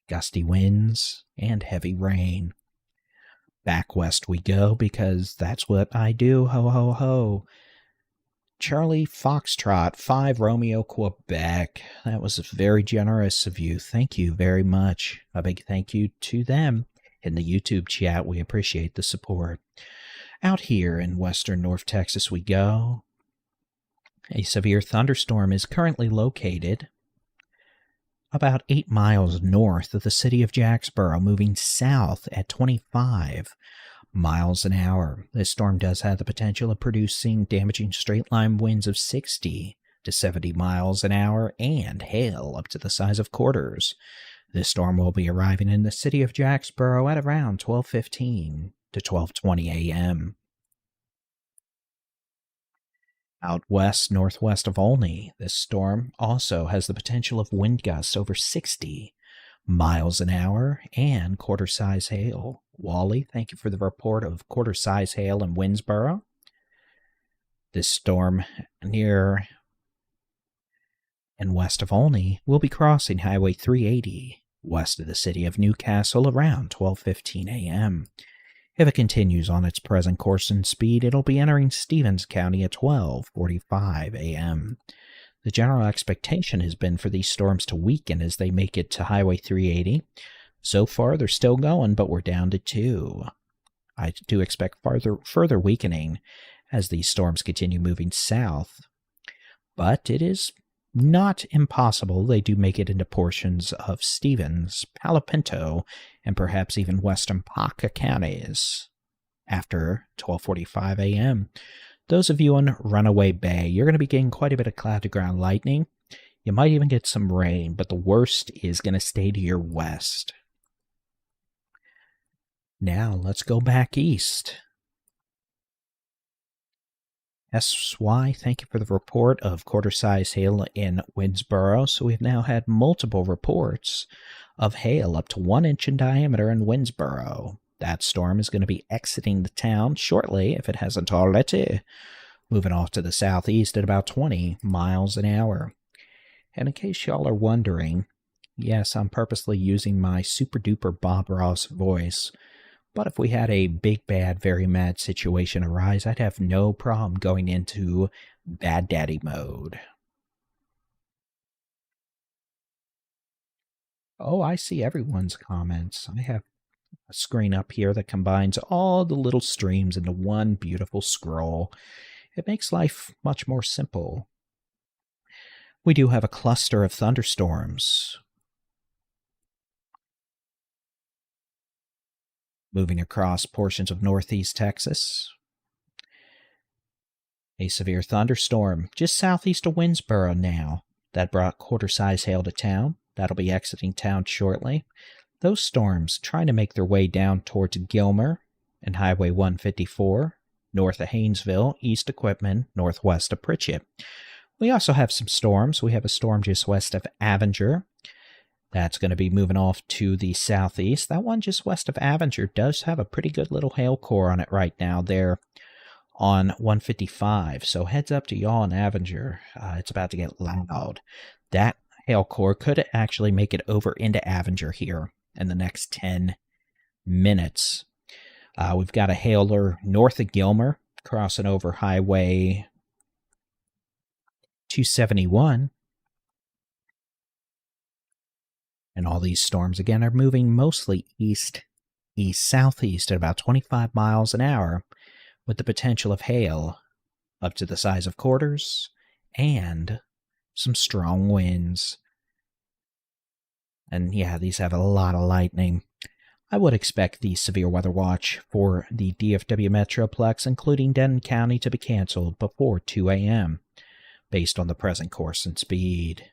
gusty winds, and heavy rain. Back west we go because that's what I do, ho ho ho. Charlie Foxtrot, 5 Romeo, Quebec. That was very generous of you. Thank you very much. A big thank you to them. In the YouTube chat, we appreciate the support. Out here in western North Texas we go. A severe thunderstorm is currently located about 8 miles north of the city of Jacksboro, moving south at 25 miles an hour. This storm does have the potential of producing damaging straight-line winds of 60 to 70 miles an hour and hail up to the size of quarters. This storm will be arriving in the city of Jacksboro at around 12:15 to 12:20 a.m. Out west, northwest of Olney, this storm also has the potential of wind gusts over 60 miles an hour and quarter-size hail. Wally, thank you for the report of quarter-size hail in Winsboro. This storm near and west of Olney will be crossing Highway 380 west of the city of Newcastle around 12:15 a.m. If it continues on its present course and speed, it'll be entering Stevens County at 12:45 a.m. The general expectation has been for these storms to weaken as they make it to Highway 380. So far, they're still going, but we're down to 2. I do expect further weakening as these storms continue moving south. But it is not impossible they do make it into portions of Stevens, Palo Pinto, and perhaps even western Paca counties after 12:45 a.m. Those of you on Runaway Bay, you're going to be getting quite a bit of cloud-to-ground lightning. You might even get some rain, but the worst is going to stay to your west. Now, let's go back east. SY, thank you for the report of quarter-size hail in Winsboro. So we've now had multiple reports of hail up to 1 inch in diameter in Winsboro. That storm is going to be exiting the town shortly, if it hasn't already, moving off to the southeast at about 20 miles an hour. And in case y'all are wondering, yes, I'm purposely using my super-duper Bob Ross voice. But if we had a big, bad, very mad situation arise, I'd have no problem going into Bad Daddy mode. Oh, I see everyone's comments. I have a screen up here that combines all the little streams into one beautiful scroll. It makes life much more simple. We do have a cluster of thunderstorms moving across portions of northeast Texas. A severe thunderstorm just southeast of Winsboro now. That brought quarter-size hail to town. That'll be exiting town shortly. Those storms trying to make their way down towards Gilmer and Highway 154, north of Haynesville, east of Quitman, northwest of Pritchett. We also have some storms. We have a storm just west of Avenger. That's going to be moving off to the southeast. That one just west of Avenger does have a pretty good little hail core on it right now there on 155. So heads up to y'all in Avenger. It's about to get loud. That hail core could actually make it over into Avenger here in the next 10 minutes. We've got a hailer north of Gilmer crossing over Highway 271. And all these storms, again, are moving mostly east-southeast at about 25 miles an hour with the potential of hail up to the size of quarters and some strong winds. And yeah, these have a lot of lightning. I would expect the severe weather watch for the DFW Metroplex, including Denton County, to be canceled before 2 a.m. based on the present course and speed.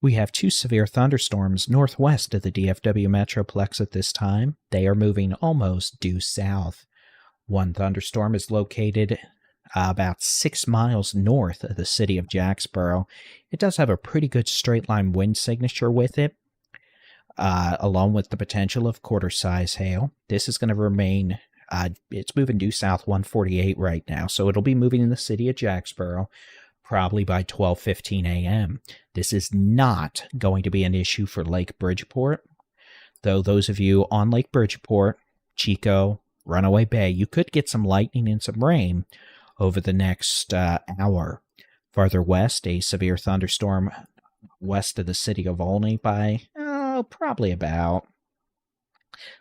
We have two severe thunderstorms northwest of the DFW Metroplex at this time. They are moving almost due south. One thunderstorm is located about 6 miles north of the city of Jacksboro. It does have a pretty good straight-line wind signature with it, along with the potential of quarter-size hail. This is going to remain, it's moving due south 148 right now, so it'll be moving in the city of Jacksboro probably by 12:15 a.m. This is not going to be an issue for Lake Bridgeport, though those of you on Lake Bridgeport, Chico, Runaway Bay, you could get some lightning and some rain over the next hour. Farther west, a severe thunderstorm west of the city of Olney by probably about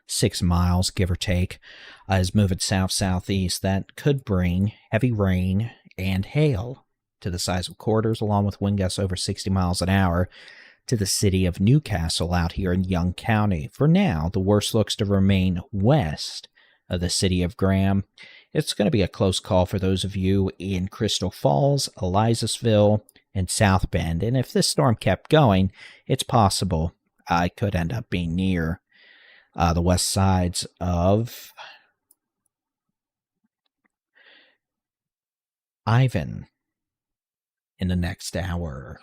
6 miles, give or take, is moving south-southeast. That could bring heavy rain and hail to the size of quarters, along with wind gusts over 60 miles an hour to the city of Newcastle out here in Young County. For now, the worst looks to remain west of the city of Graham. It's going to be a close call for those of you in Crystal Falls, Elizasville, and South Bend. And if this storm kept going, it's possible it could end up being near the west sides of Ivan in the next hour.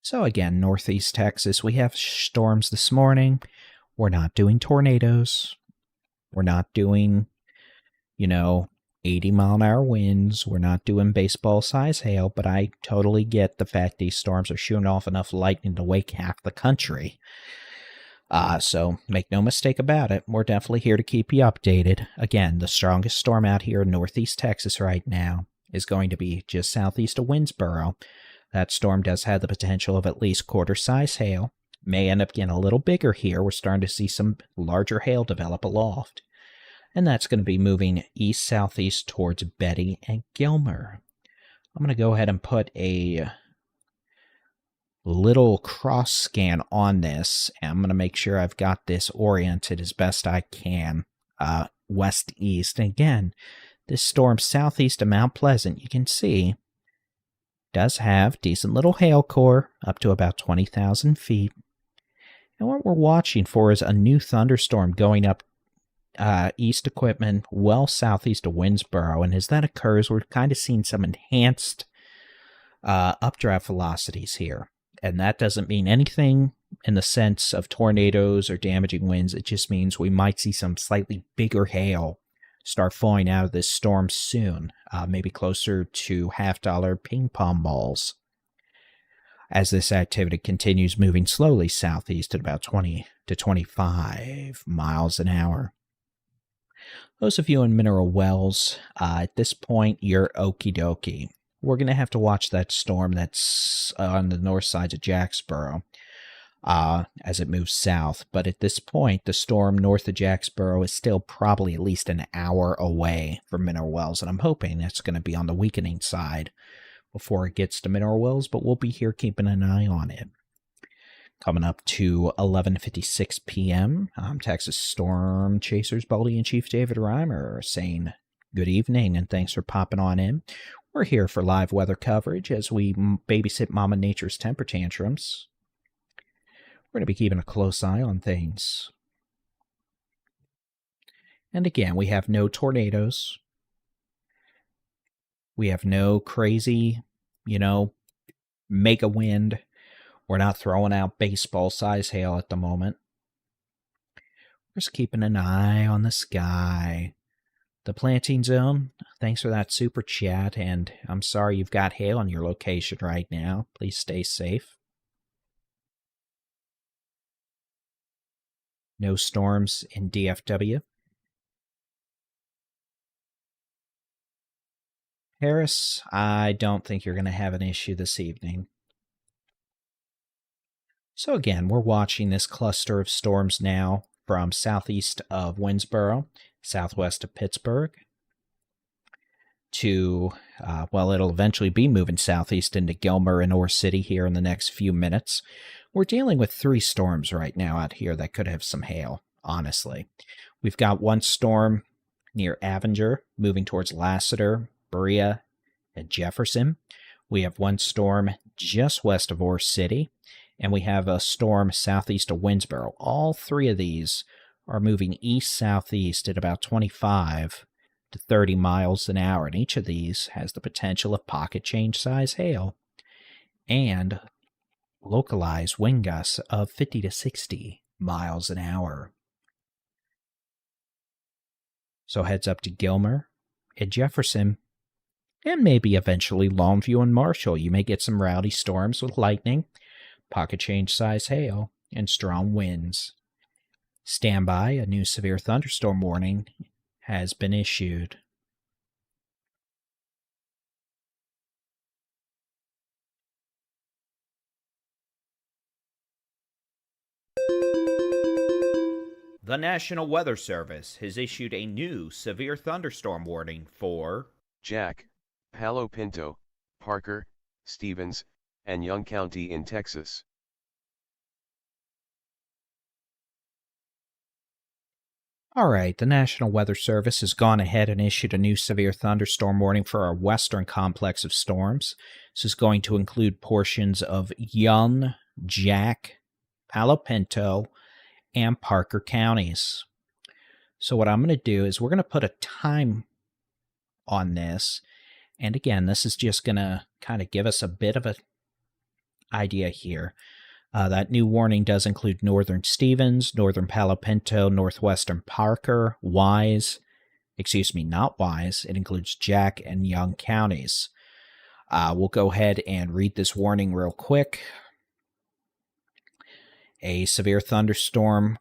So again, northeast Texas, we have storms this morning. We're not doing tornadoes. We're not doing, 80-mile-an-hour winds. We're not doing baseball-size hail, but I totally get the fact these storms are shooting off enough lightning to wake half the country. So make no mistake about it, we're definitely here to keep you updated. Again, the strongest storm out here in northeast Texas right now is going to be just southeast of Winsboro. That storm does have the potential of at least quarter-size hail. May end up getting a little bigger here. We're starting to see some larger hail develop aloft. And that's going to be moving east-southeast towards Betty and Gilmer. I'm going to go ahead and put a little cross scan on this. And I'm going to make sure I've got this oriented as best I can west-east. And again, this storm southeast of Mount Pleasant, you can see, does have decent little hail core up to about 20,000 feet. And what we're watching for is a new thunderstorm going up east of Quitman, well southeast of Winsboro. And as that occurs, we're kind of seeing some enhanced updraft velocities here. And that doesn't mean anything in the sense of tornadoes or damaging winds. It just means we might see some slightly bigger hail start falling out of this storm soon, maybe closer to half-dollar ping pong balls, as this activity continues moving slowly southeast at about 20 to 25 miles an hour. Those of you in Mineral Wells, at this point, you're okie dokie. We're going to have to watch that storm that's on the north side of Jacksboro as it moves south. But at this point, the storm north of Jacksboro is still probably at least an hour away from Mineral Wells, and I'm hoping it's going to be on the weakening side before it gets to Mineral Wells, but we'll be here keeping an eye on it. Coming up to 11:56 p.m., I'm Texas Storm Chasers Baldy-in-Chief David Reimer saying good evening and thanks for popping on in. We're here for live weather coverage as we babysit Mama Nature's temper tantrums. We're going to be keeping a close eye on things. And again, we have no tornadoes. We have no crazy, mega wind. We're not throwing out baseball-size hail at the moment. We're just keeping an eye on the sky. The planting zone, thanks for that super chat, and I'm sorry you've got hail on your location right now. Please stay safe. No storms in DFW. Harris, I don't think you're going to have an issue this evening. So again, we're watching this cluster of storms now from southeast of Winsboro, southwest of Pittsburgh, to, it'll eventually be moving southeast into Gilmer and Ore City here in the next few minutes. We're dealing with 3 storms right now out here that could have some hail, honestly. We've got one storm near Avenger, moving towards Lassiter, Berea, and Jefferson. We have one storm just west of Ore City, and we have a storm southeast of Winsboro. All 3 of these are moving east-southeast at about 25 to 30 miles an hour, and each of these has the potential of pocket change-size hail and localized wind gusts of 50 to 60 miles an hour. So heads up to Gilmer and Jefferson, and maybe eventually Longview and Marshall. You may get some rowdy storms with lightning, pocket change size hail, and strong winds. Stand by, a new severe thunderstorm warning has been issued. The National Weather Service has issued a new severe thunderstorm warning for Jack, Palo Pinto, Parker, Stevens, and Young County in Texas. All right, the National Weather Service has gone ahead and issued a new severe thunderstorm warning for our western complex of storms. This is going to include portions of Young, Jack, Palo Pinto, and Parker counties. So what I'm going to do is we're going to put a time on this. And again, this is just going to kind of give us a bit of an idea here. That new warning does include northern Stevens, northern Palo Pinto, northwestern Parker, not Wise. It includes Jack and Young counties. We'll go ahead and read this warning real quick. A severe thunderstorm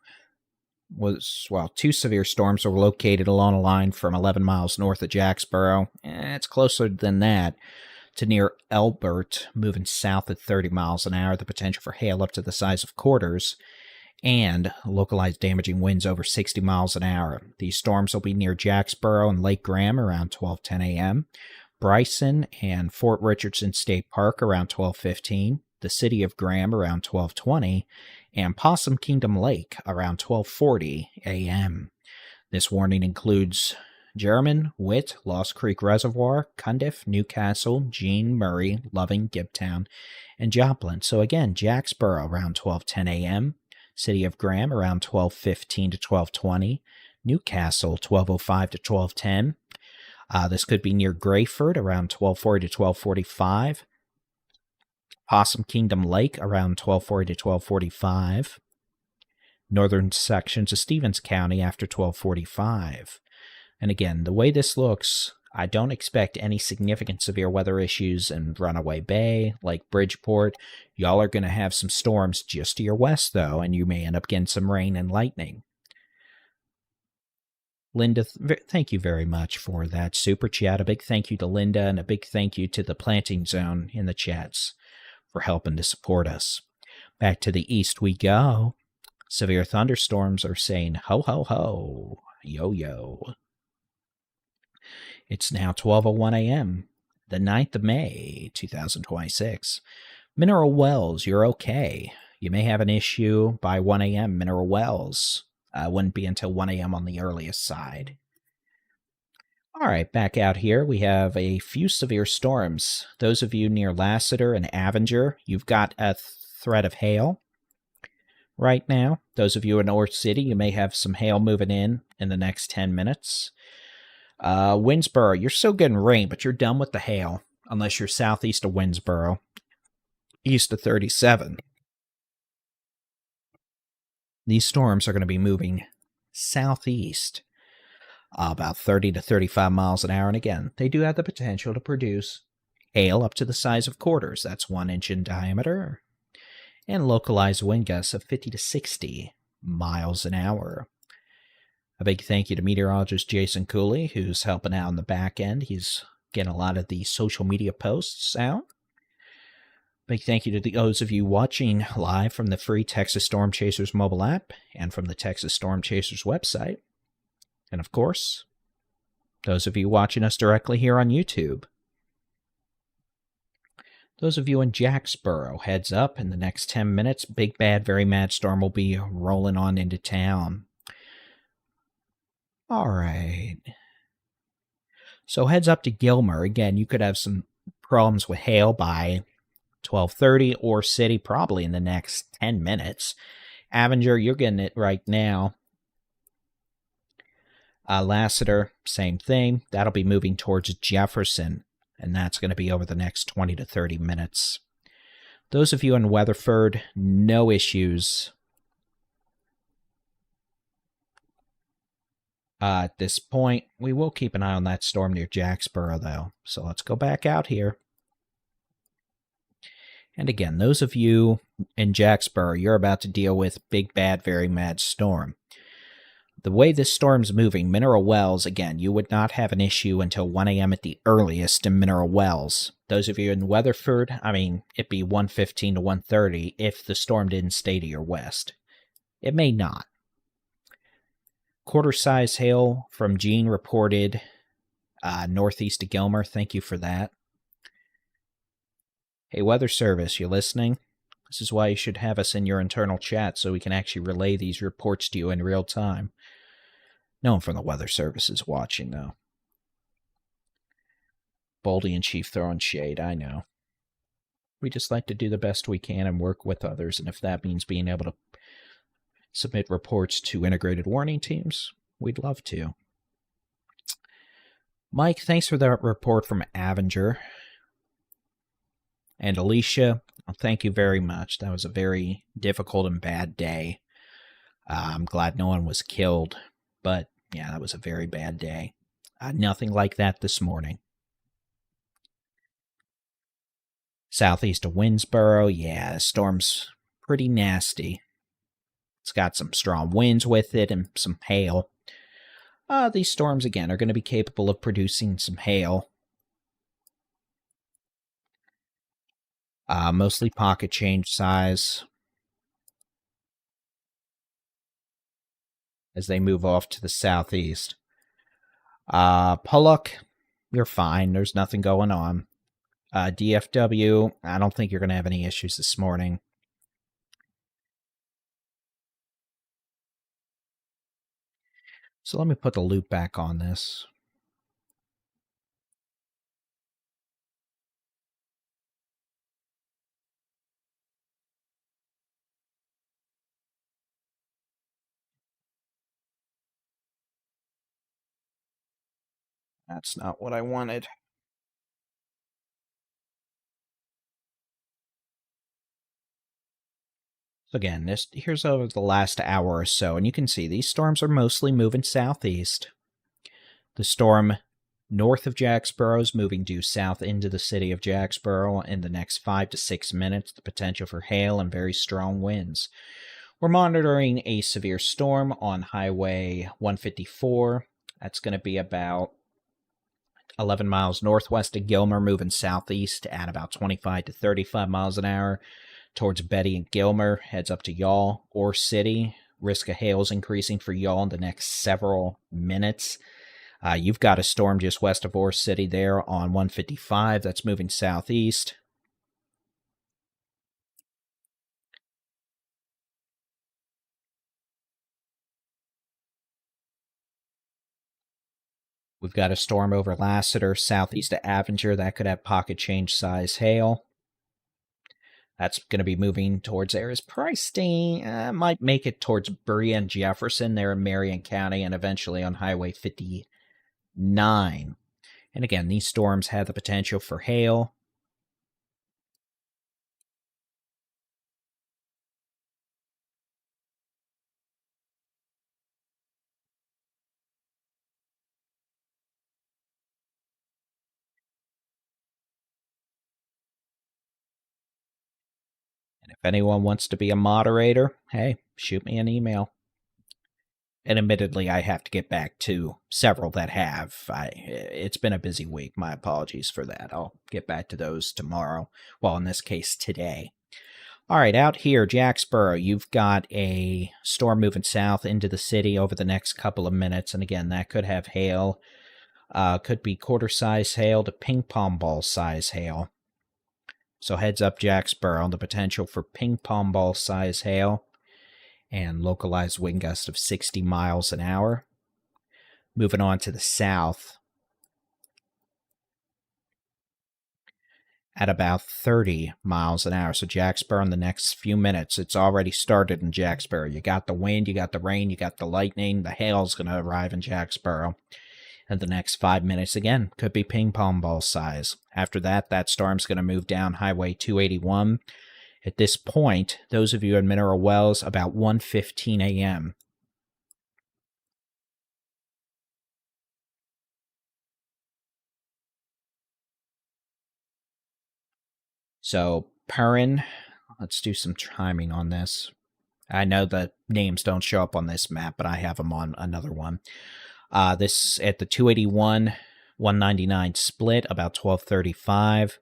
two severe storms were located along a line from 11 miles north of Jacksboro. It's closer than that to near Elbert, moving south at 30 miles an hour, the potential for hail up to the size of quarters, and localized damaging winds over 60 miles an hour. These storms will be near Jacksboro and Lake Graham around 12:10 a.m., Bryson and Fort Richardson State Park around 12:15, the city of Graham around 12:20, and Possum Kingdom Lake around 12:40 a.m. This warning includes German, Witt, Lost Creek Reservoir, Cundiff, Newcastle, Jean, Murray, Loving, Gibtown, and Joplin. So again, Jacksboro around 12:10 a.m., city of Graham around 12:15 to 12:20, Newcastle 12:05 to 12:10. This could be near Grayford around 12:40 to 12:45. Possum Kingdom Lake around 12:40 to 12:45. Northern sections of Stevens County after 12:45. And again, the way this looks, I don't expect any significant severe weather issues in Runaway Bay, like Bridgeport. Y'all are going to have some storms just to your west, though, and you may end up getting some rain and lightning. Linda, thank you very much for that super chat. A big thank you to Linda, and a big thank you to the Planting Zone in the chats for helping to support us. Back to the east we go. Severe thunderstorms are saying ho, ho, ho, yo, yo. It's now 12:01 a.m., the 9th of May, 2026. Mineral Wells, you're okay. You may have an issue by 1 a.m. Mineral Wells. Wouldn't be until 1 a.m. on the earliest side. All right, back out here, we have a few severe storms. Those of you near Lassiter and Avenger, you've got a threat of hail right now. Those of you in North City, you may have some hail moving in the next 10 minutes. Winnsboro, you're still getting rain, but you're done with the hail, unless you're southeast of Winnsboro, east of 37. These storms are going to be moving southeast, about 30 to 35 miles an hour. And again, they do have the potential to produce hail up to the size of quarters. That's 1 inch in diameter. And localized wind gusts of 50 to 60 miles an hour. A big thank you to meteorologist Jason Cooley, who's helping out on the back end. He's getting a lot of the social media posts out. Big thank you to those of you watching live from the free Texas Storm Chasers mobile app and from the Texas Storm Chasers website. And of course, those of you watching us directly here on YouTube. Those of you in Jacksboro, heads up, in the next 10 minutes, big bad very mad storm will be rolling on into town. All right. So heads up to Gilmer. Again, you could have some problems with hail by 12:30, or City probably in the next 10 minutes. Avenger, you're getting it right now. Lassiter, same thing. That'll be moving towards Jefferson, and that's going to be over the next 20 to 30 minutes. Those of you in Weatherford, no issues at this point. We will keep an eye on that storm near Jacksboro, though. So let's go back out here. And again, those of you in Jacksboro, you're about to deal with big, bad, very mad storm. The way this storm's moving, Mineral Wells, again, you would not have an issue until 1 a.m. at the earliest in Mineral Wells. Those of you in Weatherford, I mean, it'd be 1:15 to 1:30 if the storm didn't stay to your west. It may not. Quarter-size hail from Gene reported northeast of Gilmer. Thank you for that. Hey, Weather Service, you listening? This is why you should have us in your internal chat so we can actually relay these reports to you in real time. No one from the Weather Service is watching, though. Baldy-in-Chief throwing shade, I know. We just like to do the best we can and work with others, and if that means being able to submit reports to integrated warning teams, we'd love to. Mike, thanks for that report from Avenger. And Alicia, thank you very much. That was a very difficult and bad day. I'm glad no one was killed, but yeah, that was a very bad day. Nothing like that this morning. Southeast of Winnsboro, yeah, the storm's pretty nasty. It's got some strong winds with it and some hail. These storms, again, are going to be capable of producing some hail. Mostly pocket change size as they move off to the southeast. Pollock, you're fine. There's nothing going on. DFW, I don't think you're going to have any issues this morning. So let me put the loop back on this. That's not what I wanted. So again, here's over the last hour or so, and you can see these storms are mostly moving southeast. The storm north of Jacksboro is moving due south into the city of Jacksboro in the next 5 to 6 minutes. The potential for hail and very strong winds. We're monitoring a severe storm on Highway 154. That's going to be about 11 miles northwest of Gilmer, moving southeast at about 25 to 35 miles an hour towards Betty and Gilmer. Heads up to Y'all or City. Risk of hail is increasing for y'all in the next several minutes. You've got a storm just west of Ore City there on 155 that's moving southeast. We've got a storm over Lassiter southeast of Avenger that could have pocket change size hail. That's going to be moving towards areas Pricing. Might make it towards Berea and Jefferson there in Marion County and eventually on Highway 59. And again, these storms have the potential for hail. And if anyone wants to be a moderator, hey, shoot me an email. And admittedly, I have to get back to several that have. It's been a busy week. My apologies for that. I'll get back to those tomorrow. Well, in this case, today. All right, out here, Jacksboro, you've got a storm moving south into the city over the next couple of minutes. And again, that could have hail. Could be quarter-size hail to ping-pong ball-size hail. So heads up, Jacksboro, the potential for ping-pong ball-size hail and localized wind gusts of 60 miles an hour. Moving on to the south at about 30 miles an hour. So Jacksboro in the next few minutes, it's already started in Jacksboro. You got the wind, you got the rain, you got the lightning. The hail's going to arrive in Jacksboro. And the next 5 minutes, again, could be ping pong ball size. After that, that storm's going to move down Highway 281. At this point, those of you in Mineral Wells, about 1:15 a.m. So, Perrin, let's do some timing on this. I know the names don't show up on this map, but I have them on another one. This at the 281, 199 split, about 12:35.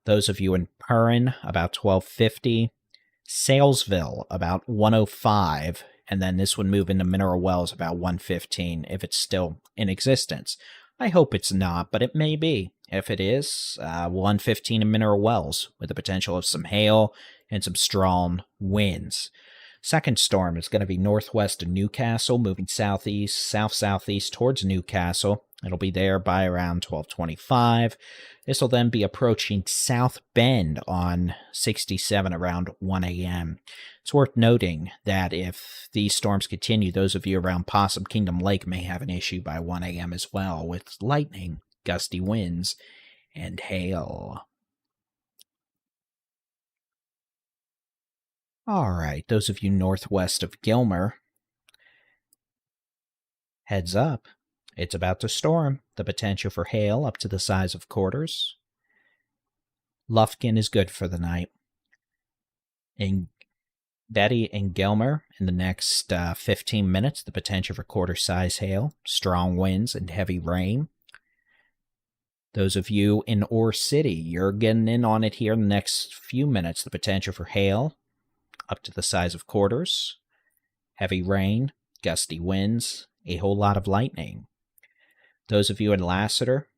Those of you in Perrin, about 12:50. Salesville, about 1:05. And then this would move into Mineral Wells about 1:15 if it's still in existence. I hope it's not, but it may be. If it is, 1:15 in Mineral Wells with the potential of some hail and some strong winds. Second storm is going to be northwest of Newcastle, moving southeast, south-southeast towards Newcastle. It'll be there by around 12:25. This will then be approaching South Bend on 67 around 1 a.m. It's worth noting that if these storms continue, those of you around Possum Kingdom Lake may have an issue by 1 a.m. as well, with lightning, gusty winds, and hail. All right, those of you northwest of Gilmer, heads up. It's about to storm. The potential for hail up to the size of quarters. Lufkin is good for the night. In Betty and Gilmer, in the next 15 minutes, the potential for quarter-size hail, strong winds, and heavy rain. Those of you in Ore City, you're getting in on it here in the next few minutes. The potential for hail up to the size of quarters. Heavy rain, gusty winds, a whole lot of lightning. Those of you in Lassiter,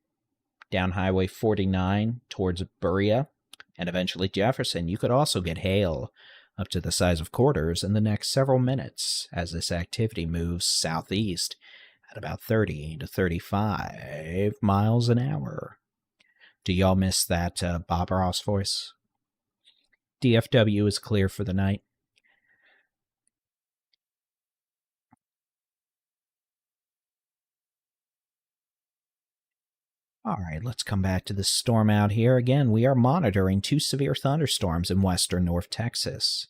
down Highway 49 towards Berea, and eventually Jefferson, you could also get hail up to the size of quarters in the next several minutes as this activity moves southeast at about 30 to 35 miles an hour. Do y'all miss that Bob Ross voice? DFW is clear for the night. All right, let's come back to the storm out here. Again, we are monitoring 2 severe thunderstorms in western North Texas.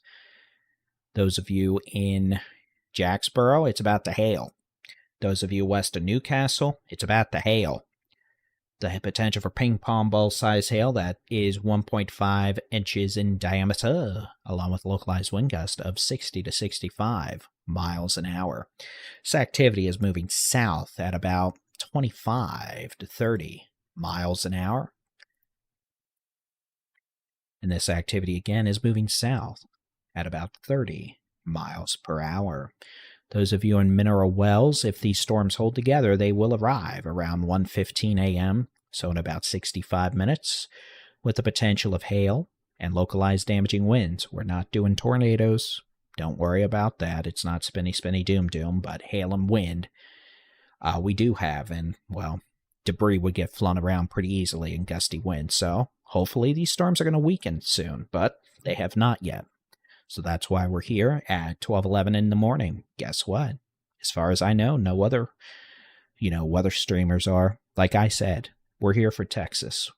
Those of you in Jacksboro, it's about to hail. Those of you west of Newcastle, it's about to hail. The potential for ping pong ball size hail that is 1.5 inches in diameter, along with localized wind gust of 60 to 65 miles an hour. This activity is moving south at about 25 to 30 miles an hour. And this activity again is moving south at about 30 miles per hour. Those of you in Mineral Wells, if these storms hold together, they will arrive around 1:15 a.m., so in about 65 minutes, with the potential of hail and localized damaging winds. We're not doing tornadoes. Don't worry about that. It's not spinny, spinny, doom, doom, but hail and wind we do have, and, well, debris would get flown around pretty easily in gusty winds, so hopefully these storms are going to weaken soon, but they have not yet. So that's why we're here at 12:11 in the morning. Guess what? As far as I know, no other, weather streamers are. Like I said, we're here for Texas.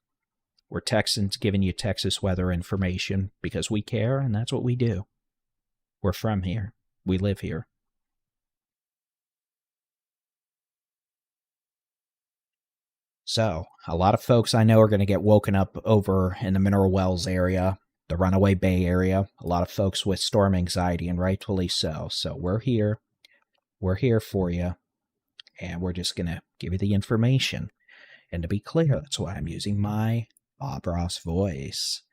We're Texans giving you Texas weather information because we care, and that's what we do. We're from here. We live here. So, a lot of folks I know are going to get woken up over in the Mineral Wells area, the Runaway Bay area. A lot of folks with storm anxiety, and rightfully so. So we're here. We're here for you. And we're just going to give you the information. And to be clear, that's why I'm using my Bob Ross voice.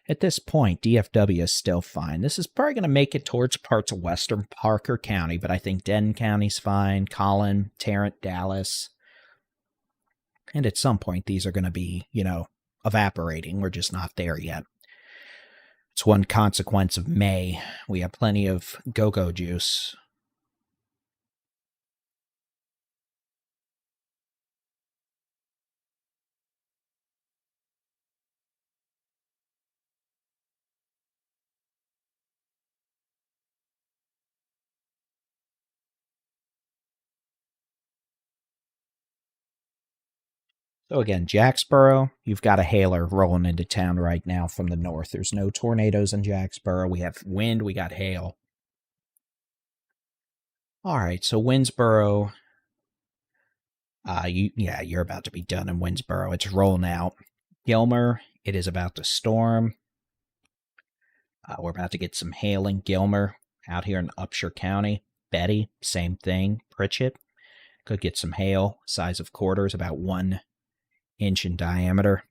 At this point, DFW is still fine. This is probably going to make it towards parts of western Parker County, but I think Denton County's fine, Collin, Tarrant, Dallas. And at some point, these are going to be, evaporating. We're just not there yet. It's one consequence of May. We have plenty of go-go juice. So again, Jacksboro, you've got a hailer rolling into town right now from the north. There's no tornadoes in Jacksboro. We have wind, we got hail. All right, so Winnsboro, you're about to be done in Winnsboro. It's rolling out. Gilmer, it is about to storm. We're about to get some hail in Gilmer out here in Upshur County. Betty, same thing. Pritchett, could get some hail, size of quarters, about 1 inch in diameter.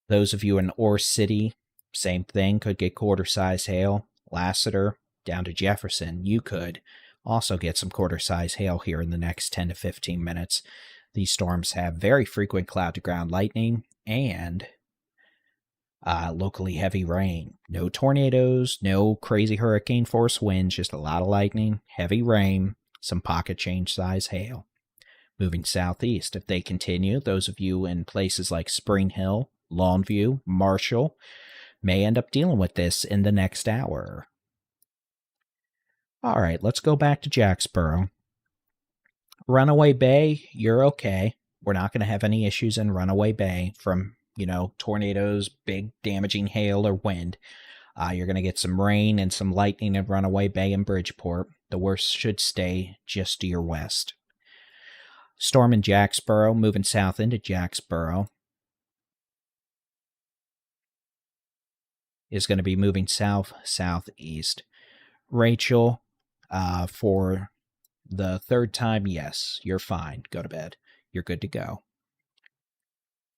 Those of you in Ore City, same thing, could get quarter-size hail. Lassiter, down to Jefferson, you could also get some quarter-size hail here in the next 10 to 15 minutes. These storms have very frequent cloud-to-ground lightning and locally heavy rain. No tornadoes, no crazy hurricane force winds, just a lot of lightning, heavy rain, some pocket change size hail. Moving southeast, if they continue, those of you in places like Spring Hill, Longview, Marshall may end up dealing with this in the next hour. All right, let's go back to Jacksboro. Runaway Bay, you're okay. We're not going to have any issues in Runaway Bay from, tornadoes, big damaging hail or wind. You're going to get some rain and some lightning in Runaway Bay and Bridgeport. The worst should stay just to your west. Storm in Jacksboro, moving south into Jacksboro, is going to be moving south-southeast. Rachel, for the third time, yes, you're fine. Go to bed. You're good to go.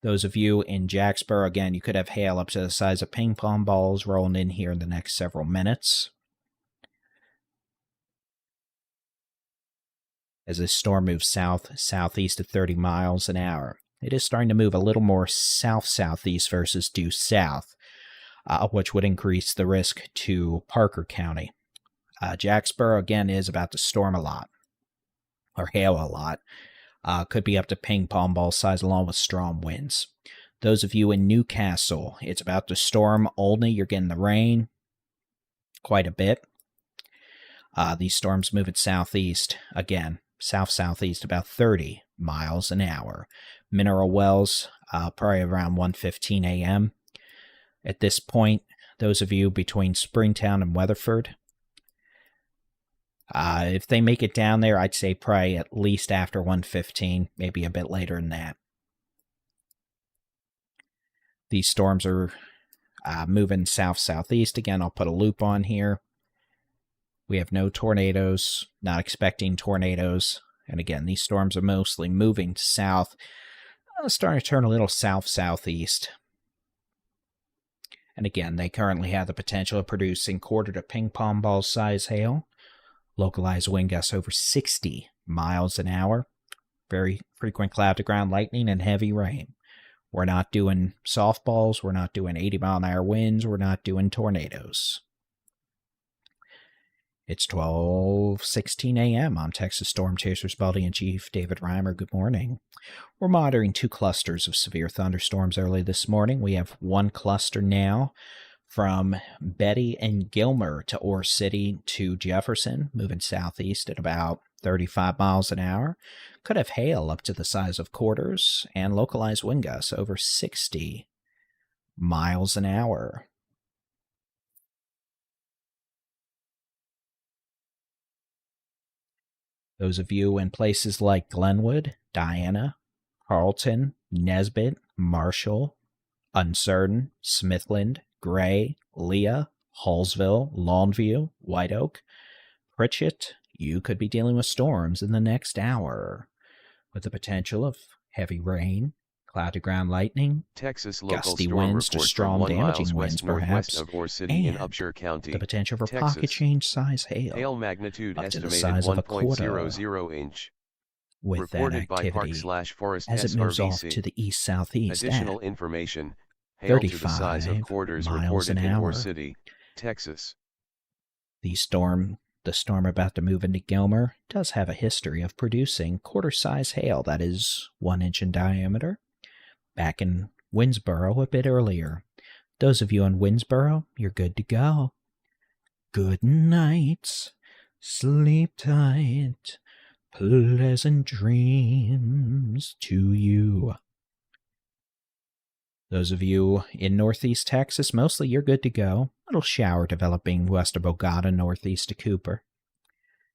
Those of you in Jacksboro, again, you could have hail up to the size of ping pong balls rolling in here in the next several minutes. As this storm moves south-southeast at 30 miles an hour, it is starting to move a little more south-southeast versus due south, which would increase the risk to Parker County. Jacksboro, again, is about to storm a lot, or hail a lot. Could be up to ping pong ball size along with strong winds. Those of you in Newcastle, it's about to storm. Olney, you're getting the rain quite a bit. These storms moving southeast, again, south-southeast, about 30 miles an hour. Mineral Wells, probably around 1:15 a.m. At this point, those of you between Springtown and Weatherford, If they make it down there, I'd say probably at least after 1:15, maybe a bit later than that. These storms are moving south-southeast. Again, I'll put a loop on here. We have no tornadoes, not expecting tornadoes. And again, these storms are mostly moving south, starting to turn a little south-southeast. And again, they currently have the potential of producing quarter to ping pong ball size hail. Localized wind gusts over 60 miles an hour. Very frequent cloud to ground lightning and heavy rain. We're not doing softballs. We're not doing 80-mile-an-hour winds. We're not doing tornadoes. It's 12:16 a.m. I'm Texas Storm Chaser's Baldy-in-Chief David Reimer. Good morning. We're monitoring 2 clusters of severe thunderstorms early this morning. We have one cluster now from Betty and Gilmer to Ore City to Jefferson, moving southeast at about 35 miles an hour. Could have hail up to the size of quarters and localized wind gusts over 60 miles an hour. Those of you in places like Glenwood, Diana, Carlton, Nesbitt, Marshall, Uncertain, Smithland, Gray, Leah, Hallsville, Longview, White Oak, Pritchett, you could be dealing with storms in the next hour, with the potential of heavy rain, cloud-to-ground lightning, Texas gusty winds to strong damaging winds perhaps, of Ore City in and Upshur County, the potential for Texas. pocket change size hail, Hail magnitude up to the estimated size of a 1.00 inch. with that Reported by activity Park/Forest as it moves off SRVC. to the east-southeast Additional at information. Hail to the size of 35 quarters miles reported an in Ore hour. City, Texas. The storm about to move into Gilmer does have a history of producing quarter-size hail that is 1 inch in diameter. Back in Winsboro a bit earlier. Those of you in Winsboro, you're good to go. Good night. Sleep tight. Pleasant dreams to you. Those of you in northeast Texas, mostly you're good to go. Little shower developing west of Bogota, northeast of Cooper.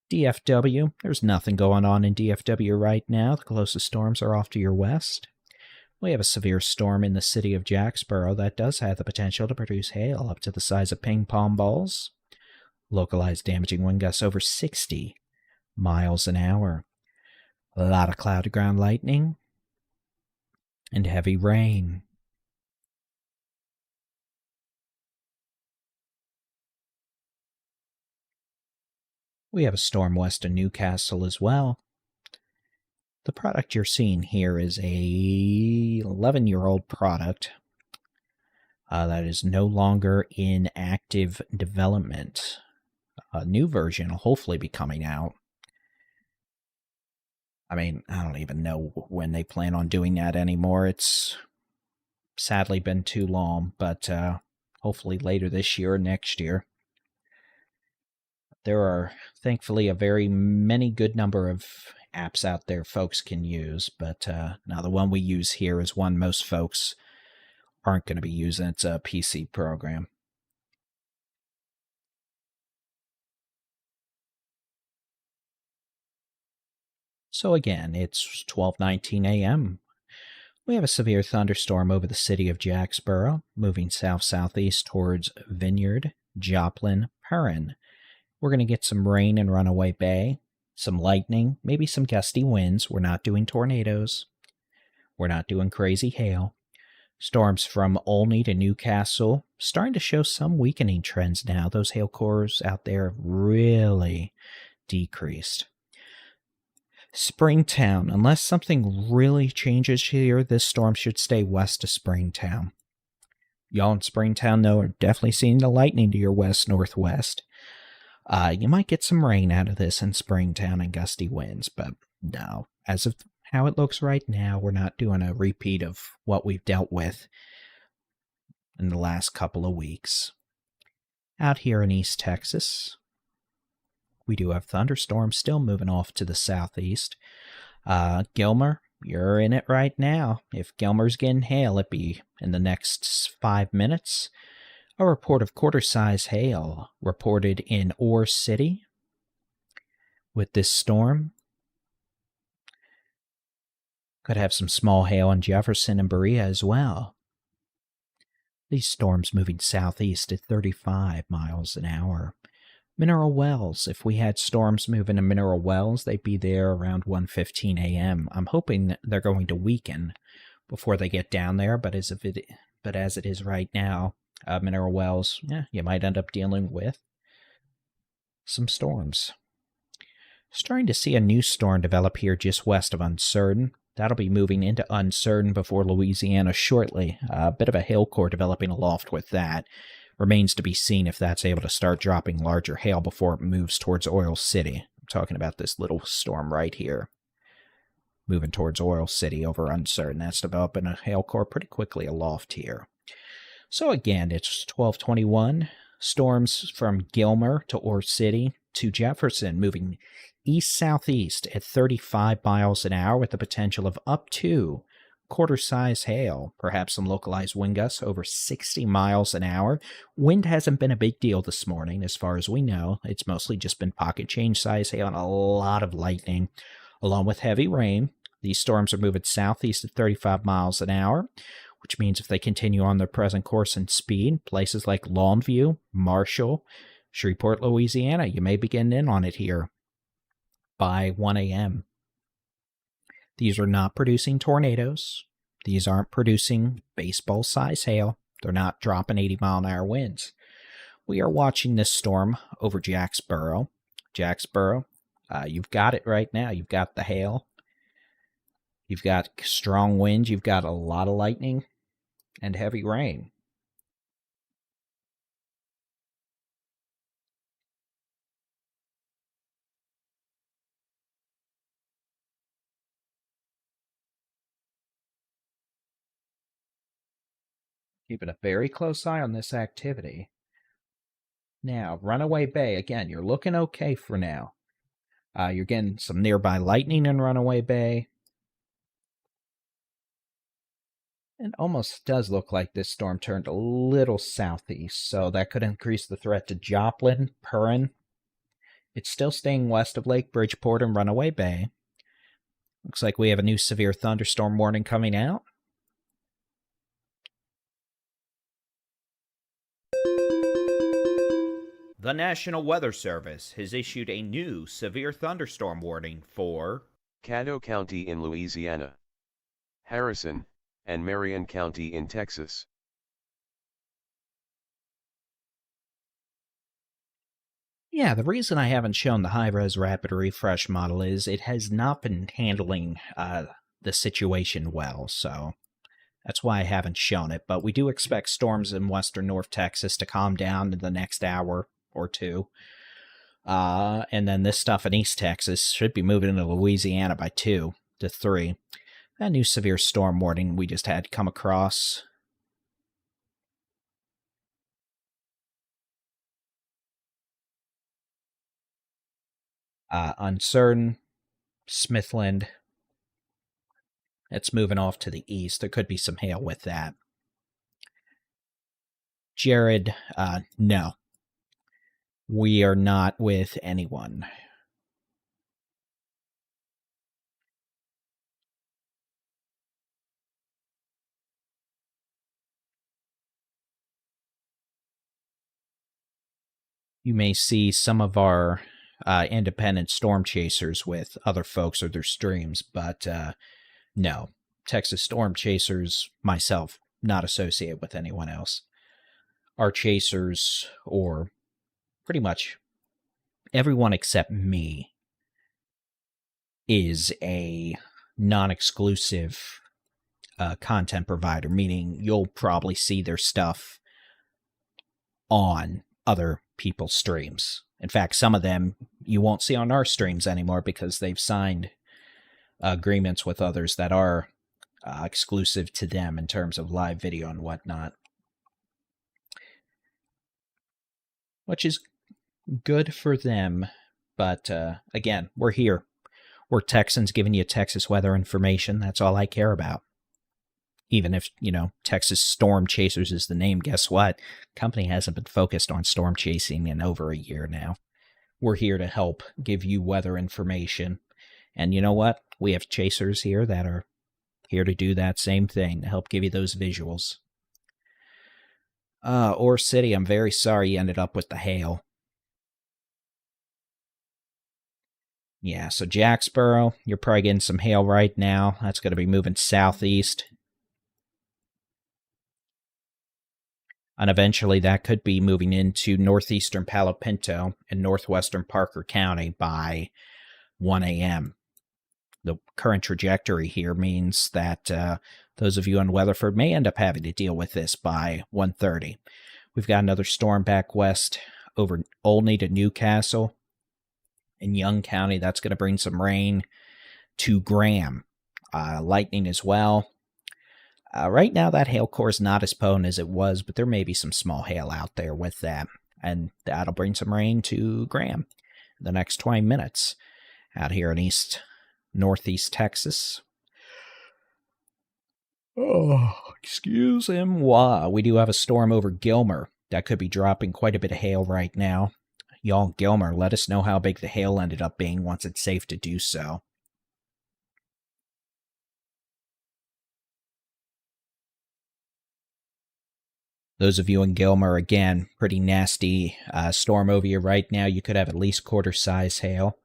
DFW, there's nothing going on in DFW right now. The closest storms are off to your west. We have a severe storm in the city of Jacksboro that does have the potential to produce hail up to the size of ping pong balls. Localized damaging wind gusts over 60 miles an hour. A lot of cloud-to-ground lightning and heavy rain. We have a storm west of Newcastle as well. The product you're seeing here is a 11-year-old product that is no longer in active development. A new version will hopefully be coming out. I mean, I don't even know when they plan on doing that anymore. It's sadly been too long, but hopefully later this year or next year. There are, thankfully, a very many good number of apps out there folks can use, but now the one we use here is one most folks aren't going to be using. It's a PC program. So again, it's 12:19 a.m. We have a severe thunderstorm over the city of Jacksboro, moving south-southeast towards Vineyard, Joplin, Perrin. We're going to get some rain in Runaway Bay, some lightning, maybe some gusty winds. We're not doing tornadoes. We're not doing crazy hail. Storms from Olney to Newcastle, starting to show some weakening trends now. Those hail cores out there really decreased. Springtown, unless something really changes here, this storm should stay west of Springtown. Y'all in Springtown, though, are definitely seeing the lightning to your west-northwest. You might get some rain out of this in Springtown and gusty winds, but no. As of how it looks right now, we're not doing a repeat of what we've dealt with in the last couple of weeks. Out here in East Texas, we do have thunderstorms still moving off to the southeast. Gilmer, you're in it right now. If Gilmer's getting hail, it'd be in the next 5 minutes. A report of quarter-size hail reported in Ore City, with this storm. Could have some small hail in Jefferson and Berea as well. These storms moving southeast at 35 miles an hour. Mineral Wells, if we had storms moving to Mineral Wells, they'd be there around 1:15 a.m. I'm hoping they're going to weaken before they get down there, but as it is right now, Mineral Wells, you might end up dealing with some storms. Starting to see a new storm develop here just west of Uncertain. That'll be moving into Uncertain before Louisiana shortly. A bit of a hail core developing aloft with that. Remains to be seen if that's able to start dropping larger hail before it moves towards Oil City. I'm talking about this little storm right here. Moving towards Oil City over Uncertain. That's developing a hail core pretty quickly aloft here. So again, it's 12:21. Storms from Gilmer to Ore City to Jefferson moving east-southeast at 35 miles an hour with the potential of up to quarter-size hail, perhaps some localized wind gusts over 60 miles an hour. Wind hasn't been a big deal this morning as far as we know. It's mostly just been pocket change size hail and a lot of lightning, along with heavy rain. These storms are moving southeast at 35 miles an hour, which means if they continue on their present course and speed, places like Longview, Marshall, Shreveport, Louisiana, you may be getting in on it here by 1 a.m. These are not producing tornadoes. These aren't producing baseball-size hail. They're not dropping 80-mile-an-hour winds. We are watching this storm over Jacksboro. Jacksboro, you've got it right now. You've got the hail. You've got strong winds. You've got a lot of lightning and heavy rain. Keeping a very close eye on this activity. Now, Runaway Bay, again, you're looking okay for now. You're getting some nearby lightning in Runaway Bay. It almost does look like this storm turned a little southeast, so that could increase the threat to Joplin, Perrin. It's still staying west of Lake Bridgeport and Runaway Bay. Looks like we have a new severe thunderstorm warning coming out. The National Weather Service has issued a new severe thunderstorm warning for Caddo County in Louisiana, Harrison, and Marion County in Texas. Yeah, the reason I haven't shown the high-res rapid refresh model is it has not been handling the situation well, so that's why I haven't shown it. But we do expect storms in western North Texas to calm down in the next hour or two. And then this stuff in East Texas should be moving into Louisiana by 2 to 3. That new severe storm warning we just had come across. Uncertain, Smithland. It's moving off to the east. There could be some hail with that. Jared, no. We are not with anyone. You may see some of our independent storm chasers with other folks or their streams, but no. Texas Storm Chasers, myself, not associated with anyone else. Our chasers, or pretty much everyone except me, is a non-exclusive content provider, meaning you'll probably see their stuff on other people's streams. In fact, some of them you won't see on our streams anymore because they've signed agreements with others that are exclusive to them in terms of live video and whatnot. Which is good for them, but again, we're here. We're Texans giving you Texas weather information. That's all I care about. Even if, Texas Storm Chasers is the name, guess what? Company hasn't been focused on storm chasing in over a year now. we're here to help give you weather information. And you know what? We have chasers here that are here to do that same thing, to help give you those visuals. Ore City, I'm very sorry you ended up with the hail. Yeah, so Jacksboro, you're probably getting some hail right now. That's going to be moving southeast. And eventually that could be moving into northeastern Palo Pinto and northwestern Parker County by 1 a.m. The current trajectory here means that those of you in Weatherford may end up having to deal with this by 1:30. We've got another storm back west over Olney to Newcastle. In Young County, that's going to bring some rain to Graham. Lightning as well. Right now, that hail core is not as potent as it was, but there may be some small hail out there with that. And that'll bring some rain to Graham in the next 20 minutes out here in northeast Texas. Oh, excuse moi. We do have a storm over Gilmer. That could be dropping quite a bit of hail right now. Y'all in Gilmer, let us know how big the hail ended up being once it's safe to do so. Those of you in Gilmer, again, pretty nasty storm over you right now. You could have at least quarter-size hail.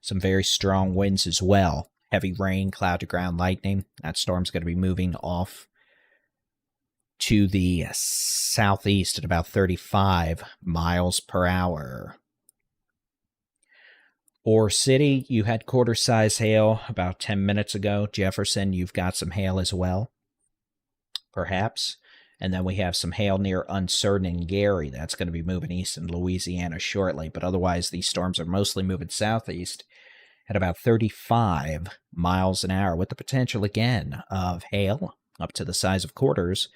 Some very strong winds as well. Heavy rain, cloud-to-ground lightning. That storm's going to be moving off to the southeast at about 35 miles per hour. Ore City, you had quarter-size hail about 10 minutes ago. Jefferson, you've got some hail as well, perhaps. And then we have some hail near Uncertain and Gary. That's going to be moving east in Louisiana shortly. But otherwise, these storms are mostly moving southeast at about 35 miles an hour, with the potential, again, of hail up to the size of quarters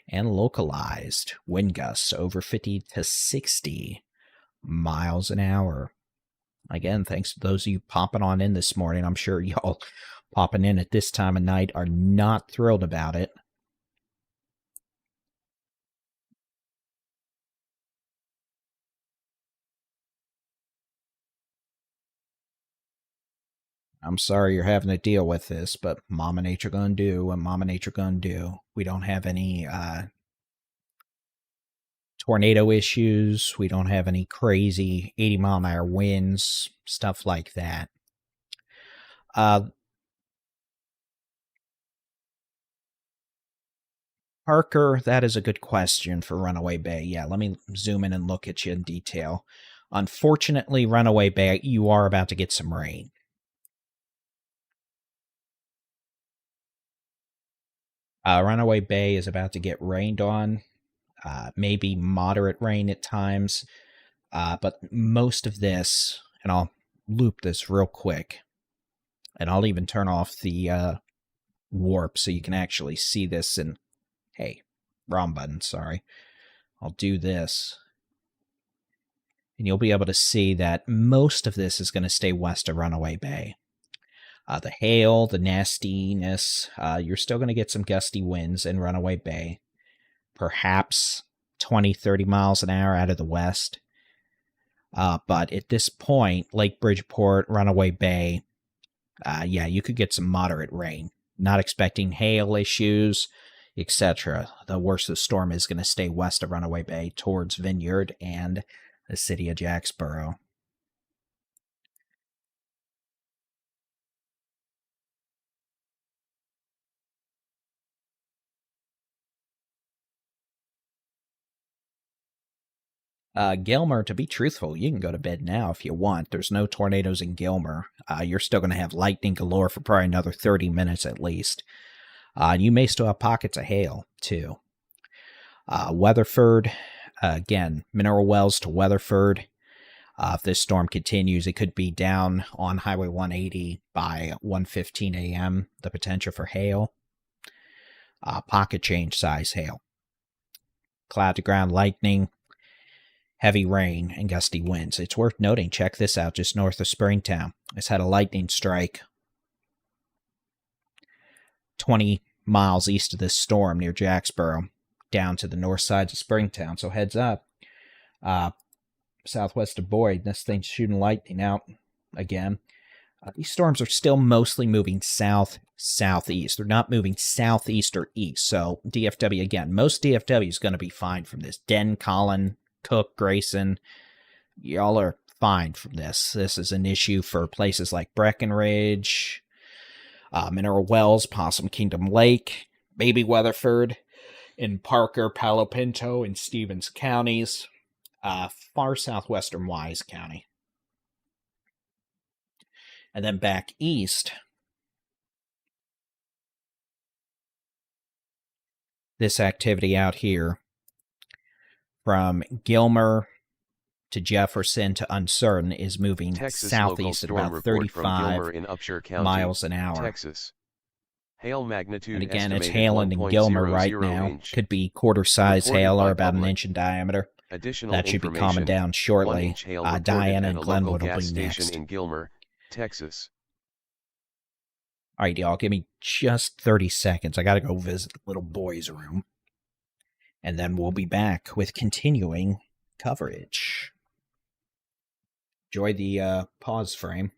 and localized wind gusts over 50 to 60 miles an hour. Again, thanks to those of you popping on in this morning. I'm sure y'all popping in at this time of night are not thrilled about it. I'm sorry you're having to deal with this, but Mama Nature gonna do what Mama Nature gonna do. We don't have any tornado issues. We don't have any crazy 80-mile-an-hour winds, stuff like that. Parker, that is a good question for Runaway Bay. Yeah, let me zoom in and look at you in detail. Unfortunately, Runaway Bay, you are about to get some rain. Runaway Bay is about to get rained on. Maybe moderate rain at times. But most of this, and I'll loop this real quick, and I'll even turn off the warp so you can actually see this. And hey, wrong button, sorry. I'll do this. And you'll be able to see that most of this is going to stay west of Runaway Bay. The hail, the nastiness, you're still going to get some gusty winds in Runaway Bay. Perhaps 20, 30 miles an hour out of the west. But at this point, Lake Bridgeport, Runaway Bay, yeah, you could get some moderate rain. Not expecting hail issues, etc. The worst of the storm is going to stay west of Runaway Bay towards Vineyard and the city of Jacksboro. Gilmer, to be truthful, you can go to bed now if you want. There's no tornadoes in Gilmer. You're still going to have lightning galore for probably another 30 minutes at least. You may still have pockets of hail, too. Weatherford, again, Mineral Wells to Weatherford. If this storm continues, it could be down on Highway 180 by 1:15 a.m., the potential for hail. Pocket change size hail. Cloud-to-ground lightning. Heavy rain and gusty winds. It's worth noting, check this out, just north of Springtown. It's had a lightning strike 20 miles east of this storm near Jacksboro, down to the north side of Springtown. So heads up. southwest of Boyd. This thing's shooting lightning out again. These storms are still mostly moving south-southeast. They're not moving southeast or east. So DFW, again, most DFW is going to be fine from this. Den, Collin, Cook, Grayson, y'all are fine from this. This is an issue for places like Breckenridge, Mineral Wells, Possum Kingdom Lake, maybe Weatherford, in Parker, Palo Pinto, and Stevens counties, far southwestern Wise County. And then back east, this activity out here from Gilmer to Jefferson to Uncertain is moving Texas southeast at about 35 miles an hour. Texas. Hail magnitude and again, it's hailing in Gilmer right now. Inch. Could be quarter-size hail or about public. an inch in diameter. Additional that should be calming down shortly. Diana and Glenwood will be next. In Gilmer, Texas. All right, y'all, give me just 30 seconds. I got to go visit the little boy's room. And then we'll be back with continuing coverage. Enjoy the pause frame.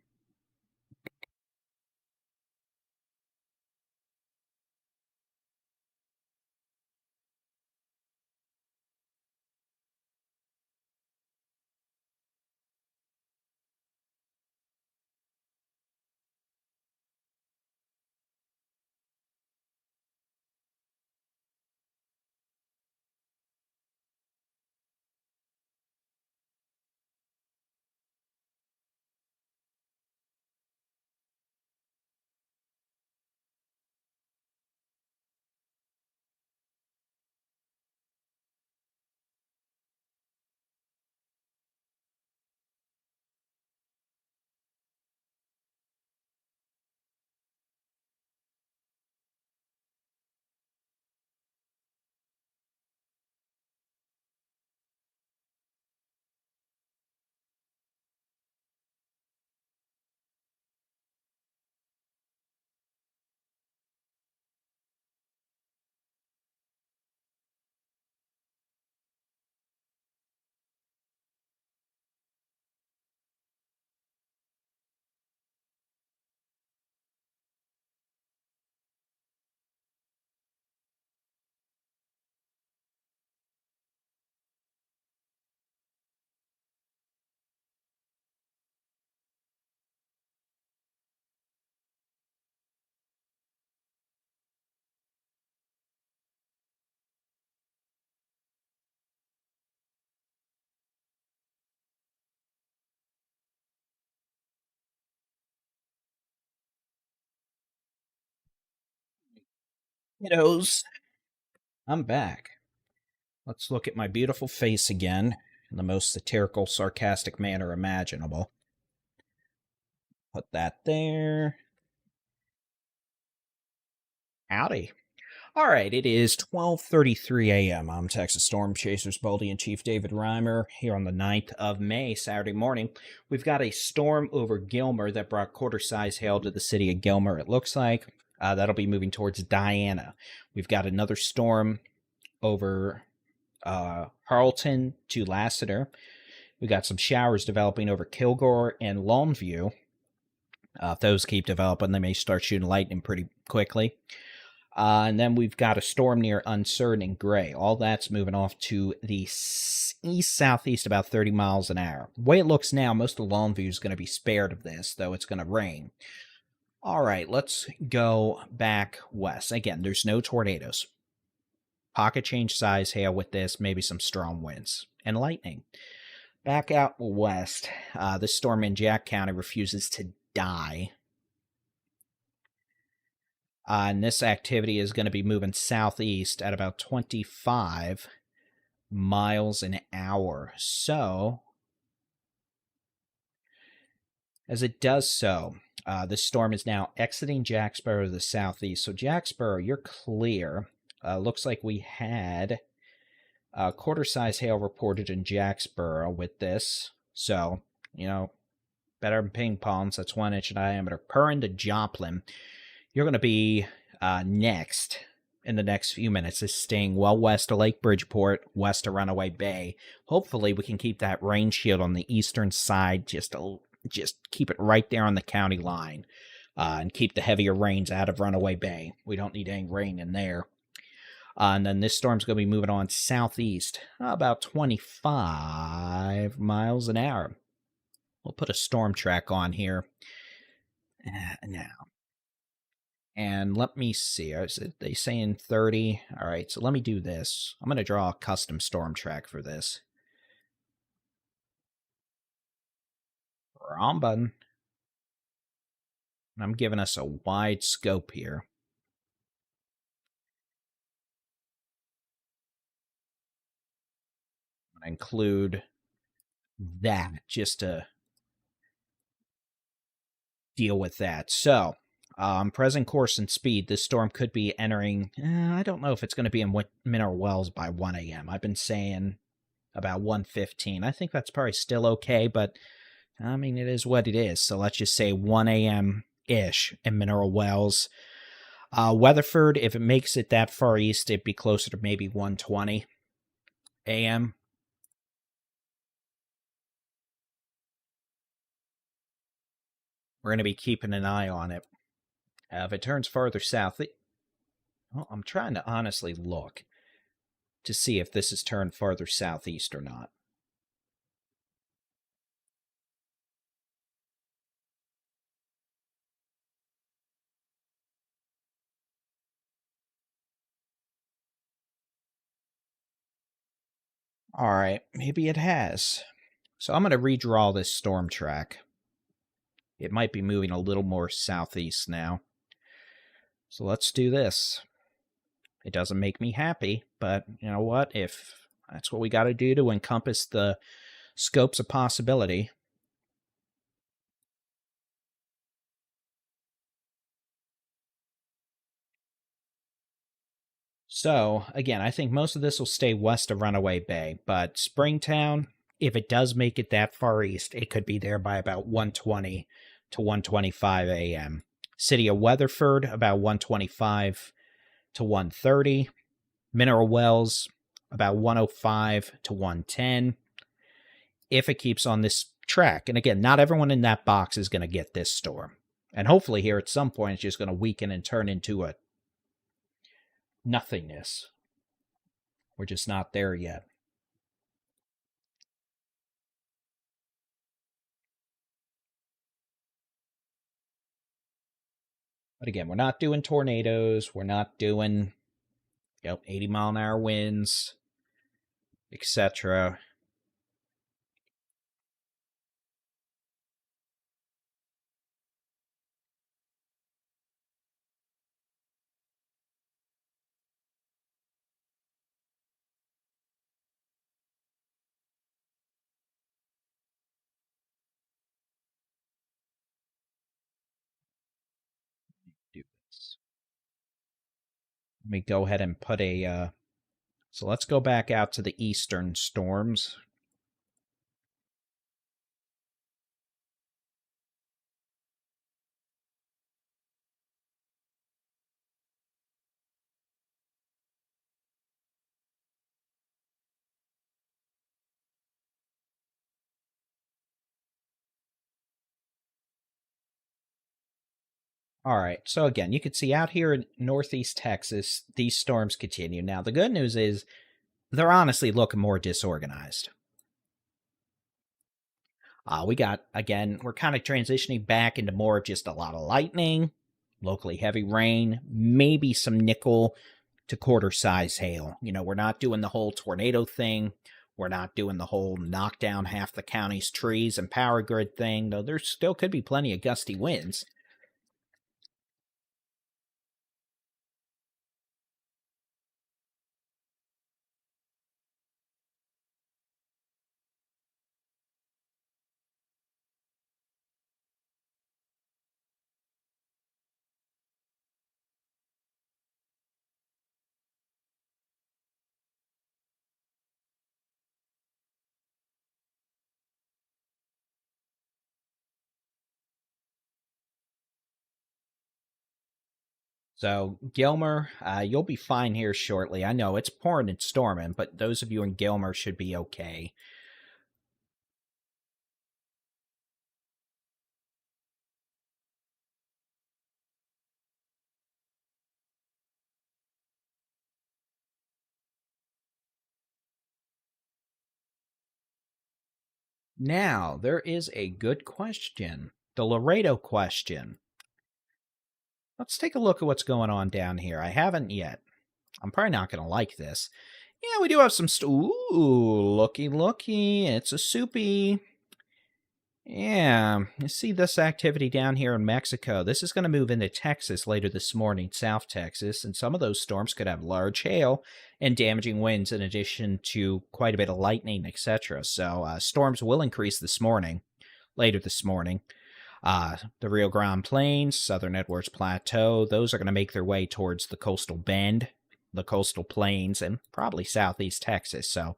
Kiddos, I'm back. Let's look at my beautiful face again in the most satirical, sarcastic manner imaginable. Put that there. Howdy. All right, it is 12:33 a.m. I'm Texas Storm Chasers Baldy-in-Chief David Reimer here on the 9th of May, Saturday morning. We've got a storm over Gilmer that brought quarter-size hail to the city of Gilmer, it looks like. That'll be moving towards Diana. We've got another storm over Harleton to Lassiter. We got some showers developing over Kilgore and Longview. If those keep developing, they may start shooting lightning pretty quickly. And then we've got a storm near Uncertain and Gray. All that's moving off to the east-southeast about 30 miles an hour. The way it looks now, most of Longview is going to be spared of this, though it's going to rain. All right, let's go back west. Again, there's no tornadoes. Pocket change size hail with this, maybe some strong winds and lightning. Back out west, this storm in Jack County refuses to die. And this activity is going to be moving southeast at about 25 miles an hour. So, as it does so, this storm is now exiting Jacksboro to the southeast. So Jacksboro, you're clear. Looks like we had quarter-size hail reported in Jacksboro with this. So, better than ping pongs. That's 1 inch in diameter. Perrin to Joplin. You're going to be next in the next few minutes is staying well west of Lake Bridgeport, west of Runaway Bay. Hopefully, we can keep that rain shield on the eastern side, just keep it right there on the county line, and keep the heavier rains out of Runaway Bay. We don't need any rain in there. And then this storm's going to be moving on southeast, about 25 miles an hour. We'll put a storm track on here now. And let me see. Are they saying 30? All right, so let me do this. I'm going to draw a custom storm track for this. Wrong button. I'm giving us a wide scope here. I'm going to include that just to deal with that. So, present course and speed, this storm could be entering, I don't know if it's going to be in Mineral Wells by 1 a.m. I've been saying about 1:15. I think that's probably still okay, but I mean, it is what it is. So let's just say 1 a.m.-ish in Mineral Wells. Weatherford, if it makes it that far east, it'd be closer to maybe 1:20 a.m. We're going to be keeping an eye on it. If it turns farther south, well, I'm trying to honestly look to see if this is turned farther southeast or not. All right, maybe it has. So I'm going to redraw this storm track. It might be moving a little more southeast now. So let's do this. It doesn't make me happy, but you know what? If that's what we got to do to encompass the scopes of possibility. So, again, I think most of this will stay west of Runaway Bay, but Springtown, if it does make it that far east, it could be there by about 1:20 to 1:25 a.m. City of Weatherford, about 1:25 to 1:30. Mineral Wells, about 1:05 to 1:10. If it keeps on this track. And again, not everyone in that box is going to get this storm. And hopefully here at some point it's just going to weaken and turn into a nothingness. We're just not there yet. But again, we're not doing tornadoes. We're not doing 80-mile-an-hour winds, etc. Do this. Let me go ahead and put a... So let's go back out to the eastern storms. All right, so again, you can see out here in northeast Texas, these storms continue. Now, the good news is they're honestly looking more disorganized. We got, again, we're kind of transitioning back into more of just a lot of lightning, locally heavy rain, maybe some nickel to quarter size hail. We're not doing the whole tornado thing. We're not doing the whole knock down half the county's trees and power grid thing, though there still could be plenty of gusty winds. So, Gilmer, you'll be fine here shortly. I know it's pouring and storming, but those of you in Gilmer should be okay. Now, there is a good question. The Laredo question. Let's take a look at what's going on down here. I haven't yet. I'm probably not going to like this. Yeah, we do have some... Ooh, looky. It's a soupy. Yeah, you see this activity down here in Mexico. This is going to move into Texas later this morning, South Texas, and some of those storms could have large hail and damaging winds in addition to quite a bit of lightning, etc. So storms will increase later this morning. The Rio Grande Plains, Southern Edwards Plateau, those are going to make their way towards the coastal bend, the coastal plains, and probably southeast Texas. So,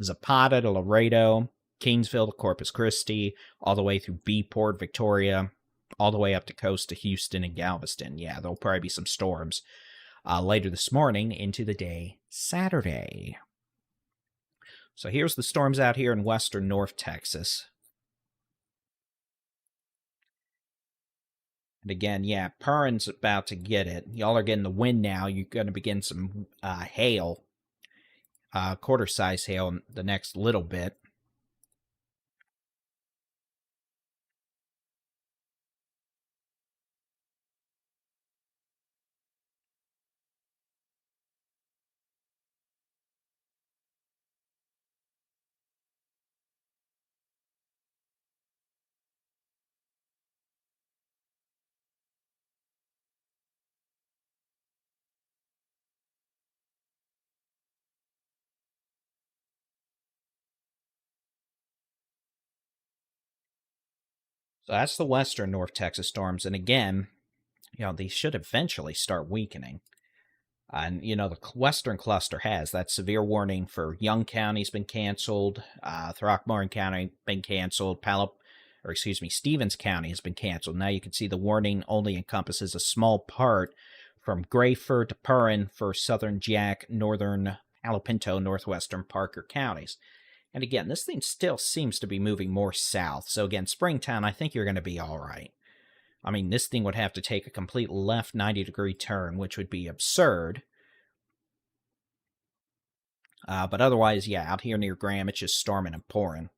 Zapata to Laredo, Kingsville to Corpus Christi, all the way through Beeport, Victoria, all the way up the coast to Houston and Galveston. Yeah, there'll probably be some storms later this morning into the day Saturday. So here's the storms out here in western North Texas. And again, yeah, Perrin's about to get it. Y'all are getting the wind now. You're going to begin some hail, quarter-size hail in the next little bit. So that's the western North Texas storms. And again, these should eventually start weakening. And, the western cluster has. That severe warning for Young County's been canceled. Throckmorton County been canceled. Stevens County has been canceled. Now you can see the warning only encompasses a small part from Grayford to Perrin for southern Jack, northern Palo Pinto, northwestern Parker counties. And again, this thing still seems to be moving more south. So again, Springtown, I think you're going to be all right. I mean, this thing would have to take a complete left 90-degree turn, which would be absurd. But otherwise, yeah, out here near Graham, it's just storming and pouring.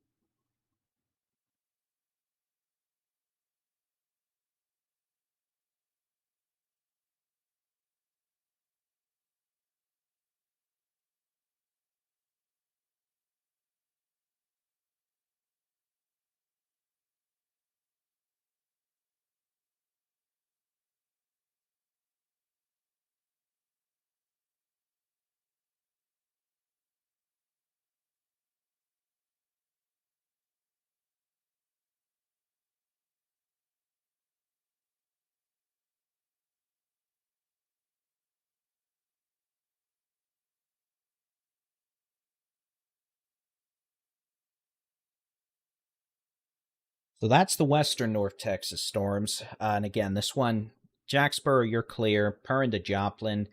So that's the western North Texas storms. And again, this one, Jacksboro, you're clear. Perrin to Joplin,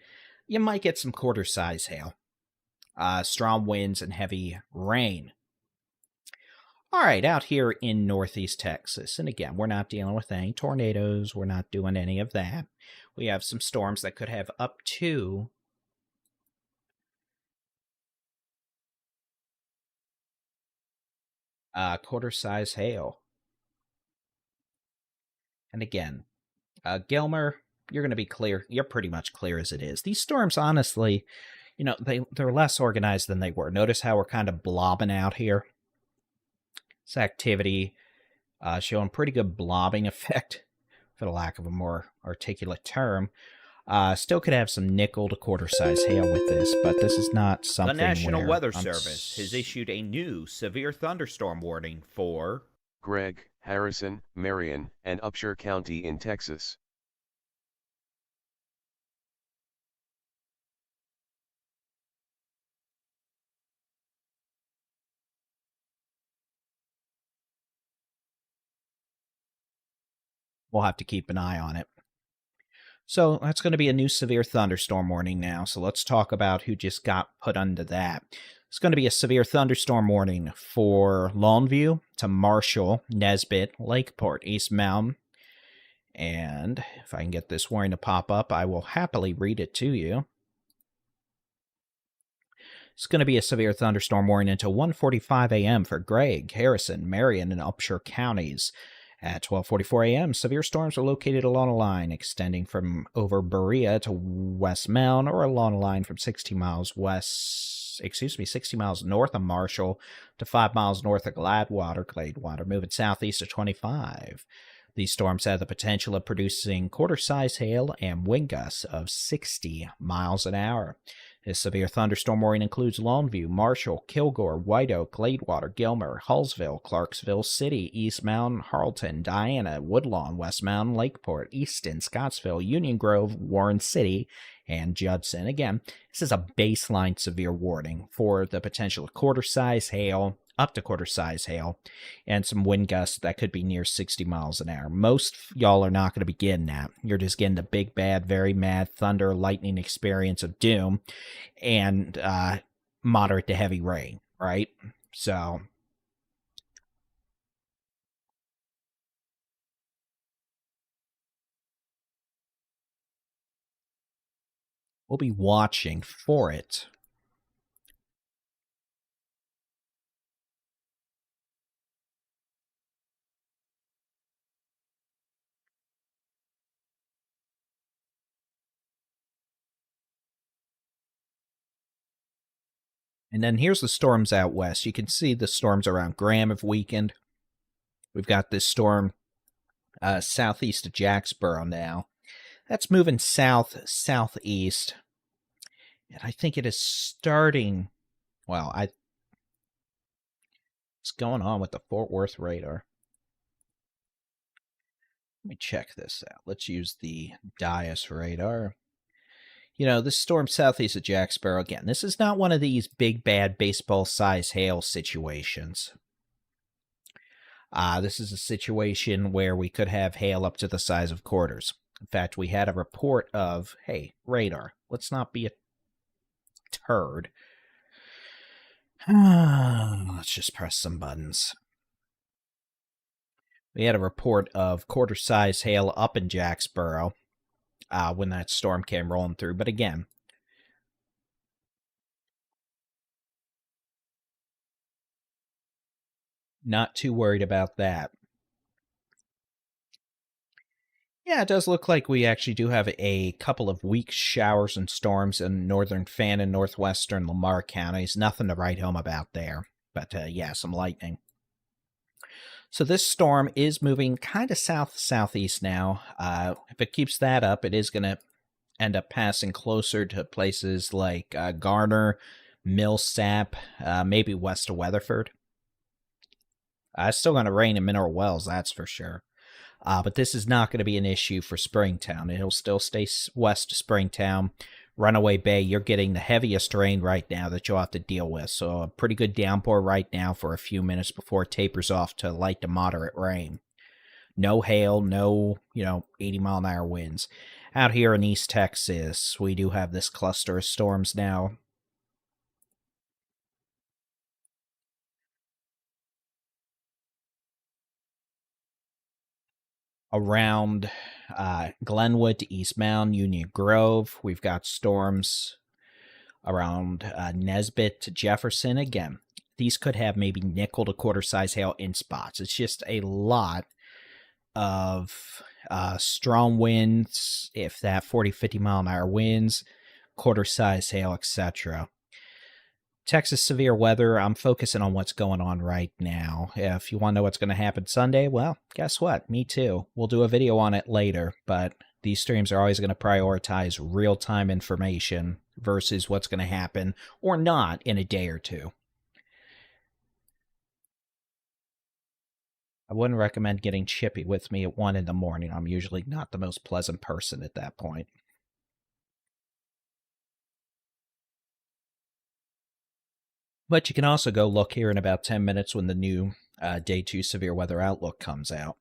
you might get some quarter-size hail. Strong winds and heavy rain. All right, out here in northeast Texas. And again, we're not dealing with any tornadoes. We're not doing any of that. We have some storms that could have up to quarter-size hail. And again, Gilmer, you're going to be clear. You're pretty much clear as it is. These storms, honestly, they're less organized than they were. Notice how we're kind of blobbing out here. This activity showing pretty good blobbing effect, for the lack of a more articulate term. Still could have some nickel to quarter-size hail with this, but this is not something. The National Weather Service has issued a new severe thunderstorm warning for Gregg, Harrison, Marion, and Upshur County in Texas. We'll have to keep an eye on it. So that's going to be a new severe thunderstorm warning now. So let's talk about who just got put under that. It's going to be a severe thunderstorm warning for Longview to Marshall, Nesbit, Lakeport, East Mountain. And if I can get this warning to pop up, I will happily read it to you. It's going to be a severe thunderstorm warning until 1:45 a.m. for Gregg, Harrison, Marion, and Upshur counties. At 12:44 a.m., severe storms are located along a line extending from over Berea to West Mound, or along a line from 60 miles north of Marshall to 5 miles north of Gladewater, moving southeast to 25. These storms have the potential of producing quarter-size hail and wind gusts of 60 miles an hour. This severe thunderstorm warning includes Longview, Marshall, Kilgore, White Oak, Gladewater, Gilmer, Hallsville, Clarksville City, East Mountain, Harleton, Diana, Woodlawn, West Mountain, Lakeport, Easton, Scottsville, Union Grove, Warren City, and Judson. Again, this is a baseline severe warning for the potential of quarter-size hail, up to quarter-size hail, and some wind gusts that could be near 60 miles an hour. Most y'all are not going to be getting that. You're just getting the big, bad, very mad thunder, lightning experience of doom, and moderate to heavy rain, right? So we'll be watching for it. And then here's the storms out west. You can see the storms around Graham have weakened. We've got this storm southeast of Jacksboro now. That's moving southeast. And I think it is starting, what's going on with the Fort Worth radar? Let me check this out. Let's use the Dias radar. You know, this storm southeast of Jacksboro, again, this is not one of these big, bad baseball-size hail situations. This is a situation where we could have hail up to the size of quarters. In fact, we had a report of, hey, radar, let's not be a turd. Let's just press some buttons. We had a report of quarter-size hail up in Jacksboro when that storm came rolling through. But again, not too worried about that. Yeah, it does look like we actually do have a couple of weak showers and storms in northern Fan and northwestern Lamar counties. Nothing to write home about there. But yeah, some lightning. So this storm is moving kind of southeast now. If it keeps that up, it is going to end up passing closer to places like Garner, Millsap, maybe west of Weatherford. It's still going to rain in Mineral Wells, that's for sure. But this is not going to be an issue for Springtown. It'll still stay west of Springtown. Runaway Bay, you're getting the heaviest rain right now that you'll have to deal with. So a pretty good downpour right now for a few minutes before it tapers off to light to moderate rain. No hail, no, 80-mile-an-hour winds. Out here in East Texas, we do have this cluster of storms now. Around Glenwood to East Mound, Union Grove, we've got storms around Nesbit to Jefferson. Again, these could have maybe nickel to quarter-size hail in spots. It's just a lot of strong winds, if that 40, 50-mile-an-hour winds, quarter-size hail, etc. Texas severe weather, I'm focusing on what's going on right now. If you want to know what's going to happen Sunday, well, guess what? Me too. We'll do a video on it later, but these streams are always going to prioritize real-time information versus what's going to happen or not in a day or two. I wouldn't recommend getting chippy with me at 1 in the morning. I'm usually not the most pleasant person at that point. But you can also go look here in about 10 minutes when the new Day 2 Severe Weather Outlook comes out.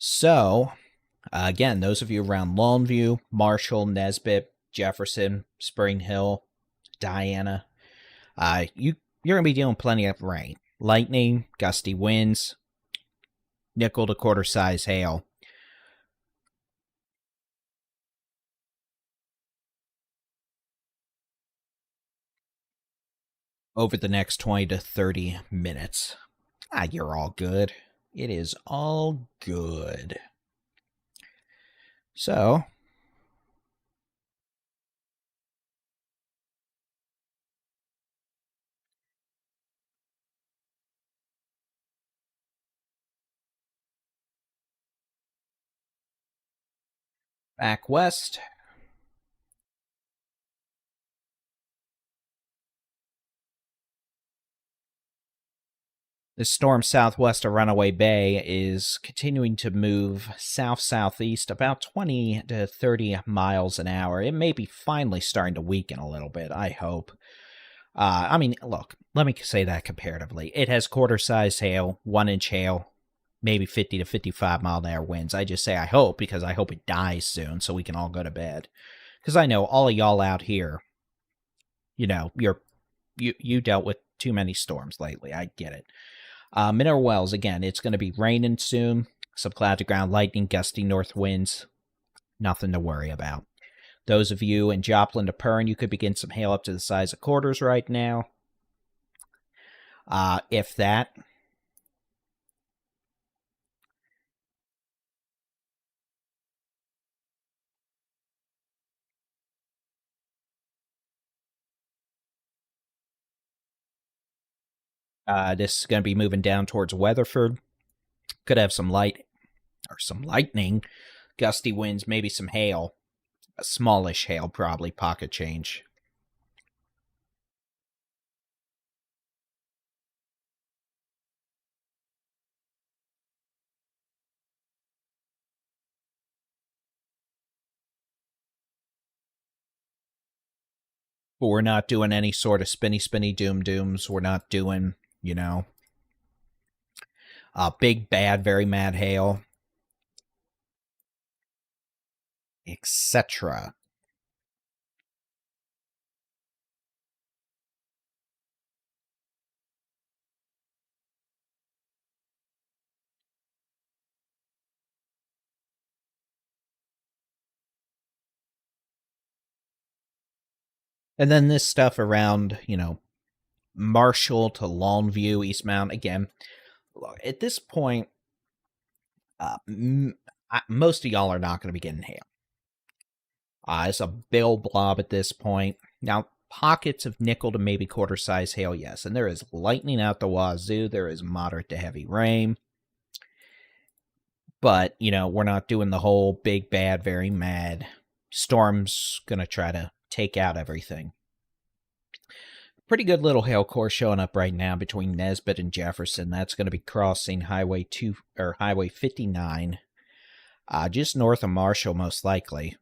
So, again, those of you around Longview, Marshall, Nesbit, Jefferson, Spring Hill, Diana, you're going to be dealing plenty of rain, lightning, gusty winds, nickel to quarter size hail. Over the next 20 to 30 minutes. You're all good. It is all good. So, back west. The storm southwest of Runaway Bay is continuing to move south-southeast about 20 to 30 miles an hour. It may be finally starting to weaken a little bit, I hope. I mean, look, let me say that comparatively. It has quarter-size hail, 1-inch hail, maybe 50 to 55 mile an hour winds. I just say I hope because I hope it dies soon so we can all go to bed. Because I know all of y'all out here, you know, you dealt with too many storms lately. I get it. Mineral Wells, again, it's going to be raining soon. Some cloud to ground lightning, gusty north winds. Nothing to worry about. Those of you in Joplin to Perrin, you could begin some hail up to the size of quarters right now. If that. This is going to be moving down towards Weatherford. Could have some light or some lightning, gusty winds, maybe some hail. A smallish hail, probably pocket change. But we're not doing any sort of spinny dooms. We're not doing, you know, big, bad, very mad hail, etc. And then this stuff around, you know, Marshall to Longview, East Mountain. Again, at this point, most of y'all are not going to be getting hail. It's a bill blob at this point. Now, pockets of nickel to maybe quarter size hail, yes. And there is lightning out the wazoo. There is moderate to heavy rain. But, you know, we're not doing the whole big, bad, very mad. Storm's going to try to take out everything. Pretty good little hail core showing up right now between Nesbit and Jefferson. That's going to be crossing Highway 59, just north of Marshall, most likely.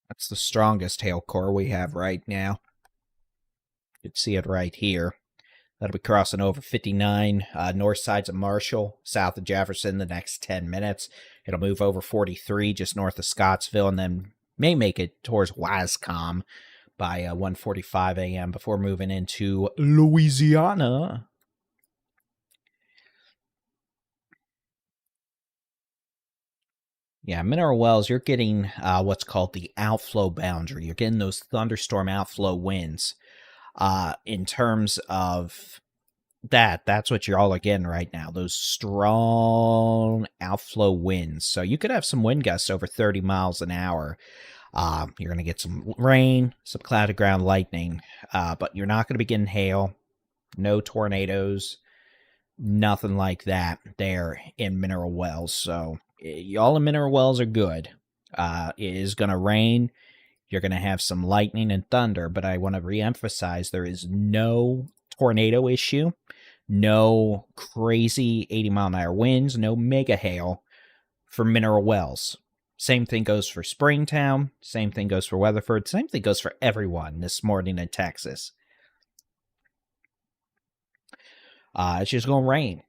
That's the strongest hail core we have right now. You can see it right here. That'll be crossing over 59, north sides of Marshall, south of Jefferson the next 10 minutes. It'll move over 43 just north of Scottsville and then may make it towards Wascom by 1:45 a.m. before moving into Louisiana. Yeah, Mineral Wells, you're getting what's called the outflow boundary. You're getting those thunderstorm outflow winds. In terms of that's what you're all getting right now, those strong outflow winds. So you could have some wind gusts over 30 miles an hour. You're going to get some rain, some cloud ground lightning, but you're not going to be getting hail, no tornadoes, nothing like that there in Mineral Wells. So y'all in Mineral Wells are good. It is going to rain. You're going to have some lightning and thunder, but I want to reemphasize there is no tornado issue, no crazy 80-mile-an-hour winds, no mega hail for Mineral Wells. Same thing goes for Springtown. Same thing goes for Weatherford. Same thing goes for everyone this morning in Texas. It's just going to rain.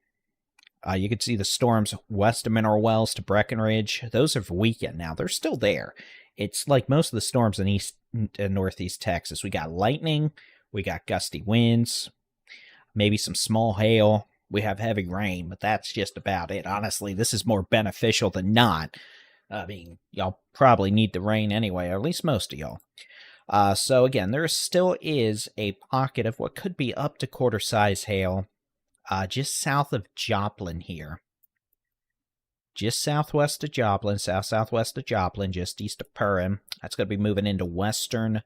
You can see the storms west of Mineral Wells to Breckenridge. Those have weakened now. They're still there. It's like most of the storms in east and northeast Texas. We got lightning. We got gusty winds. Maybe some small hail. We have heavy rain, but that's just about it. Honestly, this is more beneficial than not. I mean, y'all probably need the rain anyway, or at least most of y'all. So again, there still is a pocket of what could be up to quarter-size hail just south of Joplin here. Just southwest of Joplin, southwest of Joplin, just east of Purim. That's going to be moving into western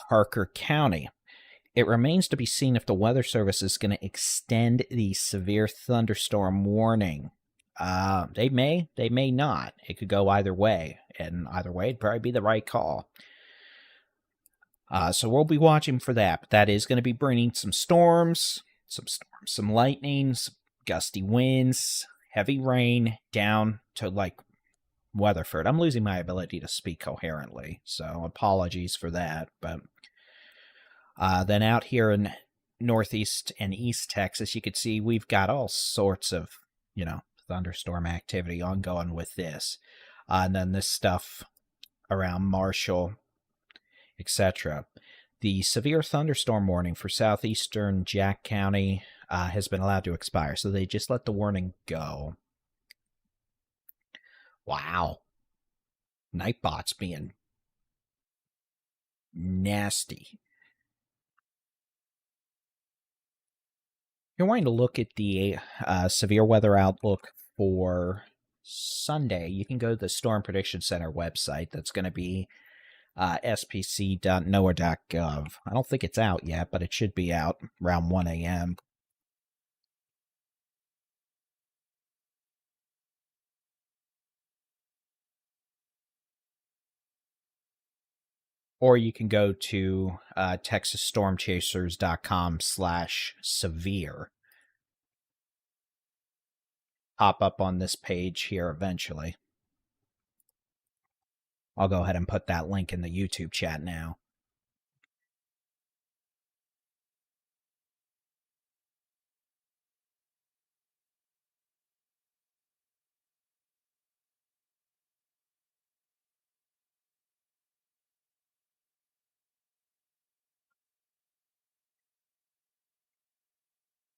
Parker County. It remains to be seen if the Weather Service is going to extend the severe thunderstorm warning. They may not. It could go either way, and either way, it'd probably be the right call. So we'll be watching for that, but that is going to be bringing some storms, some lightnings, gusty winds, heavy rain down to like Weatherford. I'm losing my ability to speak coherently, so apologies for that. But then out here in northeast and east Texas, you can see we've got all sorts of, thunderstorm activity ongoing with this. And then this stuff around Marshall, etc. The severe thunderstorm warning for southeastern Jack County has been allowed to expire, so they just let the warning go. Wow. Nightbot's being nasty. You're wanting to look at the severe weather outlook for Sunday. You can go to the Storm Prediction Center website. That's going to be spc.noaa.gov. I don't think it's out yet, but it should be out around 1 a.m. Or you can go to texasstormchasers.com/severe. Pop up on this page here eventually. I'll go ahead and put that link in the YouTube chat now.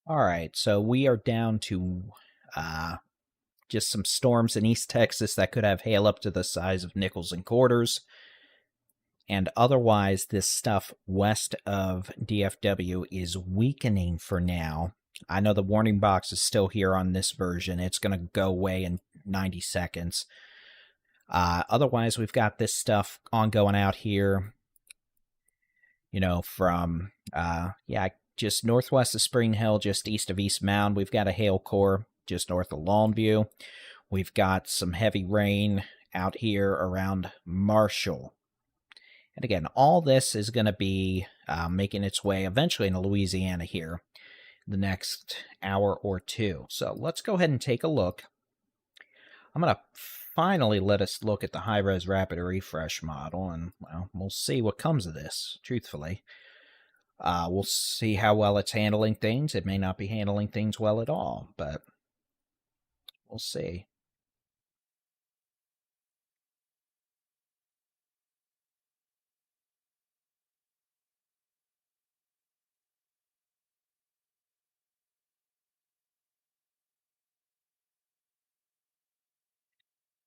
All right, so we are down to just some storms in East Texas that could have hail up to the size of nickels and quarters. And otherwise, this stuff west of DFW is weakening for now. I know the warning box is still here on this version. It's going to go away in 90 seconds. Otherwise, we've got this stuff ongoing out here, from, just northwest of Spring Hill, just east of East Mound. We've got a hail core just north of Longview. We've got some heavy rain out here around Marshall. And again, all this is going to be making its way eventually into Louisiana here the next hour or two. So let's go ahead and take a look. I'm going to finally let us look at the high-res rapid refresh model, and we'll see what comes of this, truthfully. We'll see how well it's handling things. It may not be handling things well at all, but we'll see.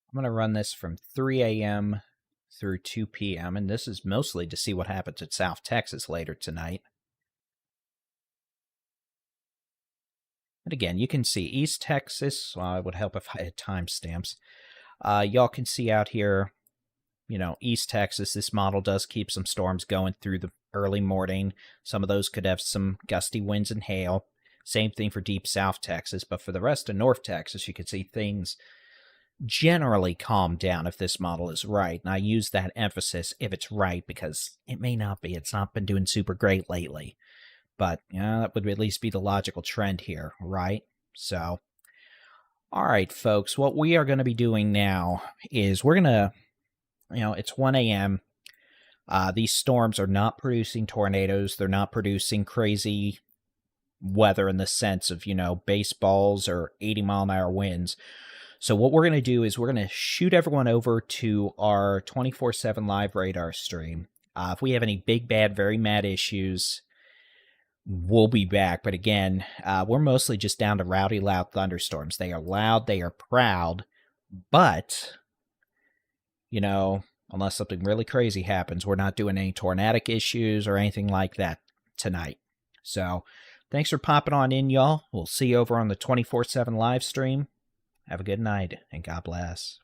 I'm going to run this from 3 a.m. through 2 p.m., and this is mostly to see what happens at South Texas later tonight. And again, you can see East Texas. Well, it would help if I had timestamps. Y'all can see out here, East Texas, this model does keep some storms going through the early morning. Some of those could have some gusty winds and hail. Same thing for deep South Texas, but for the rest of North Texas, you can see things generally calm down if this model is right. And I use that emphasis if it's right because it may not be. It's not been doing super great lately. But that would at least be the logical trend here, right? So, all right, folks, what we are going to be doing now is we're going to, it's 1 a.m. These storms are not producing tornadoes. They're not producing crazy weather in the sense of, baseballs or 80-mile-an-hour winds. So what we're going to do is we're going to shoot everyone over to our 24/7 live radar stream. If we have any big, bad, very mad issues, we'll be back. But again, we're mostly just down to rowdy, loud thunderstorms. They are loud, they are proud, but, unless something really crazy happens, we're not doing any tornadic issues or anything like that tonight. So thanks for popping on in, y'all. We'll see you over on the 24/7 live stream. Have a good night, and God bless.